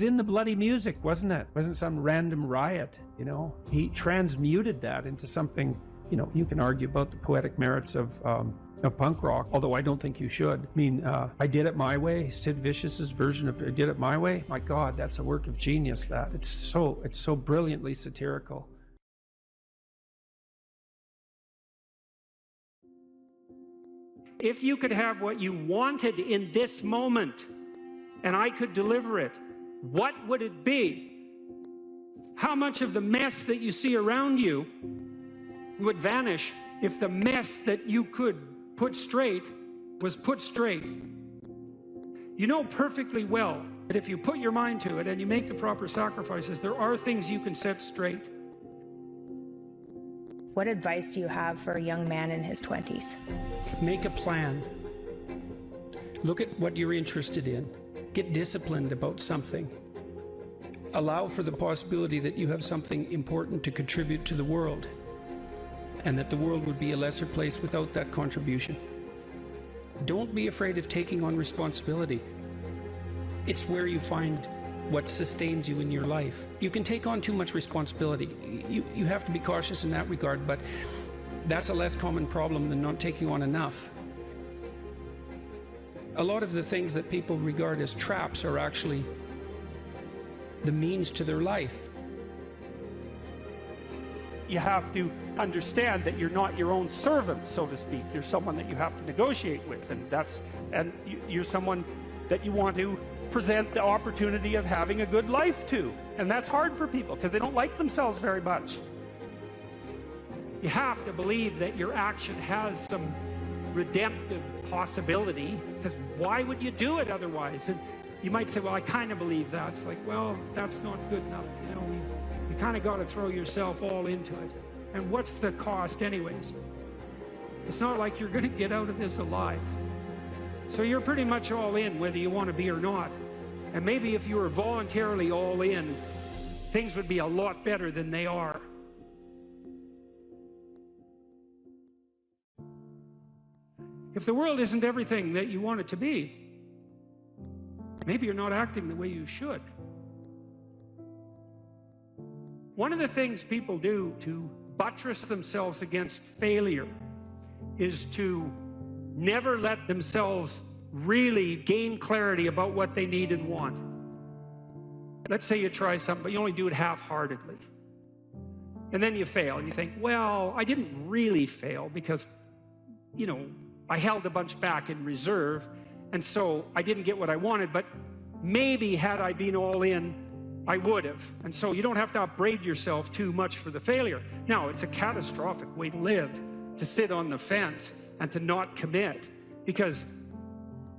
in the bloody music, wasn't it? It wasn't some random riot, you know? He transmuted that into something, you know, you can argue about the poetic merits of punk rock, although I don't think you should. I mean, I Did It My Way, Sid Vicious's version of I Did It My Way. My God, that's a work of genius, that. It's so brilliantly satirical. If you could have what you wanted in this moment, and I could deliver it, what would it be? How much of the mess that you see around you would vanish if the mess that you could put straight was put straight? You know perfectly well that if you put your mind to it and you make the proper sacrifices, there are things you can set straight. What advice do you have for a young man in his 20s? Make a plan. Look at what you're interested in. Get disciplined about something. Allow for the possibility that you have something important to contribute to the world, and that the world would be a lesser place without that contribution. Don't be afraid of taking on responsibility. It's where you find what sustains you in your life. You can take on too much responsibility. You have to be cautious in that regard, but that's a less common problem than not taking on enough. A lot of the things that people regard as traps are actually the means to their life. You have to understand that you're not your own servant, so to speak. You're someone that you have to negotiate with, and you're someone that you want to present the opportunity of having a good life to. And that's hard for people because they don't like themselves very much. You have to believe that your action has some redemptive possibility, because why would you do it otherwise? And you might say, well, I kind of believe that. It's like, well, that's not good enough. You know, you kind of got to throw yourself all into it. And what's the cost anyways? It's not like you're going to get out of this alive. So you're pretty much all in, whether you want to be or not. And maybe if you were voluntarily all in, things would be a lot better than they are. If the world isn't everything that you want it to be, maybe you're not acting the way you should. One of the things people do to buttress themselves against failure is to never let themselves really gain clarity about what they need and want. let's say you try something, but you only do it half-heartedly. And then you fail, and you think, well, I didn't really fail because, you know, I held a bunch back in reserve, and so I didn't get what I wanted, but maybe had I been all in, I would have. And so you don't have to upbraid yourself too much for the failure. Now, it's a catastrophic way to live, to sit on the fence and to not commit, because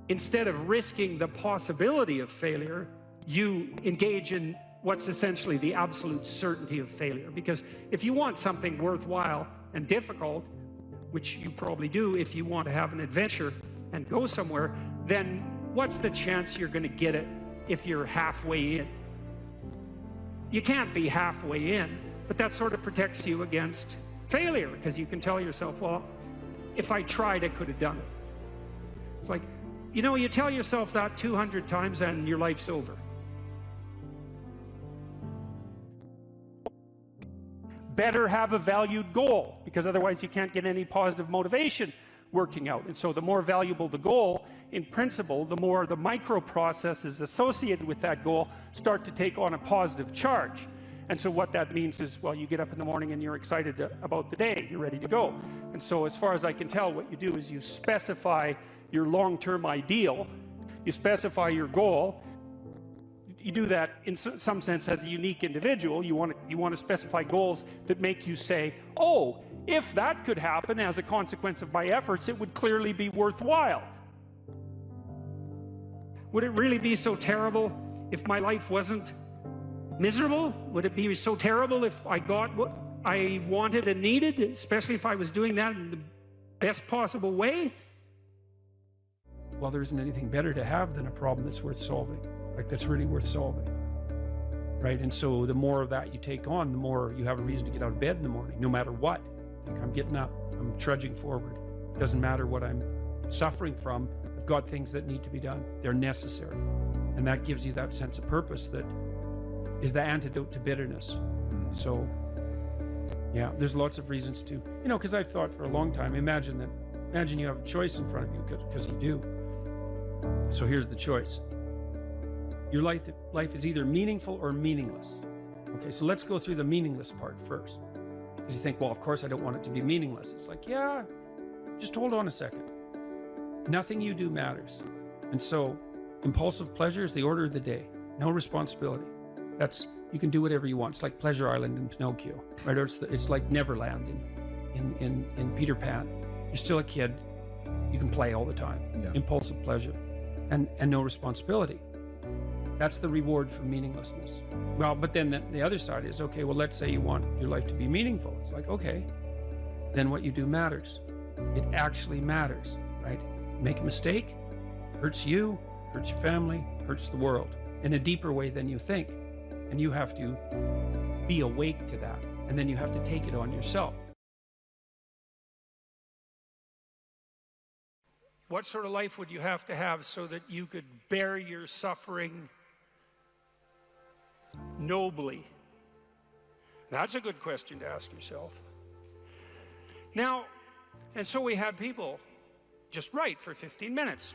instead of risking the possibility of failure, you engage in what's essentially the absolute certainty of failure. Because if you want something worthwhile and difficult, which you probably do if you want to have an adventure and go somewhere, then what's the chance you're going to get it if you're halfway in? You can't be halfway in, but that sort of protects you against failure, because you can tell yourself, well, if I tried, I could have done it. It's like, you know, you tell yourself that 200 times and your life's over. Better have a valued goal, because otherwise you can't get any positive motivation working out. And so the more valuable the goal, in principle, the more the micro processes associated with that goal start to take on a positive charge. And so what that means is, well, you get up in the morning and you're excited about the day, you're ready to go. And so as far as I can tell, what you do is you specify your long-term ideal, you specify your goal. You do that in some sense as a unique individual. You want to specify goals that make you say, oh, if that could happen as a consequence of my efforts, it would clearly be worthwhile. Would it really be so terrible if my life wasn't miserable? Would it be so terrible if I got what I wanted and needed, especially if I was doing that in the best possible way? Well, there isn't anything better to have than a problem that's worth solving. Like, that's really worth solving, right? And so the more of that you take on, the more you have a reason to get out of bed in the morning, no matter what. Like, I'm getting up, I'm trudging forward. Doesn't matter what I'm suffering from. I've got things that need to be done. They're necessary. And that gives you that sense of purpose that is the antidote to bitterness. So, yeah, there's lots of reasons to, you know, because I've thought for a long time, imagine you have a choice in front of you, because you do. So here's the choice. Your life is either meaningful or meaningless. Okay, so let's go through the meaningless part first. Because you think, well, of course I don't want it to be meaningless. It's like, yeah, just hold on a second. Nothing you do matters. And so impulsive pleasure is the order of the day. No responsibility. You can do whatever you want. It's like Pleasure Island in Pinocchio, right? Or it's like Neverland in Peter Pan. You're still a kid. You can play all the time. Yeah. Impulsive pleasure and no responsibility. That's the reward for meaninglessness. Well, but then the other side is, okay, well, let's say you want your life to be meaningful. It's like, okay, then what you do matters. It actually matters, right? Make a mistake, hurts you, hurts your family, hurts the world in a deeper way than you think. And you have to be awake to that. And then you have to take it on yourself. What sort of life would you have to have so that you could bear your suffering nobly? That's a good question to ask yourself. Now, and so we had people just write for 15 minutes.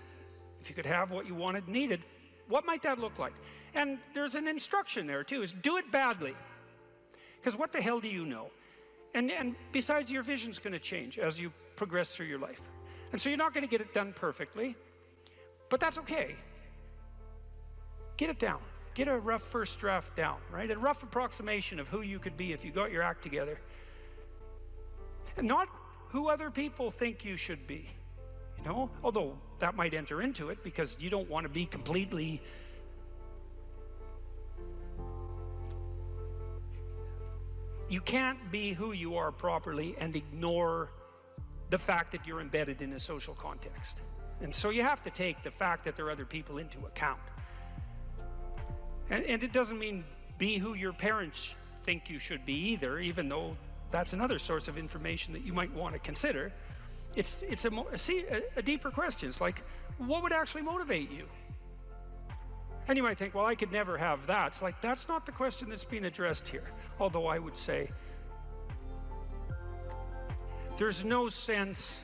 If you could have what you wanted and needed, what might that look like? And there's an instruction there too, is do it badly. Because what the hell do you know? And besides, your vision's going to change as you progress through your life. And so you're not going to get it done perfectly, but that's okay. Get it down. Get a rough first draft down, right? A rough approximation of who you could be if you got your act together. And not who other people think you should be, you know? Although that might enter into it, because you don't want to be completely... You can't be who you are properly and ignore the fact that you're embedded in a social context. And so you have to take the fact that there are other people into account. And it doesn't mean be who your parents think you should be either, even though that's another source of information that you might want to consider. It's a deeper question. It's like, what would actually motivate you? And you might think, well, I could never have that. It's like, that's not the question that's being addressed here. Although I would say, there's no sense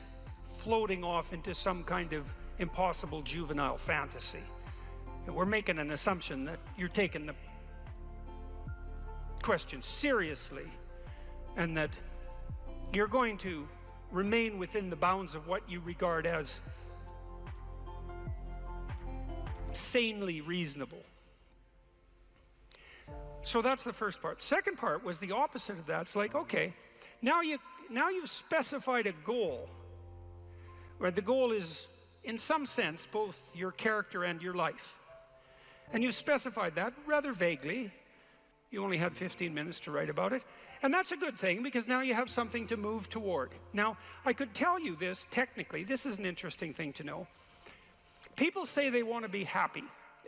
floating off into some kind of impossible juvenile fantasy. And we're making an assumption that you're taking the question seriously, and that you're going to remain within the bounds of what you regard as sanely reasonable. So that's the first part. Second part was the opposite of that. It's like, okay, now you've specified a goal, where the goal is, in some sense, both your character and your life. And you've specified that rather vaguely. You only had 15 minutes to write about it. And that's a good thing, because now you have something to move toward. Now, I could tell you this technically. This is an interesting thing to know. People say they want to be happy.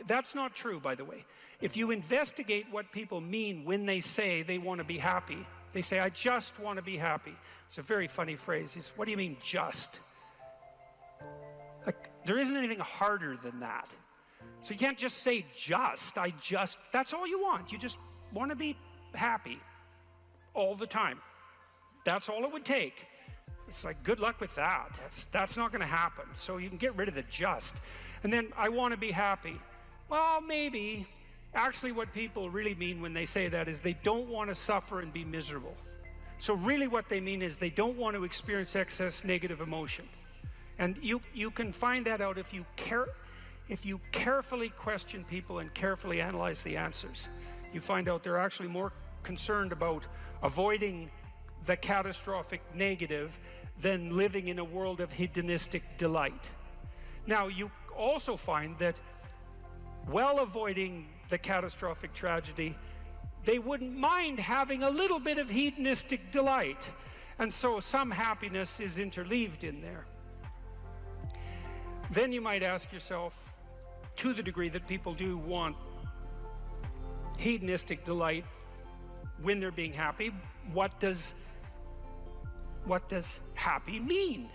That's not true, by the way. If you investigate what people mean when they say they want to be happy, they say, I just want to be happy. It's a very funny phrase. It's, what do you mean, just? Like, there isn't anything harder than that. So you can't just say just, that's all you want. You just want to be happy all the time. That's all it would take. It's like, good luck with that. That's not going to happen. So you can get rid of the just. And then, I want to be happy. Well, maybe. Actually, what people really mean when they say that is they don't want to suffer and be miserable. So really what they mean is they don't want to experience excess negative emotion. And you can find that out if you carefully question people and carefully analyze the answers. You find out they're actually more concerned about avoiding the catastrophic negative than living in a world of hedonistic delight. Now, you also find that while avoiding the catastrophic tragedy, they wouldn't mind having a little bit of hedonistic delight. And so some happiness is interleaved in there. Then you might ask yourself, to the degree that people do want hedonistic delight when they're being happy, what does happy mean?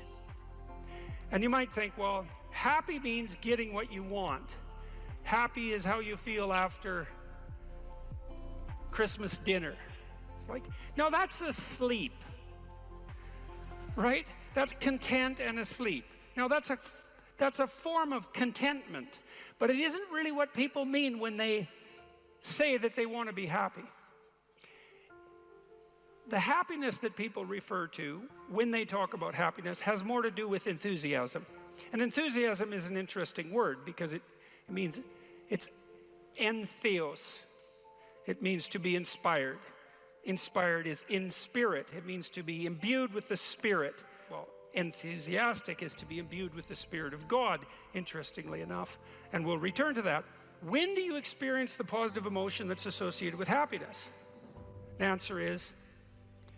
And you might think, well, happy means getting what you want. Happy is how you feel after Christmas dinner. It's like, no, that's asleep, right? That's content and asleep. Now, that's a form of contentment, but it isn't really what people mean when they say that they want to be happy. The happiness that people refer to when they talk about happiness has more to do with enthusiasm. And enthusiasm is an interesting word because it means, it's entheos. It means to be inspired. Inspired is in spirit. It means to be imbued with the Spirit. Well, enthusiastic is to be imbued with the Spirit of God, interestingly enough. And we'll return to that. When do you experience the positive emotion that's associated with happiness? The answer is,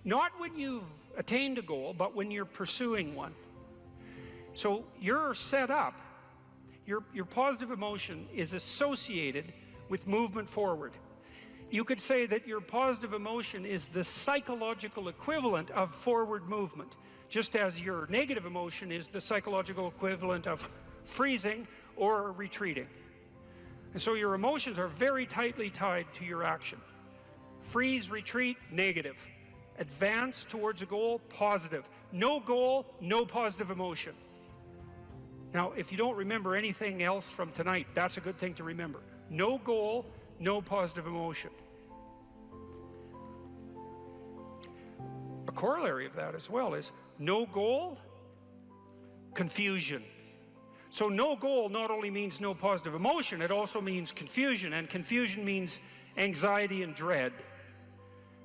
not when you've attained a goal, but when you're pursuing one. So you're set up. Your positive emotion is associated with movement forward. You could say that your positive emotion is the psychological equivalent of forward movement, just as your negative emotion is the psychological equivalent of freezing or retreating. And so your emotions are very tightly tied to your action. Freeze, retreat, negative. Advance towards a goal, positive. No goal, no positive emotion. Now, if you don't remember anything else from tonight, that's a good thing to remember. No goal, no positive emotion. A corollary of that as well is no goal, confusion. So no goal not only means no positive emotion, it also means confusion, and confusion means anxiety and dread.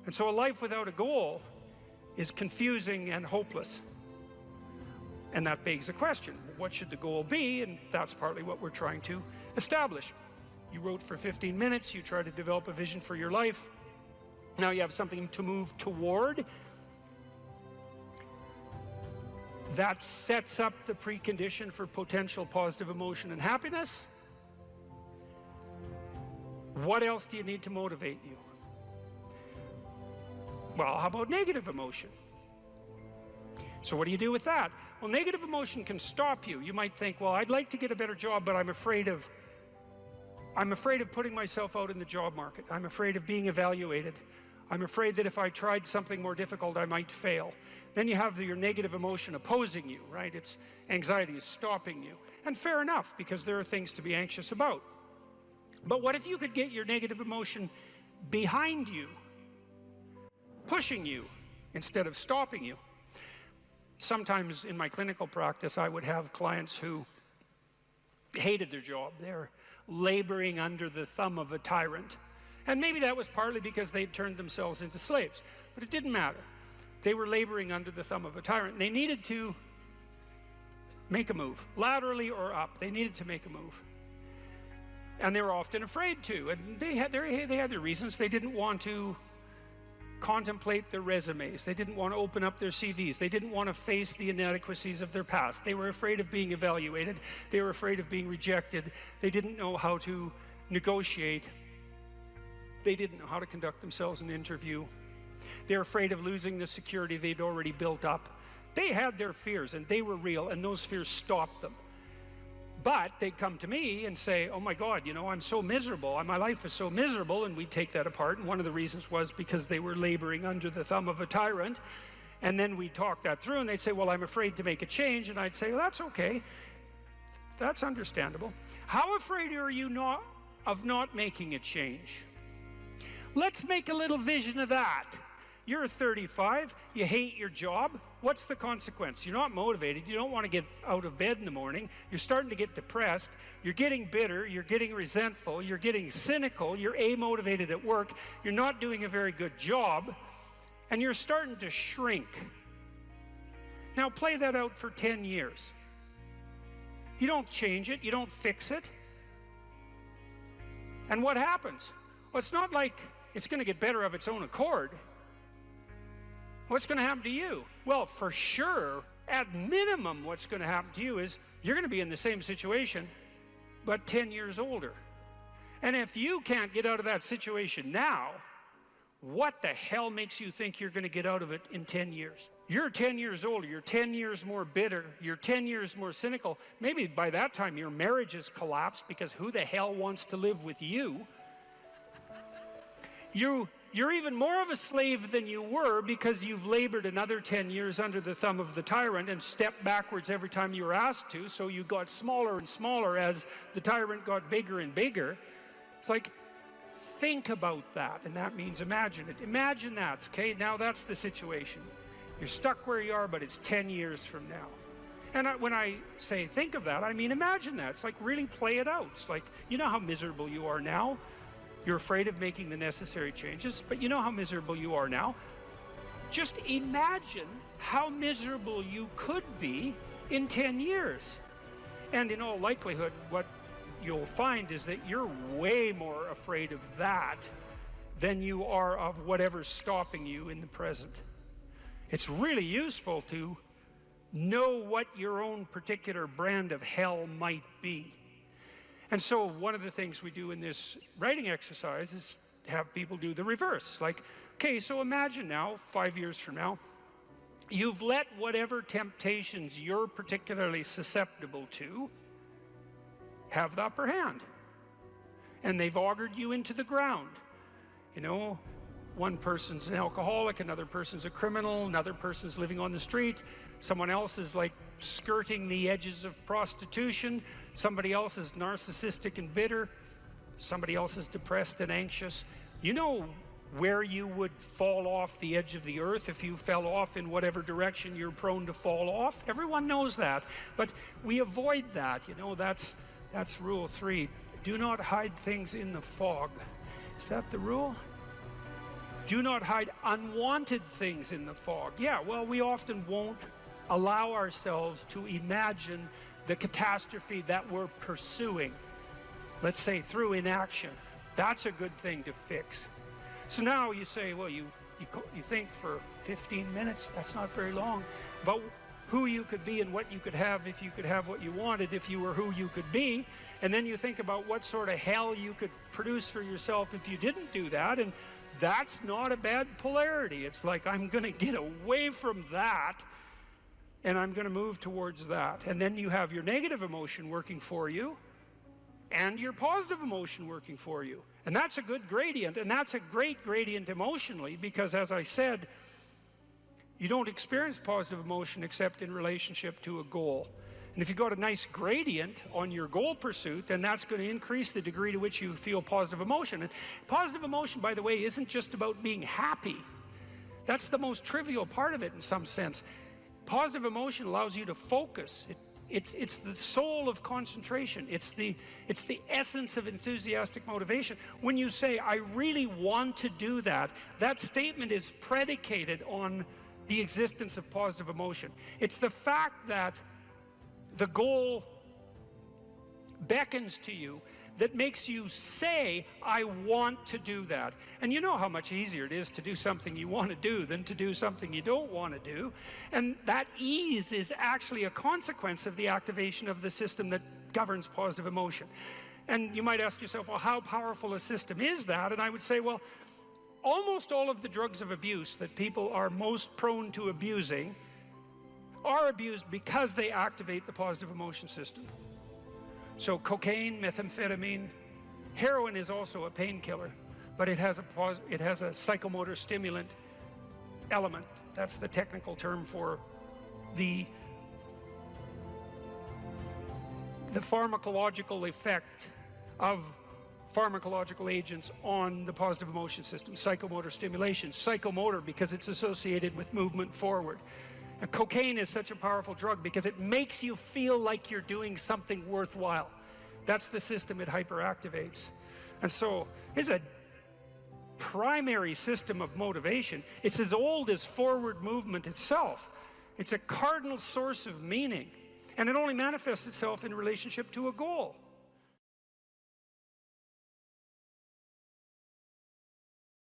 And so a life without a goal is confusing and hopeless. And that begs a question, what should the goal be? And that's partly what we're trying to establish. You wrote for 15 minutes, you try to develop a vision for your life. Now you have something to move toward. That sets up the precondition for potential positive emotion and happiness. What else do you need to motivate you? Well, how about negative emotion? So what do you do with that? Well, negative emotion can stop you. You might think, well, I'd like to get a better job, but I'm afraid of putting myself out in the job market. I'm afraid of being evaluated. I'm afraid that if I tried something more difficult, I might fail. Then you have your negative emotion opposing you, right? It's anxiety is stopping you. And fair enough, because there are things to be anxious about. But what if you could get your negative emotion behind you pushing you instead of stopping you. Sometimes in my clinical practice, I would have clients who hated their job. They're laboring under the thumb of a tyrant. And maybe that was partly because they'd turned themselves into slaves, but it didn't matter. They were laboring under the thumb of a tyrant. They needed to make a move, laterally or up. They needed to make a move. And they were often afraid to, and they had their reasons. They didn't want to contemplate their resumes. They didn't want to open up their CVs. They didn't want to face the inadequacies of their past. They were afraid of being evaluated. They were afraid of being rejected. They didn't know how to negotiate. They didn't know how to conduct themselves in an interview. They're afraid of losing the security they'd already built up. They had their fears, and they were real, and those fears stopped them. But they'd come to me and say, oh my God, you know, I'm so miserable. My life is so miserable. And we'd take that apart. And one of the reasons was because they were laboring under the thumb of a tyrant. And then we'd talk that through, and they'd say, well, I'm afraid to make a change. And I'd say, well, that's okay. That's understandable. How afraid are you of not making a change? Let's make a little vision of that. You're 35, you hate your job. What's the consequence? You're not motivated, you don't want to get out of bed in the morning, you're starting to get depressed, you're getting bitter, you're getting resentful, you're getting cynical, you're amotivated at work, you're not doing a very good job, and you're starting to shrink. Now play that out for 10 years. You don't change it, you don't fix it. And what happens? Well, it's not like it's going to get better of its own accord. What's going to happen to you? Well, for sure, at minimum, what's going to happen to you is you're going to be in the same situation, but 10 years older. And if you can't get out of that situation now, what the hell makes you think you're going to get out of it in 10 years? You're 10 years older, you're 10 years more bitter, you're 10 years more cynical. Maybe by that time your marriage has collapsed because who the hell wants to live with you? You're even more of a slave than you were because you've labored another 10 years under the thumb of the tyrant and stepped backwards every time you were asked to, so you got smaller and smaller as the tyrant got bigger and bigger. It's like, think about that, and that means imagine it. Imagine that, okay? Now that's the situation. You're stuck where you are, but it's 10 years from now. And when I say think of that, I mean imagine that. It's like really play it out. It's like, you know how miserable you are now? You're afraid of making the necessary changes, but you know how miserable you are now. Just imagine how miserable you could be in 10 years. And in all likelihood, what you'll find is that you're way more afraid of that than you are of whatever's stopping you in the present. It's really useful to know what your own particular brand of hell might be. And so one of the things we do in this writing exercise is have people do the reverse. It's like, okay, so imagine now, 5 years from now, you've let whatever temptations you're particularly susceptible to have the upper hand. And they've augured you into the ground. You know, one person's an alcoholic, another person's a criminal, another person's living on the street, someone else is like skirting the edges of prostitution, somebody else is narcissistic and bitter, somebody else is depressed and anxious. You know where you would fall off the edge of the earth if you fell off in whatever direction you're prone to fall off. Everyone knows that, but we avoid that. You know, that's rule 3. Do not hide things in the fog. Is that the rule? Do not hide unwanted things in the fog. Yeah, well, we often won't allow ourselves to imagine the catastrophe that we're pursuing, let's say through inaction. That's a good thing to fix. So now you say, well, you think for 15 minutes, that's not very long, about who you could be and what you could have if you could have what you wanted, if you were who you could be. And then you think about what sort of hell you could produce for yourself if you didn't do that. And that's not a bad polarity. It's like, I'm going to get away from that and I'm going to move towards that. And then you have your negative emotion working for you and your positive emotion working for you. And that's a good gradient, and that's a great gradient emotionally, because as I said, you don't experience positive emotion except in relationship to a goal. And if you got a nice gradient on your goal pursuit, then that's going to increase the degree to which you feel positive emotion. And positive emotion, by the way, isn't just about being happy. That's the most trivial part of it in some sense. Positive emotion allows you to focus. It's the soul of concentration. It's the essence of enthusiastic motivation. When you say, I really want to do that, that statement is predicated on the existence of positive emotion. It's the fact that the goal beckons to you that makes you say, I want to do that. And you know how much easier it is to do something you want to do than to do something you don't want to do. And that ease is actually a consequence of the activation of the system that governs positive emotion. And you might ask yourself, well, how powerful a system is that? And I would say, well, almost all of the drugs of abuse that people are most prone to abusing are abused because they activate the positive emotion system. So cocaine, methamphetamine, heroin is also a painkiller, but it has a psychomotor stimulant element. That's the technical term for the pharmacological effect of pharmacological agents on the positive emotion system. Psychomotor stimulation. Psychomotor because it's associated with movement forward. And cocaine is such a powerful drug because it makes you feel like you're doing something worthwhile. That's the system it hyperactivates. And so it's a primary system of motivation. It's as old as forward movement itself. It's a cardinal source of meaning. And it only manifests itself in relationship to a goal.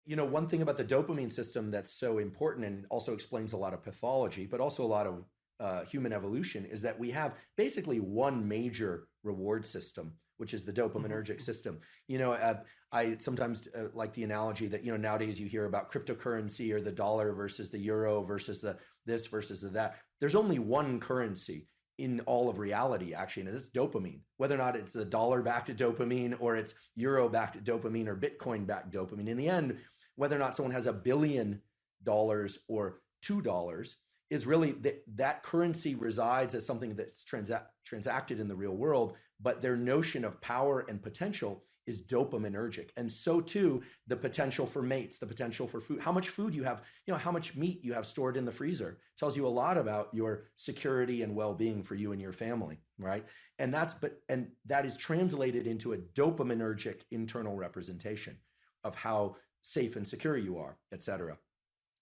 You know, one thing about the dopamine system that's so important and also explains a lot of pathology, but also a lot of human evolution, is that we have basically one major reward system, which is the dopaminergic system. You know, I sometimes like the analogy that, you know, nowadays you hear about cryptocurrency or the dollar versus the euro versus the this versus the that. There's only one currency in all of reality, actually, and it's dopamine. Whether or not it's the dollar-backed dopamine or it's euro-backed dopamine or Bitcoin-backed dopamine, in the end, whether or not someone has $1 billion or $2 is really that currency resides as something that's transacted in the real world, but their notion of power and potential is dopaminergic. And so too, the potential for mates, the potential for food, how much food you have, you know, how much meat you have stored in the freezer tells you a lot about your security and well-being for you and your family, right? And that is translated into a dopaminergic internal representation of how safe and secure you are, et cetera.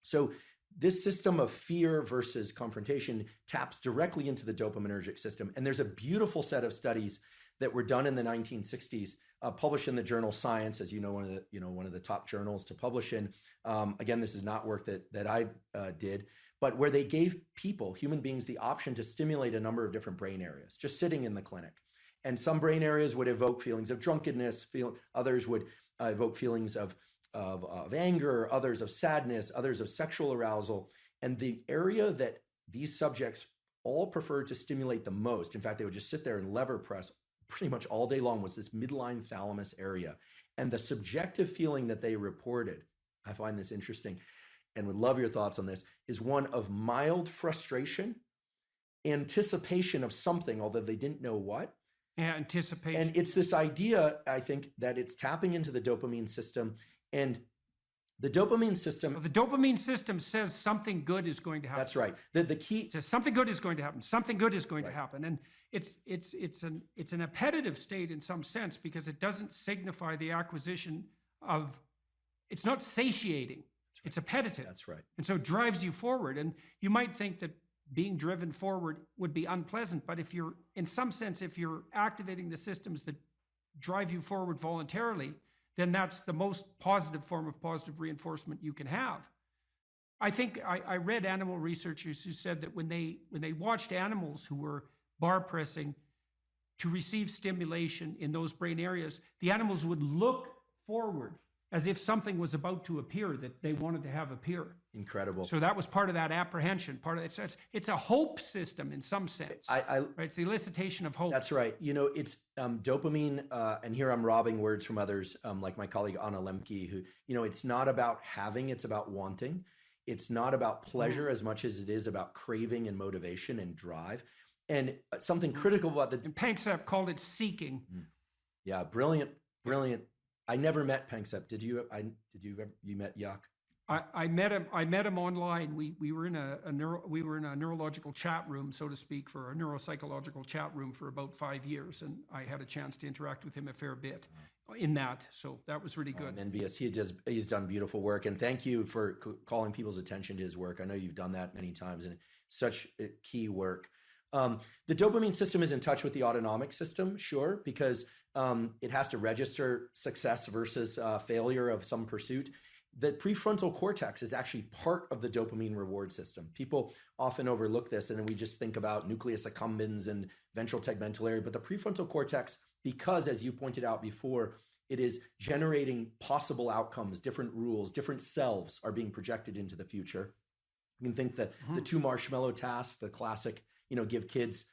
So this system of fear versus confrontation taps directly into the dopaminergic system. And there's a beautiful set of studies that were done in the 1960s, published in the journal Science, as you know, one of the top journals to publish in. Again, this is not work that I did, but where they gave people, human beings, the option to stimulate a number of different brain areas, just sitting in the clinic. And some brain areas would evoke feelings of drunkenness, others would evoke feelings of anger, others of sadness, others of sexual arousal. And the area that these subjects all preferred to stimulate the most, in fact, they would just sit there and lever press pretty much all day long, was this midline thalamus area. And the subjective feeling that they reported, I find this interesting and would love your thoughts on this, is one of mild frustration, anticipation of something, although they didn't know what. Yeah, anticipation. And it's this idea, I think, that it's tapping into the dopamine system. And the dopamine system... Well, the dopamine system says something good is going to happen. That's right. The key... It says something good is going to happen. Something good is going to happen. And it's an appetitive state in some sense because it doesn't signify the acquisition of... It's not satiating. Right. It's appetitive. That's right. And so it drives you forward. And you might think that being driven forward would be unpleasant, but if you're, in some sense, if you're activating the systems that drive you forward voluntarily, then that's the most positive form of positive reinforcement you can have. I think I read animal researchers who said that when they watched animals who were bar pressing to receive stimulation in those brain areas, the animals would look forward as if something was about to appear that they wanted to have appear. Incredible. So that was part of that apprehension. Part of it's a hope system in some sense. Right? It's the elicitation of hope. That's right. You know, it's dopamine, and here I'm robbing words from others, like my colleague Anna Lemke, who, you know, it's not about having, it's about wanting. It's not about pleasure as much as it is about craving and motivation and drive. And something critical about the... And Panksepp called it seeking. Yeah, brilliant, brilliant. I never met Panksepp. Did you? You met Yuck? I met him online. We were in a neurological chat room, so to speak, for a neuropsychological chat room for about 5 years, and I had a chance to interact with him a fair bit in that. So that was really good. I'm envious. He's done beautiful work, and thank you for calling people's attention to his work. I know you've done that many times, and such key work. The dopamine system is in touch with the autonomic system, sure, because it has to register success versus failure of some pursuit. The prefrontal cortex is actually part of the dopamine reward system. People often overlook this, and then we just think about nucleus accumbens and ventral tegmental area. But the prefrontal cortex, because as you pointed out before, it is generating possible outcomes, different rules, different selves are being projected into the future. You can think that the 2 marshmallow task, the classic, give kids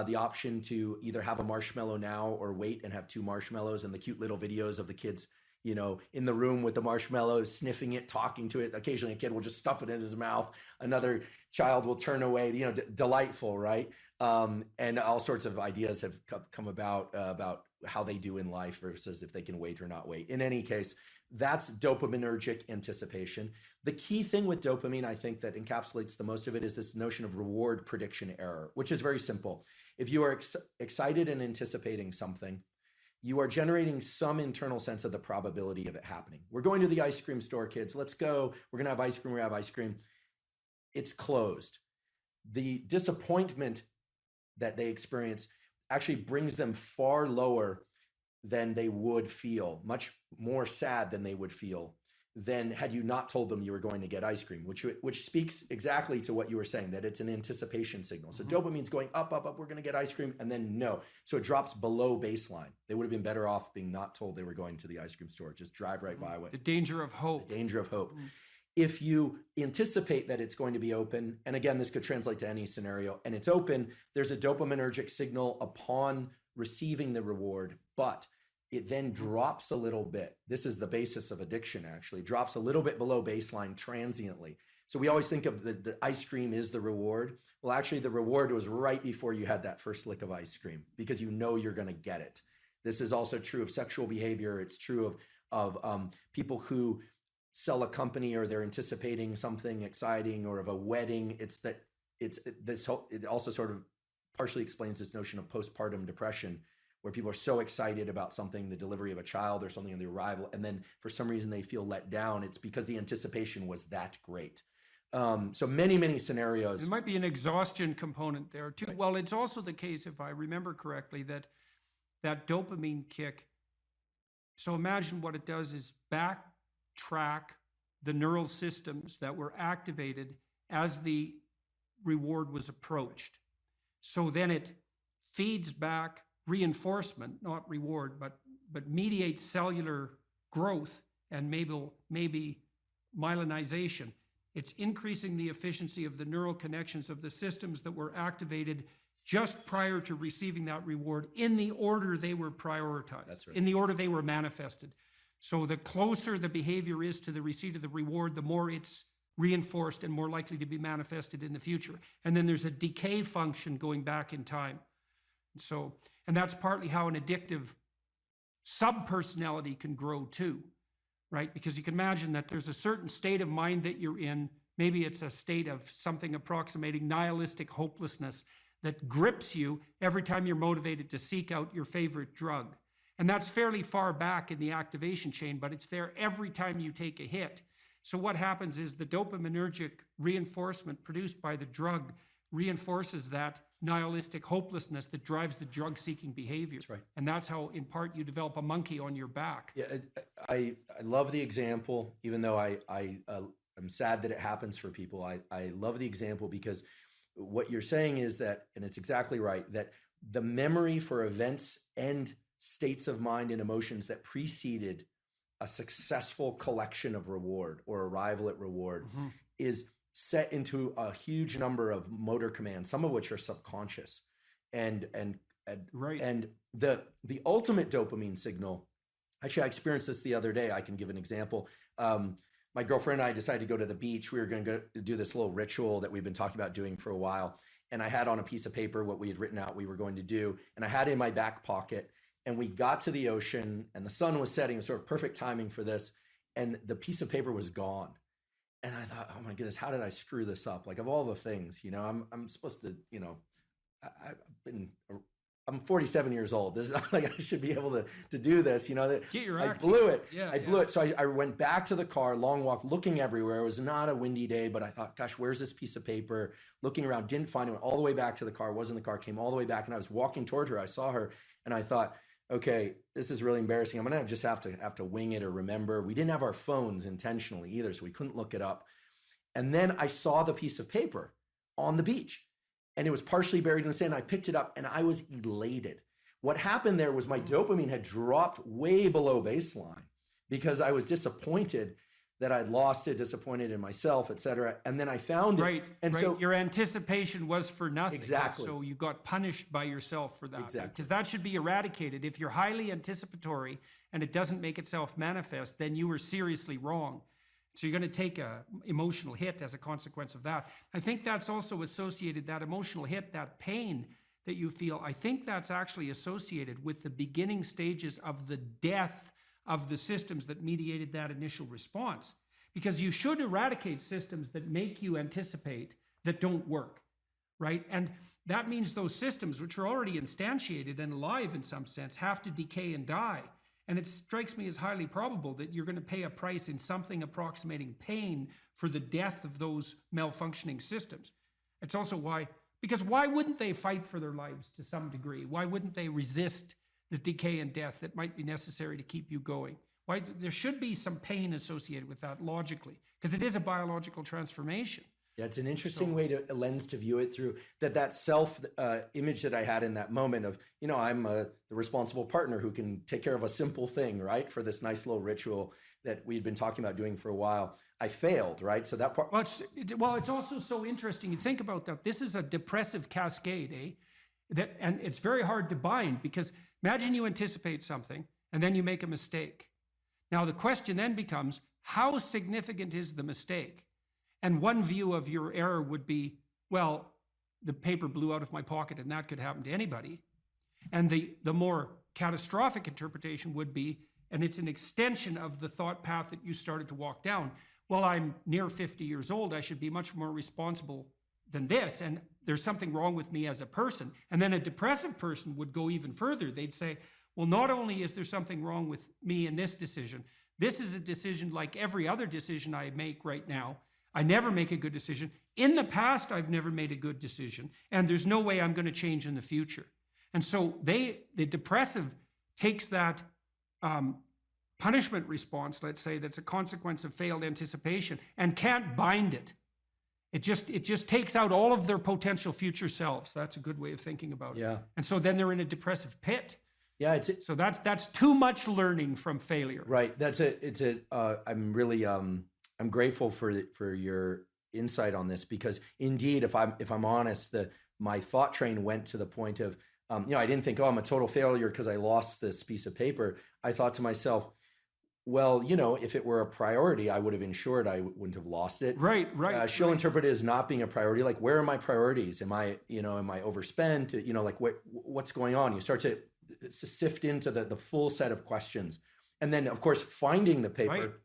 the option to either have a marshmallow now or wait and have 2 marshmallows, and the cute little videos of the kids in the room with the marshmallows, sniffing it, talking to it. Occasionally a kid will just stuff it in his mouth. Another child will turn away, delightful, right? And all sorts of ideas have come about how they do in life versus if they can wait or not wait. In any case, that's dopaminergic anticipation. The key thing with dopamine, I think, that encapsulates the most of it is this notion of reward prediction error, which is very simple. If you are excited and anticipating something, you are generating some internal sense of the probability of it happening. We're going to the ice cream store, kids. Let's go. We're going to have ice cream. We have ice cream. It's closed. The disappointment that they experience actually brings them far lower than they would feel, much more sad than they would feel than had you not told them you were going to get ice cream, which speaks exactly to what you were saying, that it's an anticipation signal. So dopamine's going up, we're going to get ice cream, and then no. So it drops below baseline. They would have been better off being not told they were going to the ice cream store. Just drive right by it. The danger of hope. The danger of hope. If you anticipate that it's going to be open, and again, this could translate to any scenario, and it's open, there's a dopaminergic signal upon receiving the reward, but it then drops a little bit. This is the basis of addiction, actually. Drops a little bit below baseline transiently. So we always think of the ice cream is the reward. Well, actually, the reward was right before you had that first lick of ice cream because you know you're going to get it. This is also true of sexual behavior. It's true of people who sell a company or they're anticipating something exciting, or of a wedding. It also sort of partially explains this notion of postpartum depression, where people are so excited about something, the delivery of a child or something, and the arrival, and then for some reason they feel let down. It's because the anticipation was that great. So many scenarios. There might be an exhaustion component there too. Right. Well, it's also the case, if I remember correctly, that dopamine kick. So imagine what it does is backtrack the neural systems that were activated as the reward was approached. So then it feeds back reinforcement, not reward, but mediates cellular growth and maybe myelinization. It's increasing the efficiency of the neural connections of the systems that were activated just prior to receiving that reward in the order they were prioritized. That's right. In the order they were manifested. So the closer the behavior is to the receipt of the reward, the more it's reinforced and more likely to be manifested in the future. And then there's a decay function going back in time. And that's partly how an addictive subpersonality can grow too, right? Because you can imagine that there's a certain state of mind that you're in. Maybe it's a state of something approximating nihilistic hopelessness that grips you every time you're motivated to seek out your favorite drug. And that's fairly far back in the activation chain, but it's there every time you take a hit. So what happens is the dopaminergic reinforcement produced by the drug reinforces that nihilistic hopelessness that drives the drug-seeking behavior. That's right. And that's how, in part, you develop a monkey on your back. Yeah, I love the example, even though I'm sad that it happens for people. I love the example because what you're saying is that, and it's exactly right, that the memory for events and states of mind and emotions that preceded a successful collection of reward or arrival at reward is set into a huge number of motor commands, some of which are subconscious. And the ultimate dopamine signal, actually I experienced this the other day. I can give an example. My girlfriend and I decided to go to the beach. We were going to do this little ritual that we've been talking about doing for a while. And I had on a piece of paper what we had written out we were going to do. And I had it in my back pocket. And we got to the ocean and the sun was setting. It was sort of perfect timing for this. And the piece of paper was gone. And I thought, oh my goodness, how did I screw this up? Like, of all the things, I'm supposed to, I'm 47 years old. This is not like I should be able to do this, that Get your I act blew together. it. I blew it. So I went back to the car, long walk, looking everywhere. It was not a windy day, but I thought, gosh, where's this piece of paper? Looking around, didn't find it. Went all the way back to the car, wasn't in the car, came all the way back, and I was walking toward her. I saw her, and I thought, okay, this is really embarrassing. I'm gonna just have to wing it or remember. We didn't have our phones intentionally either, so we couldn't look it up. And then I saw the piece of paper on the beach, and it was partially buried in the sand. I picked it up, and I was elated. What happened there was my dopamine had dropped way below baseline because I was disappointed that I'd lost it, disappointed in myself, et cetera. And then I found it. Right. And so your anticipation was for nothing. Exactly. So you got punished by yourself for that. Exactly. Because that should be eradicated. If you're highly anticipatory and it doesn't make itself manifest, then you were seriously wrong. So you're going to take a emotional hit as a consequence of that. I think that's also associated, that emotional hit, that pain that you feel, I think that's actually associated with the beginning stages of the death of the systems that mediated that initial response. Because you should eradicate systems that make you anticipate that don't work, right? And that means those systems, which are already instantiated and alive in some sense, have to decay and die. And it strikes me as highly probable that you're going to pay a price in something approximating pain for the death of those malfunctioning systems. It's also why, because why wouldn't they fight for their lives to some degree? Why wouldn't they resist the decay and death that might be necessary to keep you going? Why? There should be some pain associated with that logically, because it is a biological transformation. Yeah, it's an interesting a lens to view it through. That self image that I had in that moment of, I'm the responsible partner who can take care of a simple thing, right? For this nice little ritual that we'd been talking about doing for a while. I failed, right? So that part. Well, it's also so interesting. You think about that. This is a depressive cascade, and it's very hard to bind, because imagine you anticipate something and then you make a mistake. Now, the question then becomes, how significant is the mistake? And one view of your error would be, well, the paper blew out of my pocket and that could happen to anybody. And the more catastrophic interpretation would be, and it's an extension of the thought path that you started to walk down, well, I'm near 50 years old, I should be much more responsible than this, and there's something wrong with me as a person. And then a depressive person would go even further. They'd say, well, not only is there something wrong with me in this decision, this is a decision like every other decision I make right now. I never make a good decision. In the past, I've never made a good decision, and there's no way I'm going to change in the future. And so the depressive takes that punishment response, let's say, that's a consequence of failed anticipation, and can't bind it. It just takes out all of their potential future selves. That's a good way of thinking about it. Yeah. And so then they're in a depressive pit. Yeah, so that's too much learning from failure. Right. I'm really I'm grateful for your insight on this, because indeed, if I'm honest, my thought train went to the point of I didn't think, I'm a total failure because I lost this piece of paper. I thought to myself, well, if it were a priority, I would have ensured I wouldn't have lost it. Right. She'll interpret it as not being a priority. Like, where are my priorities? Am I overspent? Like what's going on? You start to sift into the full set of questions. And then, of course, finding the paper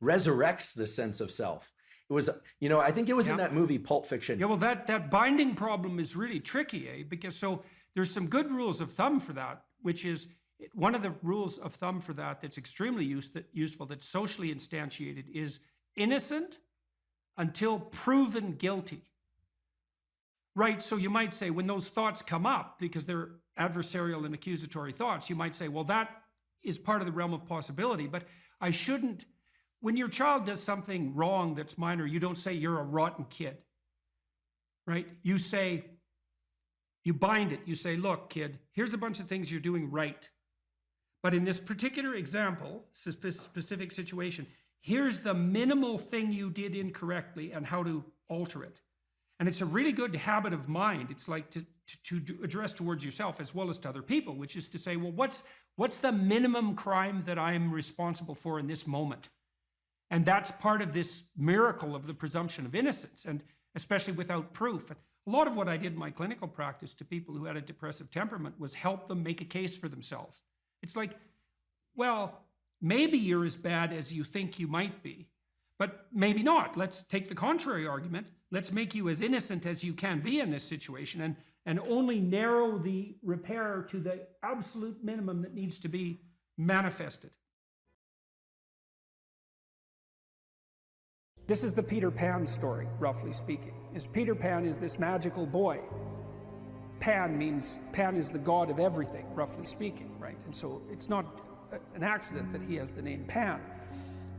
resurrects the sense of self. It was, I think it was in that movie, Pulp Fiction. Yeah, well, that binding problem is really tricky, because so there's some good rules of thumb for that, which is one of the rules of thumb for that's extremely useful, that's socially instantiated, is innocent until proven guilty. Right, so you might say when those thoughts come up, because they're adversarial and accusatory thoughts, you might say, well, that is part of the realm of possibility, but I shouldn't. When your child does something wrong that's minor, you don't say you're a rotten kid, right? You bind it. You say, look, kid, here's a bunch of things you're doing right. But in this particular example, specific situation, here's the minimal thing you did incorrectly and how to alter it. And it's a really good habit of mind. It's like to address towards yourself as well as to other people, which is to say, well, what's the minimum crime that I'm responsible for in this moment? And that's part of this miracle of the presumption of innocence, and especially without proof. A lot of what I did in my clinical practice to people who had a depressive temperament was help them make a case for themselves. It's like, well, maybe you're as bad as you think you might be, But maybe not. Let's take the contrary argument. Let's make you as innocent as you can be in this situation and only narrow the repair to the absolute minimum that needs to be manifested. This is the Peter Pan story, roughly speaking. Peter Pan is this magical boy. Pan is the god of everything, roughly speaking, right? And so it's not an accident that he has the name Pan.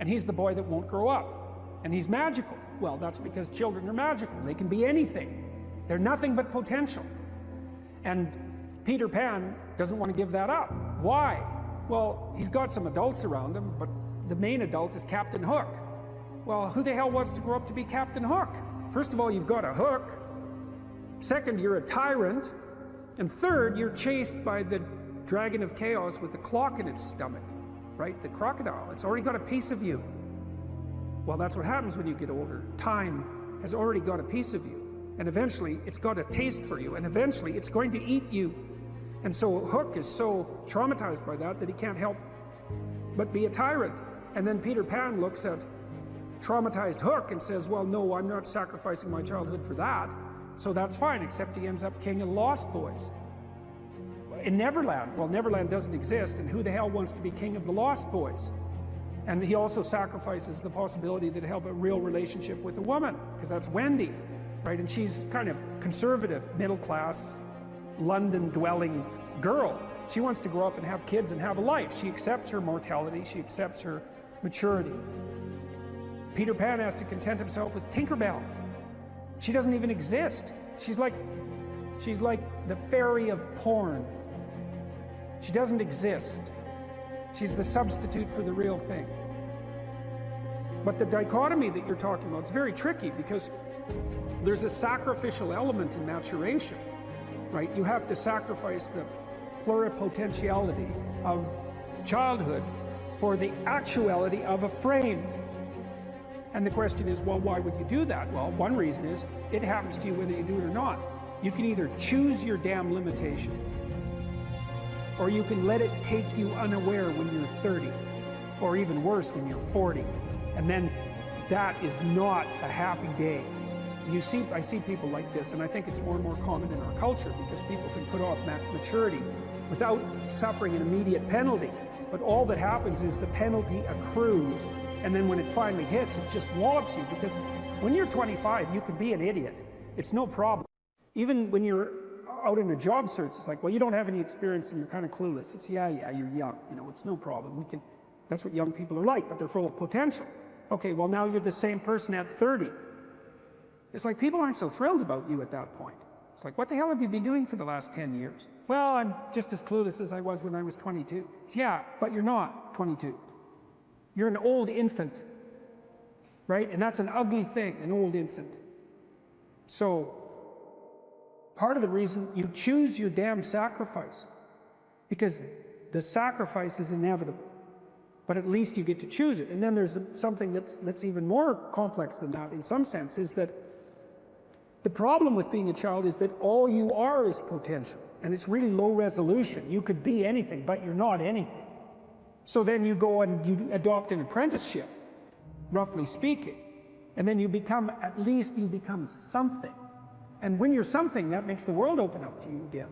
And he's the boy that won't grow up. And he's magical. Well, that's because children are magical. They can be anything. They're nothing but potential. And Peter Pan doesn't want to give that up. Why? Well, he's got some adults around him, but the main adult is Captain Hook. Well, who the hell wants to grow up to be Captain Hook? First of all, you've got a hook. Second, you're a tyrant. And third, you're chased by the dragon of chaos with a clock in its stomach, right? The crocodile. It's already got a piece of you. Well, that's what happens when you get older. Time has already got a piece of you. And eventually, it's got a taste for you. And eventually, it's going to eat you. And so Hook is so traumatized by that he can't help but be a tyrant. And then Peter Pan looks at traumatized Hook and says, well, no, I'm not sacrificing my childhood for that. So that's fine, except he ends up king of the Lost Boys. In Neverland, well, Neverland doesn't exist, and who the hell wants to be king of the Lost Boys? And he also sacrifices the possibility that he'll have a real relationship with a woman, because that's Wendy, right? And she's kind of conservative, middle-class, London-dwelling girl. She wants to grow up and have kids and have a life. She accepts her mortality. She accepts her maturity. Peter Pan has to content himself with Tinkerbell. She doesn't even exist. She's like the fairy of porn. She doesn't exist. She's the substitute for the real thing. But the dichotomy that you're talking about is very tricky because there's a sacrificial element in maturation, right? You have to sacrifice the pluripotentiality of childhood for the actuality of a frame. And the question is, well, why would you do that? Well, one reason is it happens to you whether you do it or not. You can either choose your damn limitation, or you can let it take you unaware when you're 30, or even worse, when you're 40. And then that is not a happy day. I see people like this, and I think it's more and more common in our culture because people can put off maturity without suffering an immediate penalty. But all that happens is the penalty accrues, and then when it finally hits, it just wallops you, because when you're 25, you can be an idiot. It's no problem. Even when you're out in a job search, it's like, well, you don't have any experience and you're kind of clueless. It's, yeah, you're young, it's no problem. That's what young people are like, but they're full of potential. Okay, well, now you're the same person at 30. It's like people aren't so thrilled about you at that point. It's like, what the hell have you been doing for the last 10 years? Well, I'm just as clueless as I was when I was 22. Yeah, but you're not 22. You're an old infant, right? And that's an ugly thing, an old infant. So, part of the reason you choose your damn sacrifice, because the sacrifice is inevitable, but at least you get to choose it. And then there's something that's even more complex than that in some sense, is that the problem with being a child is that all you are is potential, and it's really low resolution. You could be anything, but you're not anything. So then you go and you adopt an apprenticeship, roughly speaking, and then at least you become something. And when you're something, that makes the world open up to you again.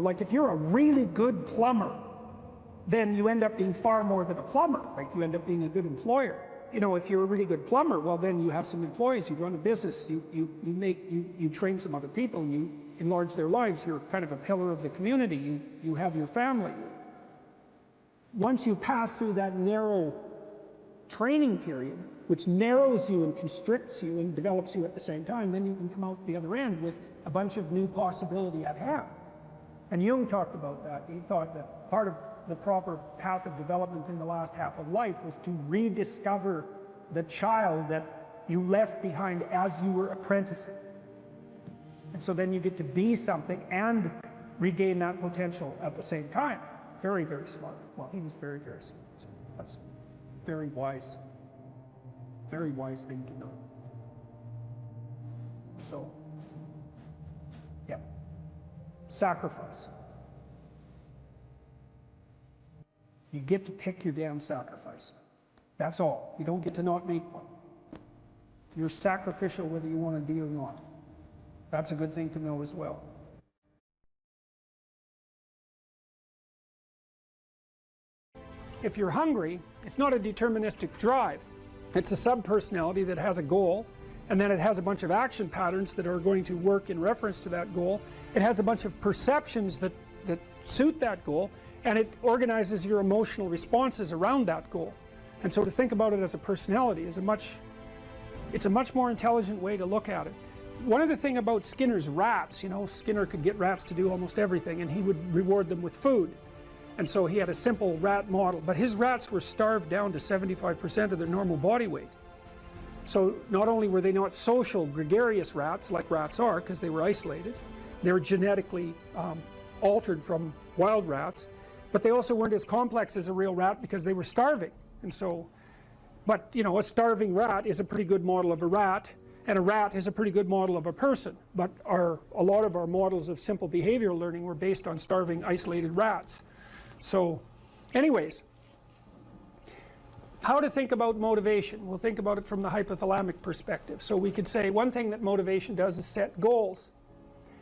Like if you're a really good plumber, then you end up being far more than a plumber, right? You end up being a good employer. If you're a really good plumber, well, then you have some employees, you run a business, you train some other people, you enlarge their lives, you're kind of a pillar of the community, you have your family. Once you pass through that narrow training period, which narrows you and constricts you and develops you at the same time, then you can come out the other end with a bunch of new possibility at hand. And Jung talked about that. He thought that part of the proper path of development in the last half of life was to rediscover the child that you left behind as you were apprenticing. And so then you get to be something and regain that potential at the same time. Very, very smart. Well, he was very, very smart. So that's very wise thing to know. So, yeah. Sacrifice. You get to pick your damn sacrifice. That's all. You don't get to not make one. You're sacrificial whether you want to be or not. That's a good thing to know as well. If you're hungry, it's not a deterministic drive. It's a subpersonality that has a goal, and then it has a bunch of action patterns that are going to work in reference to that goal. It has a bunch of perceptions that suit that goal, and it organizes your emotional responses around that goal. And so to think about it as a personality is it's a much more intelligent way to look at it. One other thing about Skinner's rats, you know, Skinner could get rats to do almost everything, and he would reward them with food. And so he had a simple rat model, but his rats were starved down to 75% of their normal body weight. So not only were they not social, gregarious rats like rats are, because they were isolated, they were genetically altered from wild rats, but they also weren't as complex as a real rat because they were starving. And so, but you know, a starving rat is a pretty good model of a rat, and a rat is a pretty good model of a person. But a lot of our models of simple behavioral learning were based on starving, isolated rats. So, anyways, how to think about motivation? We'll think about it from the hypothalamic perspective. So we could say one thing that motivation does is set goals.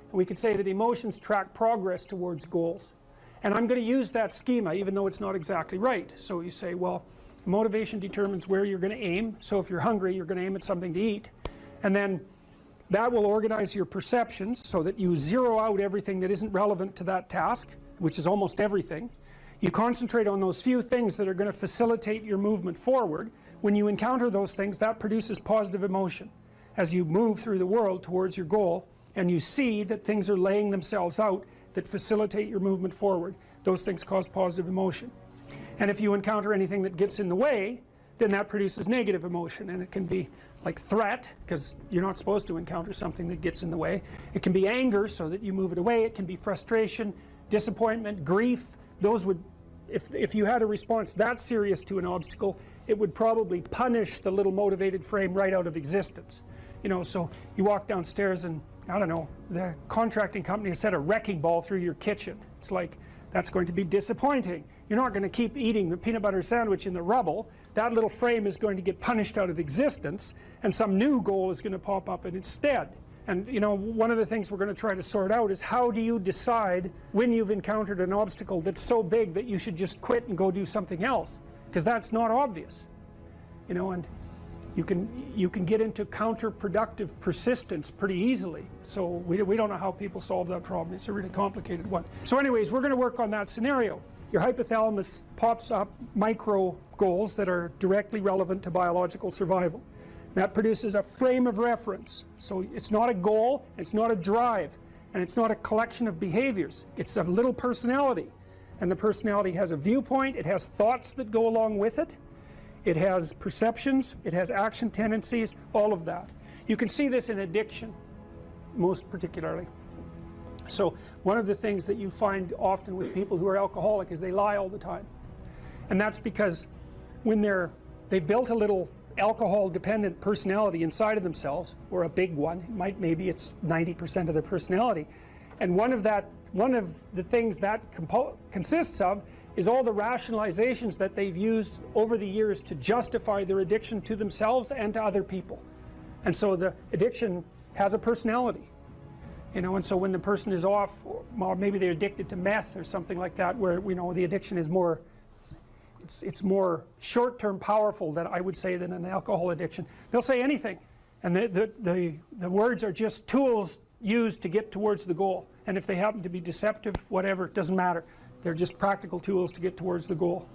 And we could say that emotions track progress towards goals. And I'm going to use that schema even though it's not exactly right. So you say, well, motivation determines where you're going to aim. So if you're hungry, you're going to aim at something to eat. And then that will organize your perceptions so that you zero out everything that isn't relevant to that task, which is almost everything. You concentrate on those few things that are going to facilitate your movement forward. When you encounter those things, that produces positive emotion as you move through the world towards your goal, and you see that things are laying themselves out that facilitate your movement forward. Those things cause positive emotion. And if you encounter anything that gets in the way, then that produces negative emotion, and it can be like threat, because you're not supposed to encounter something that gets in the way. It can be anger, so that you move it away. It can be frustration, disappointment, grief. Those would, if you had a response that serious to an obstacle, it would probably punish the little motivated frame right out of existence. You know, so you walk downstairs and, I don't know, the contracting company has set a wrecking ball through your kitchen. It's like, that's going to be disappointing. You're not going to keep eating the peanut butter sandwich in the rubble. That little frame is going to get punished out of existence, and some new goal is going to pop up in its stead. And you know, one of the things we're going to try to sort out is how do you decide when you've encountered an obstacle that's so big that you should just quit and go do something else? Because that's not obvious. You know, and you can get into counterproductive persistence pretty easily. So we don't know how people solve that problem. It's a really complicated one. So anyways, we're going to work on that scenario. Your hypothalamus pops up micro goals that are directly relevant to biological survival. That produces a frame of reference. So it's not a goal, it's not a drive, and it's not a collection of behaviors. It's a little personality. And the personality has a viewpoint, it has thoughts that go along with it, it has perceptions, it has action tendencies, all of that. You can see this in addiction, most particularly. So one of the things that you find often with people who are alcoholic is they lie all the time. And that's because when they've built a little alcohol dependent personality inside of themselves, or a big one, maybe it's 90% of their personality, and one of the things that consists of is all the rationalizations that they've used over the years to justify their addiction to themselves and to other people. And so the addiction has a personality, you know, and so when the person is off, or maybe they're addicted to meth or something like that, where, you know, the addiction is more, it's more short-term powerful, than I would say, than an alcohol addiction. They'll say anything, and the words are just tools used to get towards the goal. And if they happen to be deceptive, whatever, it doesn't matter. They're just practical tools to get towards the goal.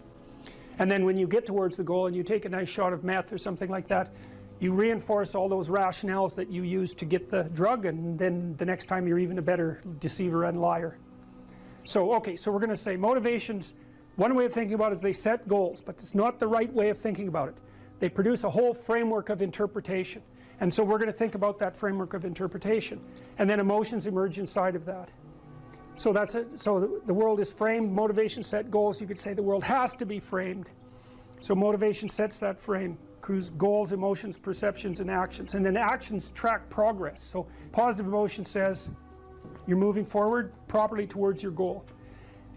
And then when you get towards the goal and you take a nice shot of meth or something like that, you reinforce all those rationales that you used to get the drug, and then the next time you're even a better deceiver and liar. So, okay, so we're going to say motivations, one way of thinking about it is they set goals, but it's not the right way of thinking about it. They produce a whole framework of interpretation. And so we're going to think about that framework of interpretation. And then emotions emerge inside of that. So that's it. So the world is framed, motivation set goals. You could say the world has to be framed. So motivation sets that frame. Goals, emotions, perceptions, and actions. And then actions track progress. So positive emotion says you're moving forward properly towards your goal.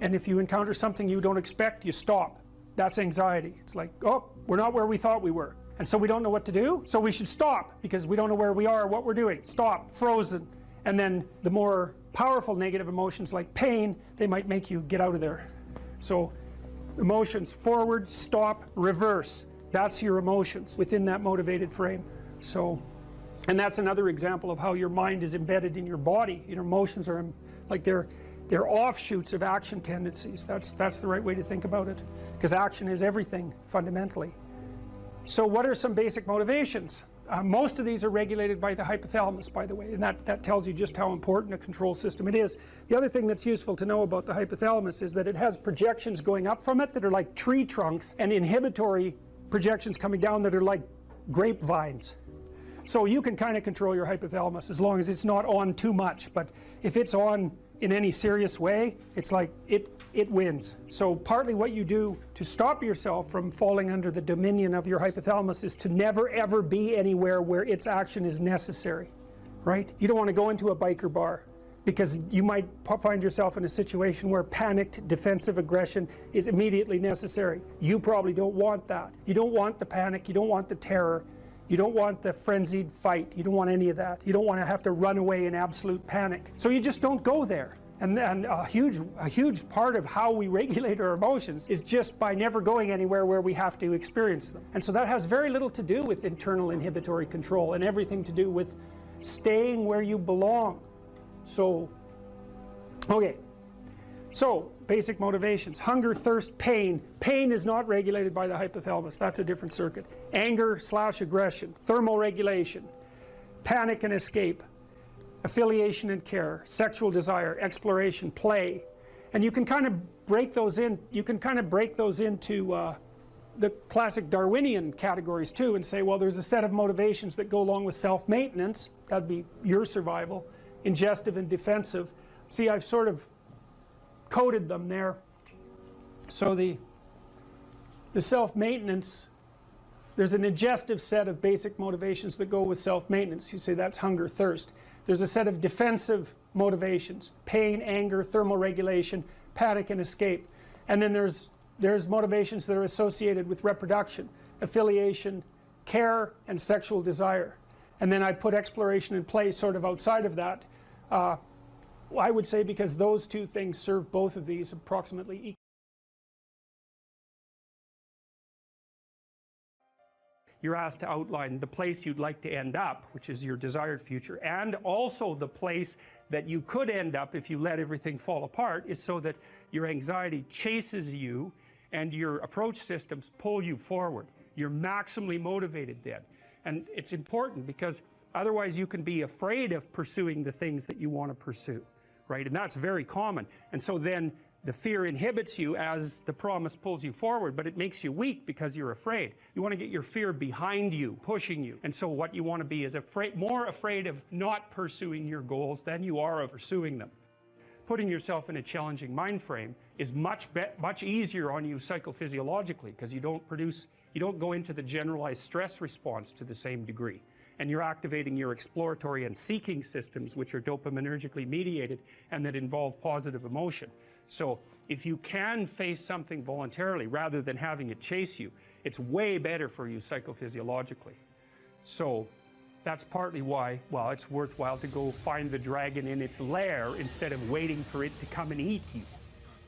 And if you encounter something you don't expect, you stop. That's anxiety. It's like, oh, We're not where we thought we were. And so we don't know what to do. So we should stop because we don't know where we are, what we're doing. Stop, frozen. And then the more powerful negative emotions like pain, they might make you get out of there. So emotions, forward, stop, reverse. That's your emotions within that motivated frame. So, and that's another example of how your mind is embedded in your body. Your emotions are like they're offshoots of action tendencies. That's the right way to think about it, because action is everything fundamentally. So what are some basic motivations? Most of these are regulated by the hypothalamus, by the way, and that tells you just how important a control system it is. The other thing that's useful to know about the hypothalamus is that it has projections going up from it that are like tree trunks, and inhibitory projections coming down that are like grapevines. So you can kind of control your hypothalamus as long as it's not on too much, but if it's on in any serious way, it's like it wins. So partly what you do to stop yourself from falling under the dominion of your hypothalamus is to never ever be anywhere where its action is necessary, right? You don't want to go into a biker bar because you might find yourself in a situation where panicked defensive aggression is immediately necessary. You probably don't want that. You don't want the panic, you don't want the terror, you don't want the frenzied fight, you don't want any of that. You don't want to have to run away in absolute panic. So you just don't go there. And a huge part of how we regulate our emotions is just by never going anywhere where we have to experience them. And so that has very little to do with internal inhibitory control and everything to do with staying where you belong. So, okay. So, basic motivations. Hunger, thirst, pain. Pain is not regulated by the hypothalamus. That's a different circuit. Anger/aggression. Thermoregulation. Panic and escape. Affiliation and care. Sexual desire. Exploration. Play. And you can kind of break those in. You can kind of break those into the classic Darwinian categories too, and say, well, there's a set of motivations that go along with self-maintenance. That'd be your survival. Ingestive and defensive. See, I've sort of coded them there. So the self-maintenance, there's an ingestive set of basic motivations that go with self-maintenance. You say that's hunger, thirst. There's a set of defensive motivations: pain, anger, thermoregulation, panic, and escape. And then there's motivations that are associated with reproduction, affiliation, care, and sexual desire. And then I put exploration and play sort of outside of that. I would say because those two things serve both of these approximately equally. You're asked to outline the place you'd like to end up, which is your desired future, and also the place that you could end up if you let everything fall apart, is so that your anxiety chases you and your approach systems pull you forward. You're maximally motivated then. And it's important because otherwise you can be afraid of pursuing the things that you want to pursue, right? And that's very common. And so then the fear inhibits you as the promise pulls you forward, but it makes you weak because you're afraid. You want to get your fear behind you, pushing you. And so what you want to be is more afraid of not pursuing your goals than you are of pursuing them. Putting yourself in a challenging mind frame is much easier on you psychophysiologically, because you don't go into the generalized stress response to the same degree. And you're activating your exploratory and seeking systems, which are dopaminergically mediated and that involve positive emotion. So if you can face something voluntarily rather than having it chase you, it's way better for you psychophysiologically. So that's partly why, well, it's worthwhile to go find the dragon in its lair instead of waiting for it to come and eat you.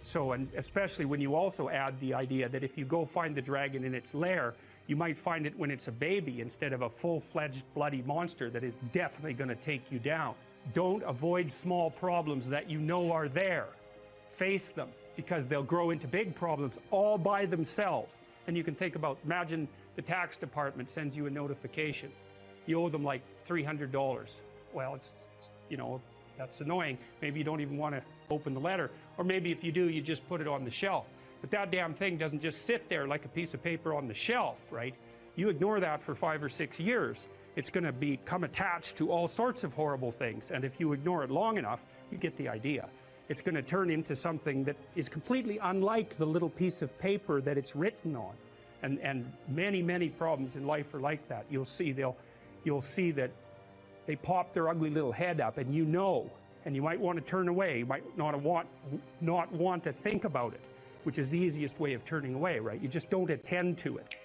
So, and especially when you also add the idea that if you go find the dragon in its lair, you might find it when it's a baby instead of a full-fledged bloody monster that is definitely going to take you down. Don't avoid small problems that you know are there. Face them, because they'll grow into big problems all by themselves. And you can think about, imagine the tax department sends you a notification. You owe them like $300. Well, it's that's annoying. Maybe you don't even want to open the letter. Or maybe if you do, you just put it on the shelf. But that damn thing doesn't just sit there like a piece of paper on the shelf, right? You ignore that for 5 or 6 years, it's going to become attached to all sorts of horrible things. And if you ignore it long enough, you get the idea. It's going to turn into something that is completely unlike the little piece of paper that it's written on. And many, many problems in life are like that. You'll see that they pop their ugly little head up, and and you might want to turn away. You might not want to think about it, which is the easiest way of turning away, right? You just don't attend to it.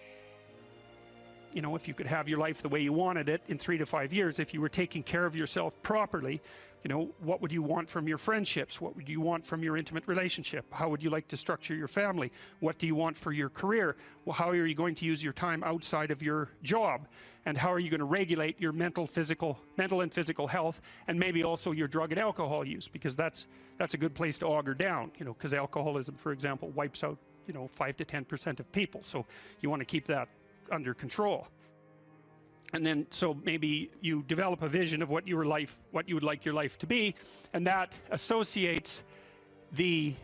you know, if you could have your life the way you wanted it in 3 to 5 years, if you were taking care of yourself properly, you know, what would you want from your friendships? What would you want from your intimate relationship? How would you like to structure your family? What do you want for your career? Well, how are you going to use your time outside of your job? And how are you going to regulate your mental and physical health, and maybe also your drug and alcohol use, because that's a good place to auger down, you know, because alcoholism, for example, wipes out, you know, 5 to 10% of people. So you want to keep that under control. And then, so maybe you develop a vision of what you would like your life to be, and that associates the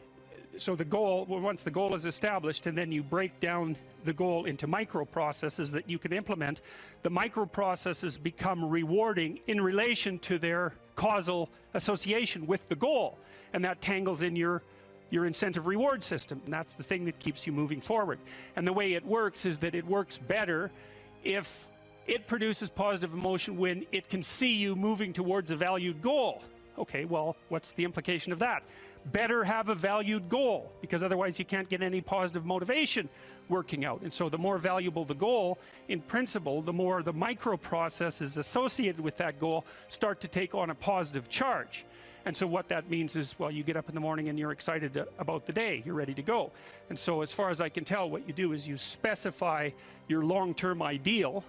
goal. Well, once the goal is established, and then you break down the goal into micro processes that you can implement. The micro processes become rewarding in relation to their causal association with the goal, and that tangles in your incentive reward system, and that's the thing that keeps you moving forward. And the way it works is that it works better if it produces positive emotion when it can see you moving towards a valued goal. Okay, well, what's the implication of that? Better have a valued goal, because otherwise you can't get any positive motivation working out. And so the more valuable the goal, in principle, the more the micro processes associated with that goal start to take on a positive charge. And so what that means is, well, you get up in the morning and you're excited about the day, you're ready to go. And so as far as I can tell, what you do is you specify your long-term ideal.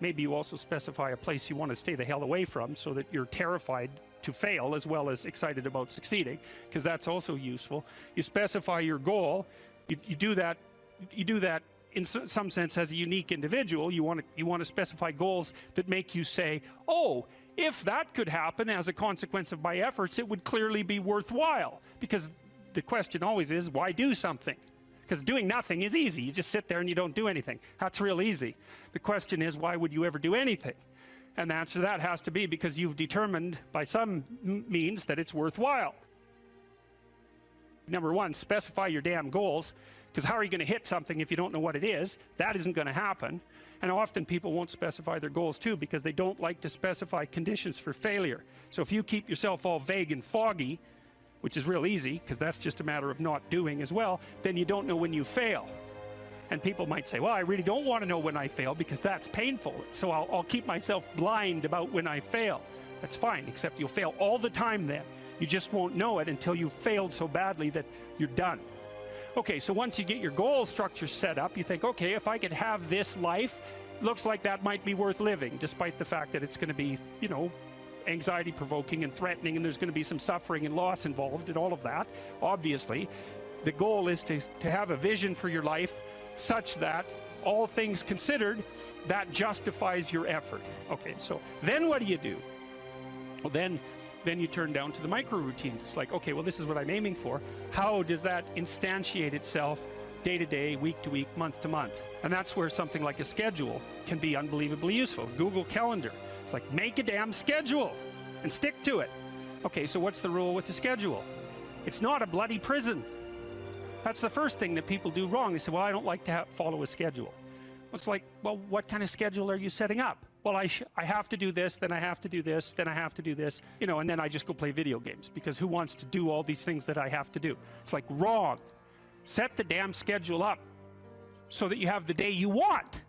Maybe you also specify a place you want to stay the hell away from, so that you're terrified to fail as well as excited about succeeding, because that's also useful. You specify your goal. You do that in some sense as a unique individual. You want to specify goals that make you say, oh, if that could happen as a consequence of my efforts, it would clearly be worthwhile. Because the question always is, why do something? Because doing nothing is easy. You just sit there and you don't do anything. That's real easy. The question is, why would you ever do anything? And the answer to that has to be because you've determined by some means that it's worthwhile. Number one, specify your damn goals, because how are you going to hit something if you don't know what it is? That isn't going to happen. And often people won't specify their goals too, because they don't like to specify conditions for failure. So if you keep yourself all vague and foggy, which is real easy, because that's just a matter of not doing as well, then you don't know when you fail. And people might say, well, I really don't want to know when I fail, because that's painful. So I'll keep myself blind about when I fail. That's fine, except you'll fail all the time then. You just won't know it until you've failed so badly that you're done. Okay, so once you get your goal structure set up, you think, okay, if I could have this life, looks like that might be worth living, despite the fact that it's going to be, you know, anxiety provoking and threatening, and there's going to be some suffering and loss involved and all of that. Obviously, the goal is to have a vision for your life such that, all things considered, that justifies your effort. Okay, so then what do you do? Well, then you turn down to the micro routines. It's like, okay, well, this is what I'm aiming for. How does that instantiate itself day to day, week to week, month to month? And that's where something like a schedule can be unbelievably useful. Google Calendar. It's like, make a damn schedule and stick to it. Okay, so what's the rule with the schedule? It's not a bloody prison. That's the first thing that people do wrong. They say, well, I don't like to follow a schedule. It's like, well, what kind of schedule are you setting up? Well, I have to do this, then I have to do this, then I have to do this, you know, and then I just go play video games, because who wants to do all these things that I have to do? It's like, wrong. Set the damn schedule up so that you have the day you want.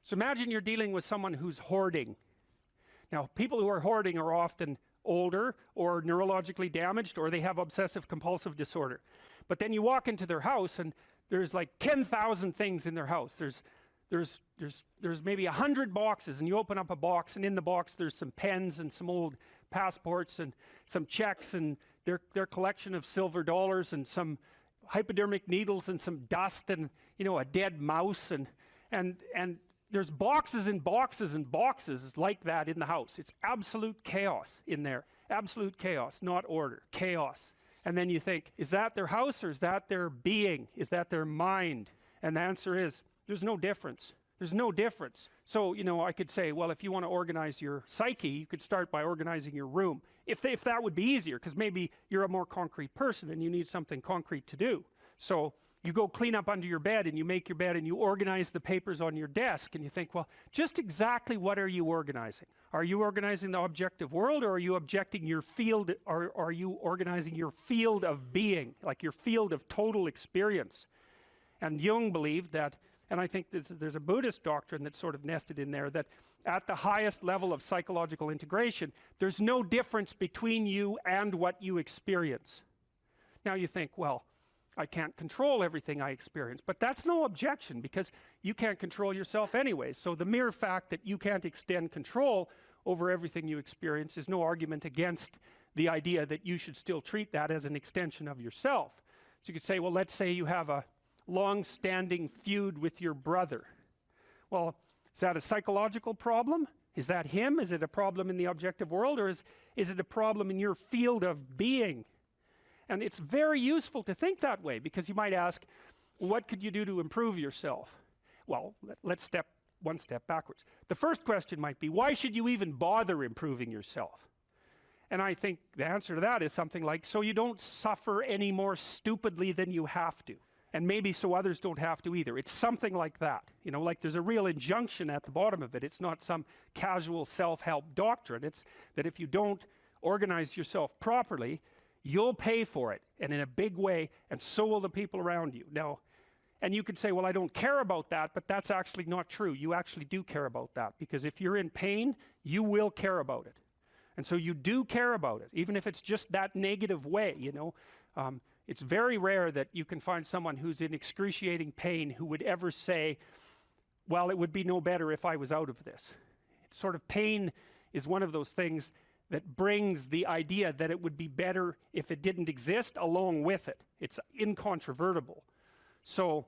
So imagine you're dealing with someone who's hoarding. Now, people who are hoarding are often older or neurologically damaged, or they have obsessive compulsive disorder. But then you walk into their house and there's like 10,000 things in their house. There's maybe 100 boxes, and you open up a box, and in the box there's some pens and some old passports and some checks and their collection of silver dollars and some hypodermic needles and some dust and, you know, a dead mouse, and there's boxes and boxes and boxes like that in the house. It's absolute chaos in there. Absolute chaos, not order, chaos. And then you think, is that their house, or is that their being? Is that their mind? And the answer is, there's no difference. There's no difference. So, you know, I could say, well, if you want to organize your psyche, you could start by organizing your room. If that would be easier, because maybe you're a more concrete person and you need something concrete to do. So you go clean up under your bed and you make your bed and you organize the papers on your desk and you think, well, just exactly what are you organizing? Are you organizing the objective world, or are you objecting your field, or are you organizing your field of being, like your field of total experience? And Jung believed that, and I think there's a Buddhist doctrine that's sort of nested in there, that at the highest level of psychological integration, there's no difference between you and what you experience. Now you think, well, I can't control everything I experience, but that's no objection, because you can't control yourself anyway. So the mere fact that you can't extend control over everything you experience is no argument against the idea that you should still treat that as an extension of yourself. So you could say, well, let's say you have a long-standing feud with your brother. Well, is that a psychological problem? Is that him? Is it a problem in the objective world, or is it a problem in your field of being? And it's very useful to think that way, because you might ask, what could you do to improve yourself? Well, let's step one step backwards. The first question might be, why should you even bother improving yourself? And I think the answer to that is something like, so you don't suffer any more stupidly than you have to. And maybe so others don't have to either. It's something like that. You know, like there's a real injunction at the bottom of it. It's not some casual self-help doctrine. It's that if you don't organize yourself properly, you'll pay for it, and in a big way, and so will the people around you. Now, and you could say, well, I don't care about that, but that's actually not true. You actually do care about that, because if you're in pain, you will care about it. And so you do care about it, even if it's just that negative way, you know. It's very rare that you can find someone who's in excruciating pain who would ever say, well, it would be no better if I was out of this. It's sort of, pain is one of those things that brings the idea that it would be better if it didn't exist along with it. It's incontrovertible. So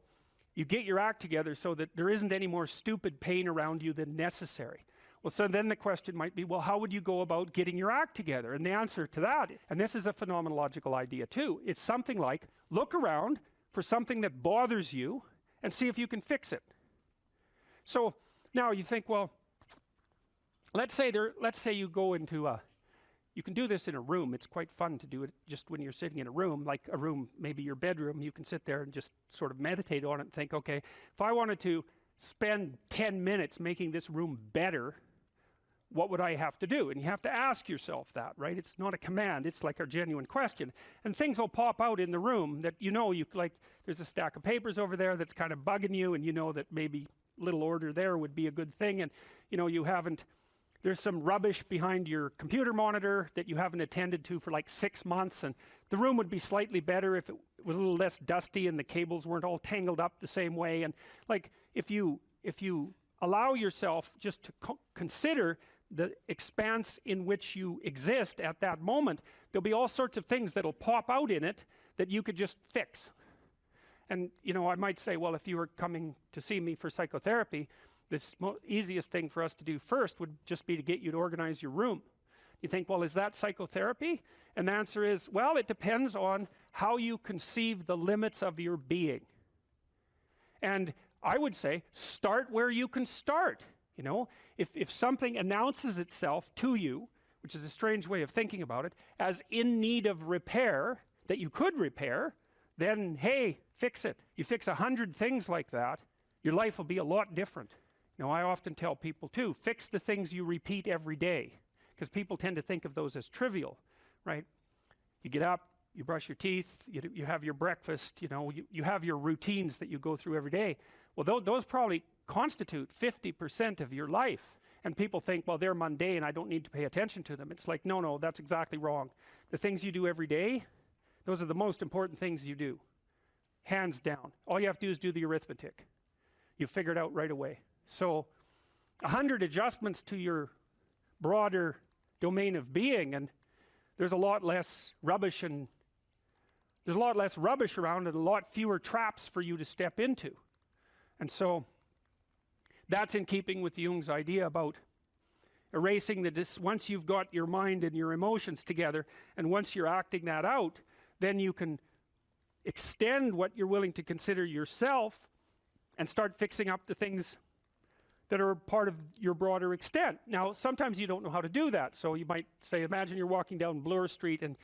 you get your act together so that there isn't any more stupid pain around you than necessary. Well, so then the question might be, well, how would you go about getting your act together? And the answer to that, and this is a phenomenological idea too, it's something like, look around for something that bothers you and see if you can fix it. So now you think, well, let's say you go into you can do this in a room. It's quite fun to do it just when you're sitting in a room, like a room, maybe your bedroom. You can sit there and just sort of meditate on it and think, okay, if I wanted to spend 10 minutes making this room better, what would I have to do? And you have to ask yourself that, right? It's not a command, it's like a genuine question. And things will pop out in the room that you know, like there's a stack of papers over there that's kind of bugging you, and you know that maybe little order there would be a good thing, and you know, there's some rubbish behind your computer monitor that you haven't attended to for like 6 months, and the room would be slightly better if it was a little less dusty and the cables weren't all tangled up the same way. And like, if you allow yourself just to consider the expanse in which you exist at that moment, there'll be all sorts of things that'll pop out in it that you could just fix. And you know, I might say, well, if you were coming to see me for psychotherapy, the easiest thing for us to do first would just be to get you to organize your room. You think, well, is that psychotherapy? And the answer is, well, it depends on how you conceive the limits of your being. And I would say, start where you can start. You know, if something announces itself to you, which is a strange way of thinking about it, as in need of repair, that you could repair, then hey, fix it. You fix 100 things like that, your life will be a lot different. You know, I often tell people too, fix the things you repeat every day, because people tend to think of those as trivial, right? You get up, you brush your teeth, you have your breakfast, you know, you have your routines that you go through every day. Well, those probably constitute 50% of your life. And people think, well, they're mundane, I don't need to pay attention to them. It's like, no, that's exactly wrong. The things you do every day, those are the most important things you do. Hands down. All you have to do is do the arithmetic. You figure it out right away. So 100 adjustments to your broader domain of being, and there's a lot less rubbish around, and a lot fewer traps for you to step into. And so that's in keeping with Jung's idea about erasing once you've got your mind and your emotions together, and once you're acting that out, then you can extend what you're willing to consider yourself and start fixing up the things that are part of your broader extent. Now, sometimes you don't know how to do that. So you might say, imagine you're walking down Bloor Street and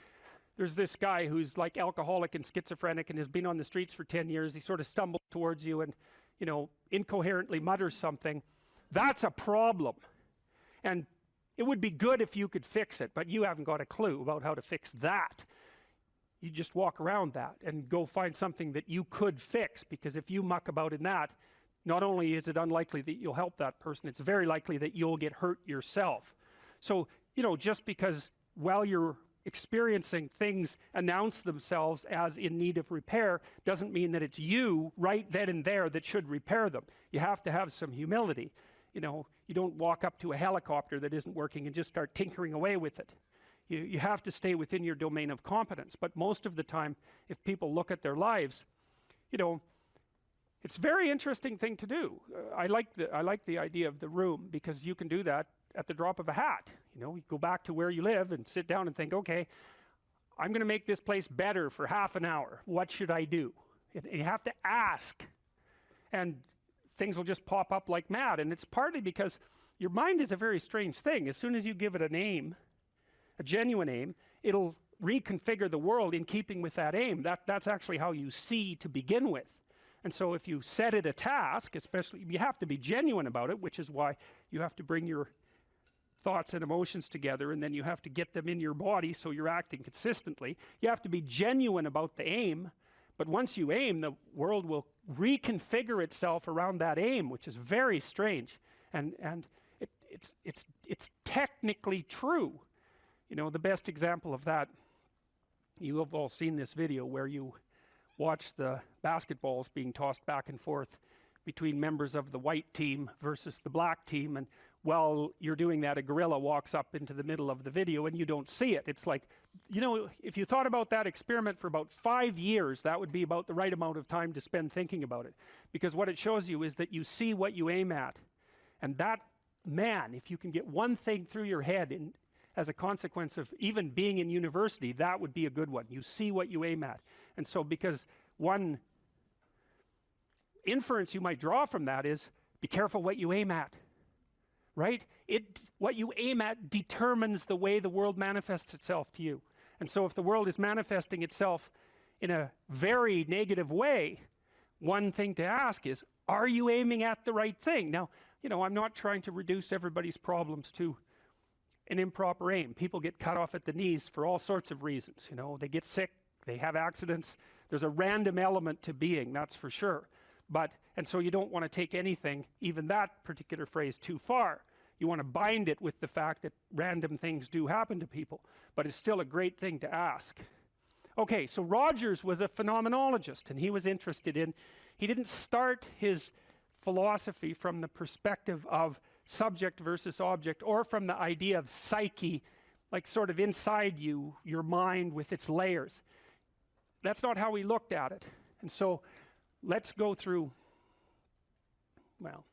there's this guy who's like alcoholic and schizophrenic and has been on the streets for 10 years. He sort of stumbles towards you and, you know, incoherently mutters something. That's a problem. And it would be good if you could fix it, but you haven't got a clue about how to fix that. You just walk around that and go find something that you could fix, because if you muck about in that, not only is it unlikely that you'll help that person, it's very likely that you'll get hurt yourself. So, you know, just because while you're experiencing things announce themselves as in need of repair doesn't mean that it's you right then and there that should repair them. You have to have some humility. You know, you don't walk up to a helicopter that isn't working and just start tinkering away with it. You have to stay within your domain of competence. But most of the time, if people look at their lives, you know, it's a very interesting thing to do. I like the idea of the room, because you can do that at the drop of a hat. You know, you go back to where you live and sit down and think, okay, I'm going to make this place better for half an hour. What should I do? And you have to ask, and things will just pop up like mad. And it's partly because your mind is a very strange thing. As soon as you give it a name, a genuine aim, it'll reconfigure the world in keeping with that aim. That's actually how you see to begin with. And so if you set it a task, especially, you have to be genuine about it, which is why you have to bring your thoughts and emotions together, and then you have to get them in your body so you're acting consistently. You have to be genuine about the aim, but once you aim, the world will reconfigure itself around that aim, which is very strange. And it's technically true. You know, the best example of that, you have all seen this video where you watch the basketballs being tossed back and forth between members of the white team versus the black team, and while you're doing that, a gorilla walks up into the middle of the video and you don't see it. It's like, you know, if you thought about that experiment for about 5 years, that would be about the right amount of time to spend thinking about it. Because what it shows you is that you see what you aim at. And that, man, if you can get one thing through your head as a consequence of even being in university, that would be a good one. You see what you aim at. And so because one inference you might draw from that is, be careful what you aim at. Right? What you aim at determines the way the world manifests itself to you. And so if the world is manifesting itself in a very negative way, one thing to ask is, are you aiming at the right thing? Now, you know, I'm not trying to reduce everybody's problems to an improper aim. People get cut off at the knees for all sorts of reasons. You know, they get sick, they have accidents. There's a random element to being, that's for sure. And so you don't want to take anything, even that particular phrase, too far. You want to bind it with the fact that random things do happen to people, but it's still a great thing to ask. Okay, so Rogers was a phenomenologist, and he was interested in, he didn't start his philosophy from the perspective of subject versus object, or from the idea of psyche, like sort of inside you, your mind with its layers. That's not how he looked at it. And so let's go through, well,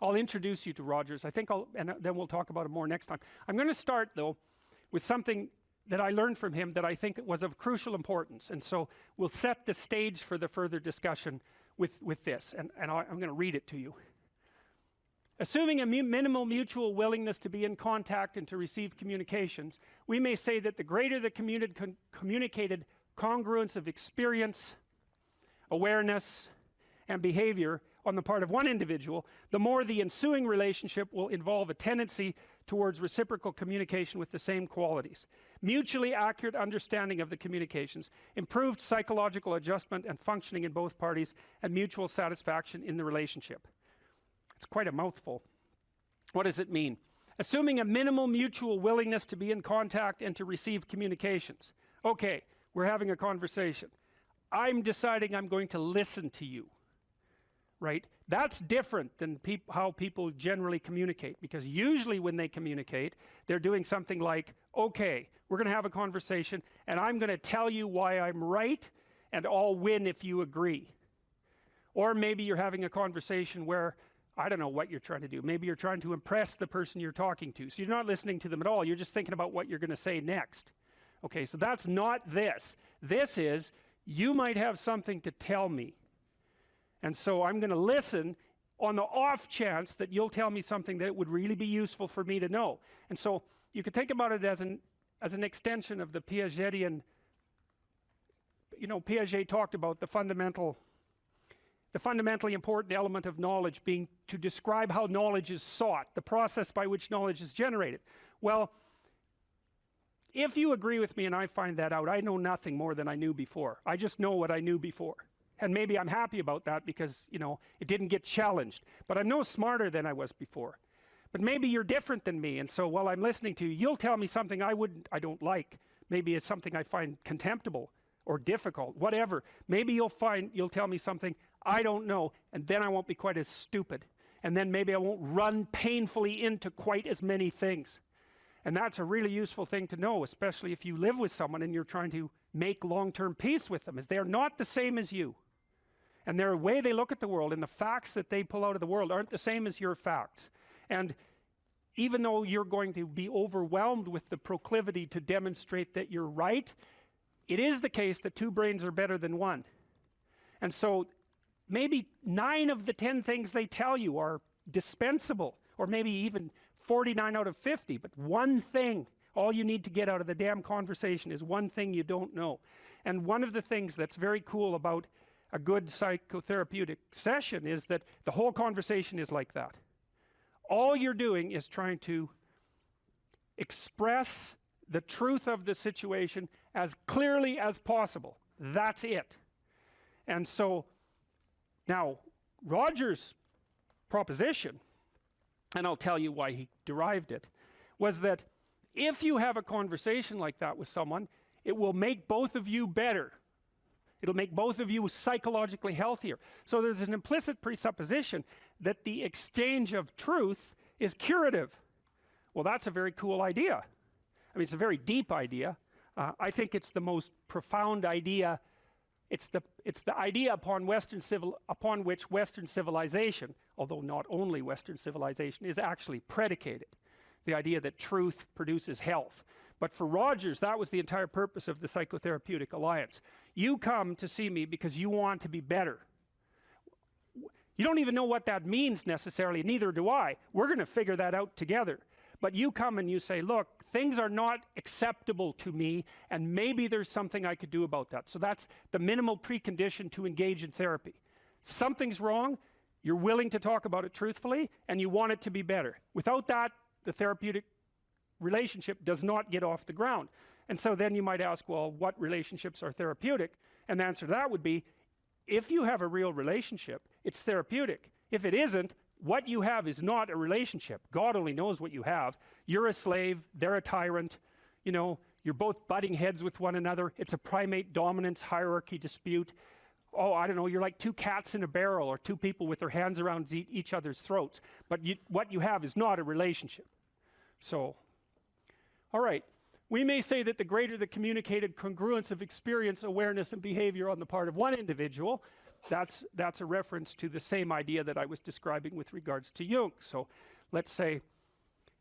I'll introduce you to Rogers. I think and then we'll talk about it more next time. I'm going to start, though, with something that I learned from him that I think was of crucial importance. And so we'll set the stage for the further discussion with this. And I'm going to read it to you. Assuming a minimal mutual willingness to be in contact and to receive communications, we may say that the greater the communicated congruence of experience, awareness, and behavior on the part of one individual, the more the ensuing relationship will involve a tendency towards reciprocal communication with the same qualities, mutually accurate understanding of the communications, improved psychological adjustment and functioning in both parties, and mutual satisfaction in the relationship. It's quite a mouthful. What does it mean? Assuming a minimal mutual willingness to be in contact and to receive communications. Okay, we're having a conversation. I'm deciding I'm going to listen to you, right? That's different than how people generally communicate, because usually when they communicate, they're doing something like, okay, we're going to have a conversation and I'm going to tell you why I'm right and I'll win if you agree. Or maybe you're having a conversation where, I don't know what you're trying to do. Maybe you're trying to impress the person you're talking to. So you're not listening to them at all. You're just thinking about what you're going to say next. Okay, so that's not this. This is, you might have something to tell me. And so I'm going to listen on the off chance that you'll tell me something that would really be useful for me to know. And so you could think about it as an extension of the Piagetian you know, Piaget talked about the fundamentally important element of knowledge being to describe how knowledge is sought, the process by which knowledge is generated. Well, if you agree with me and I find that out, I know nothing more than I knew before. I just know what I knew before. And maybe I'm happy about that because, you know, it didn't get challenged. But I'm no smarter than I was before. But maybe you're different than me, and so while I'm listening to you, you'll tell me something I don't like. Maybe it's something I find contemptible or difficult, whatever. Maybe you'll tell me something I don't know, and then I won't be quite as stupid. And then maybe I won't run painfully into quite as many things. And that's a really useful thing to know, especially if you live with someone and you're trying to make long-term peace with them, is they're not the same as you. And their way they look at the world and the facts that they pull out of the world aren't the same as your facts. And even though you're going to be overwhelmed with the proclivity to demonstrate that you're right, it is the case that two brains are better than one. And so maybe 9 of the 10 things they tell you are dispensable, or maybe even 49 out of 50, but one thing, all you need to get out of the damn conversation is one thing you don't know. And one of the things that's very cool about a good psychotherapeutic session is that the whole conversation is like that. All you're doing is trying to express the truth of the situation as clearly as possible. That's it. And so now Roger's proposition, and I'll tell you why he derived it, was that if you have a conversation like that with someone, it will make both of you better. It'll make both of you psychologically healthier. So there's an implicit presupposition that the exchange of truth is curative. Well, that's a very cool idea. I mean, it's a very deep idea. I think it's the most profound idea. It's the idea upon which Western civilization, although not only Western civilization, is actually predicated. The idea that truth produces health. But for Rogers, that was the entire purpose of the Psychotherapeutic Alliance. You come to see me because you want to be better. You don't even know what that means necessarily, neither do I. We're going to figure that out together. But you come and you say, look, things are not acceptable to me, and maybe there's something I could do about that. So that's the minimal precondition to engage in therapy. Something's wrong, you're willing to talk about it truthfully, and you want it to be better. Without that, the therapeutic relationship does not get off the ground. And so then you might ask, well, what relationships are therapeutic? And the answer to that would be, if you have a real relationship, it's therapeutic. If it isn't, what you have is not a relationship. God only knows what you have. You're a slave, they're a tyrant, you know, you're both butting heads with one another. It's a primate dominance hierarchy dispute. Oh, I don't know, you're like two cats in a barrel, or two people with their hands around each other's throats. But what you have is not a relationship. So, all right. We may say that the greater the communicated congruence of experience, awareness, and behavior on the part of one individual, that's a reference to the same idea that I was describing with regards to Jung. So let's say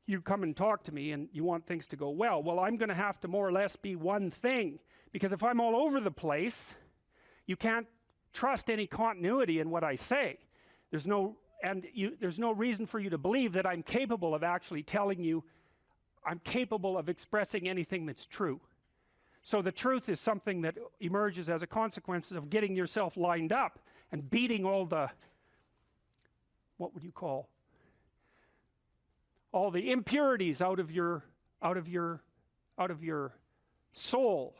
you come and talk to me and you want things to go well. Well, I'm going to have to more or less be one thing, because if I'm all over the place, you can't trust any continuity in what I say. There's no reason for you to believe that I'm capable of actually telling you, I'm capable of expressing anything that's true. So the truth is something that emerges as a consequence of getting yourself lined up and beating all the, what would you call, all the impurities out of your soul.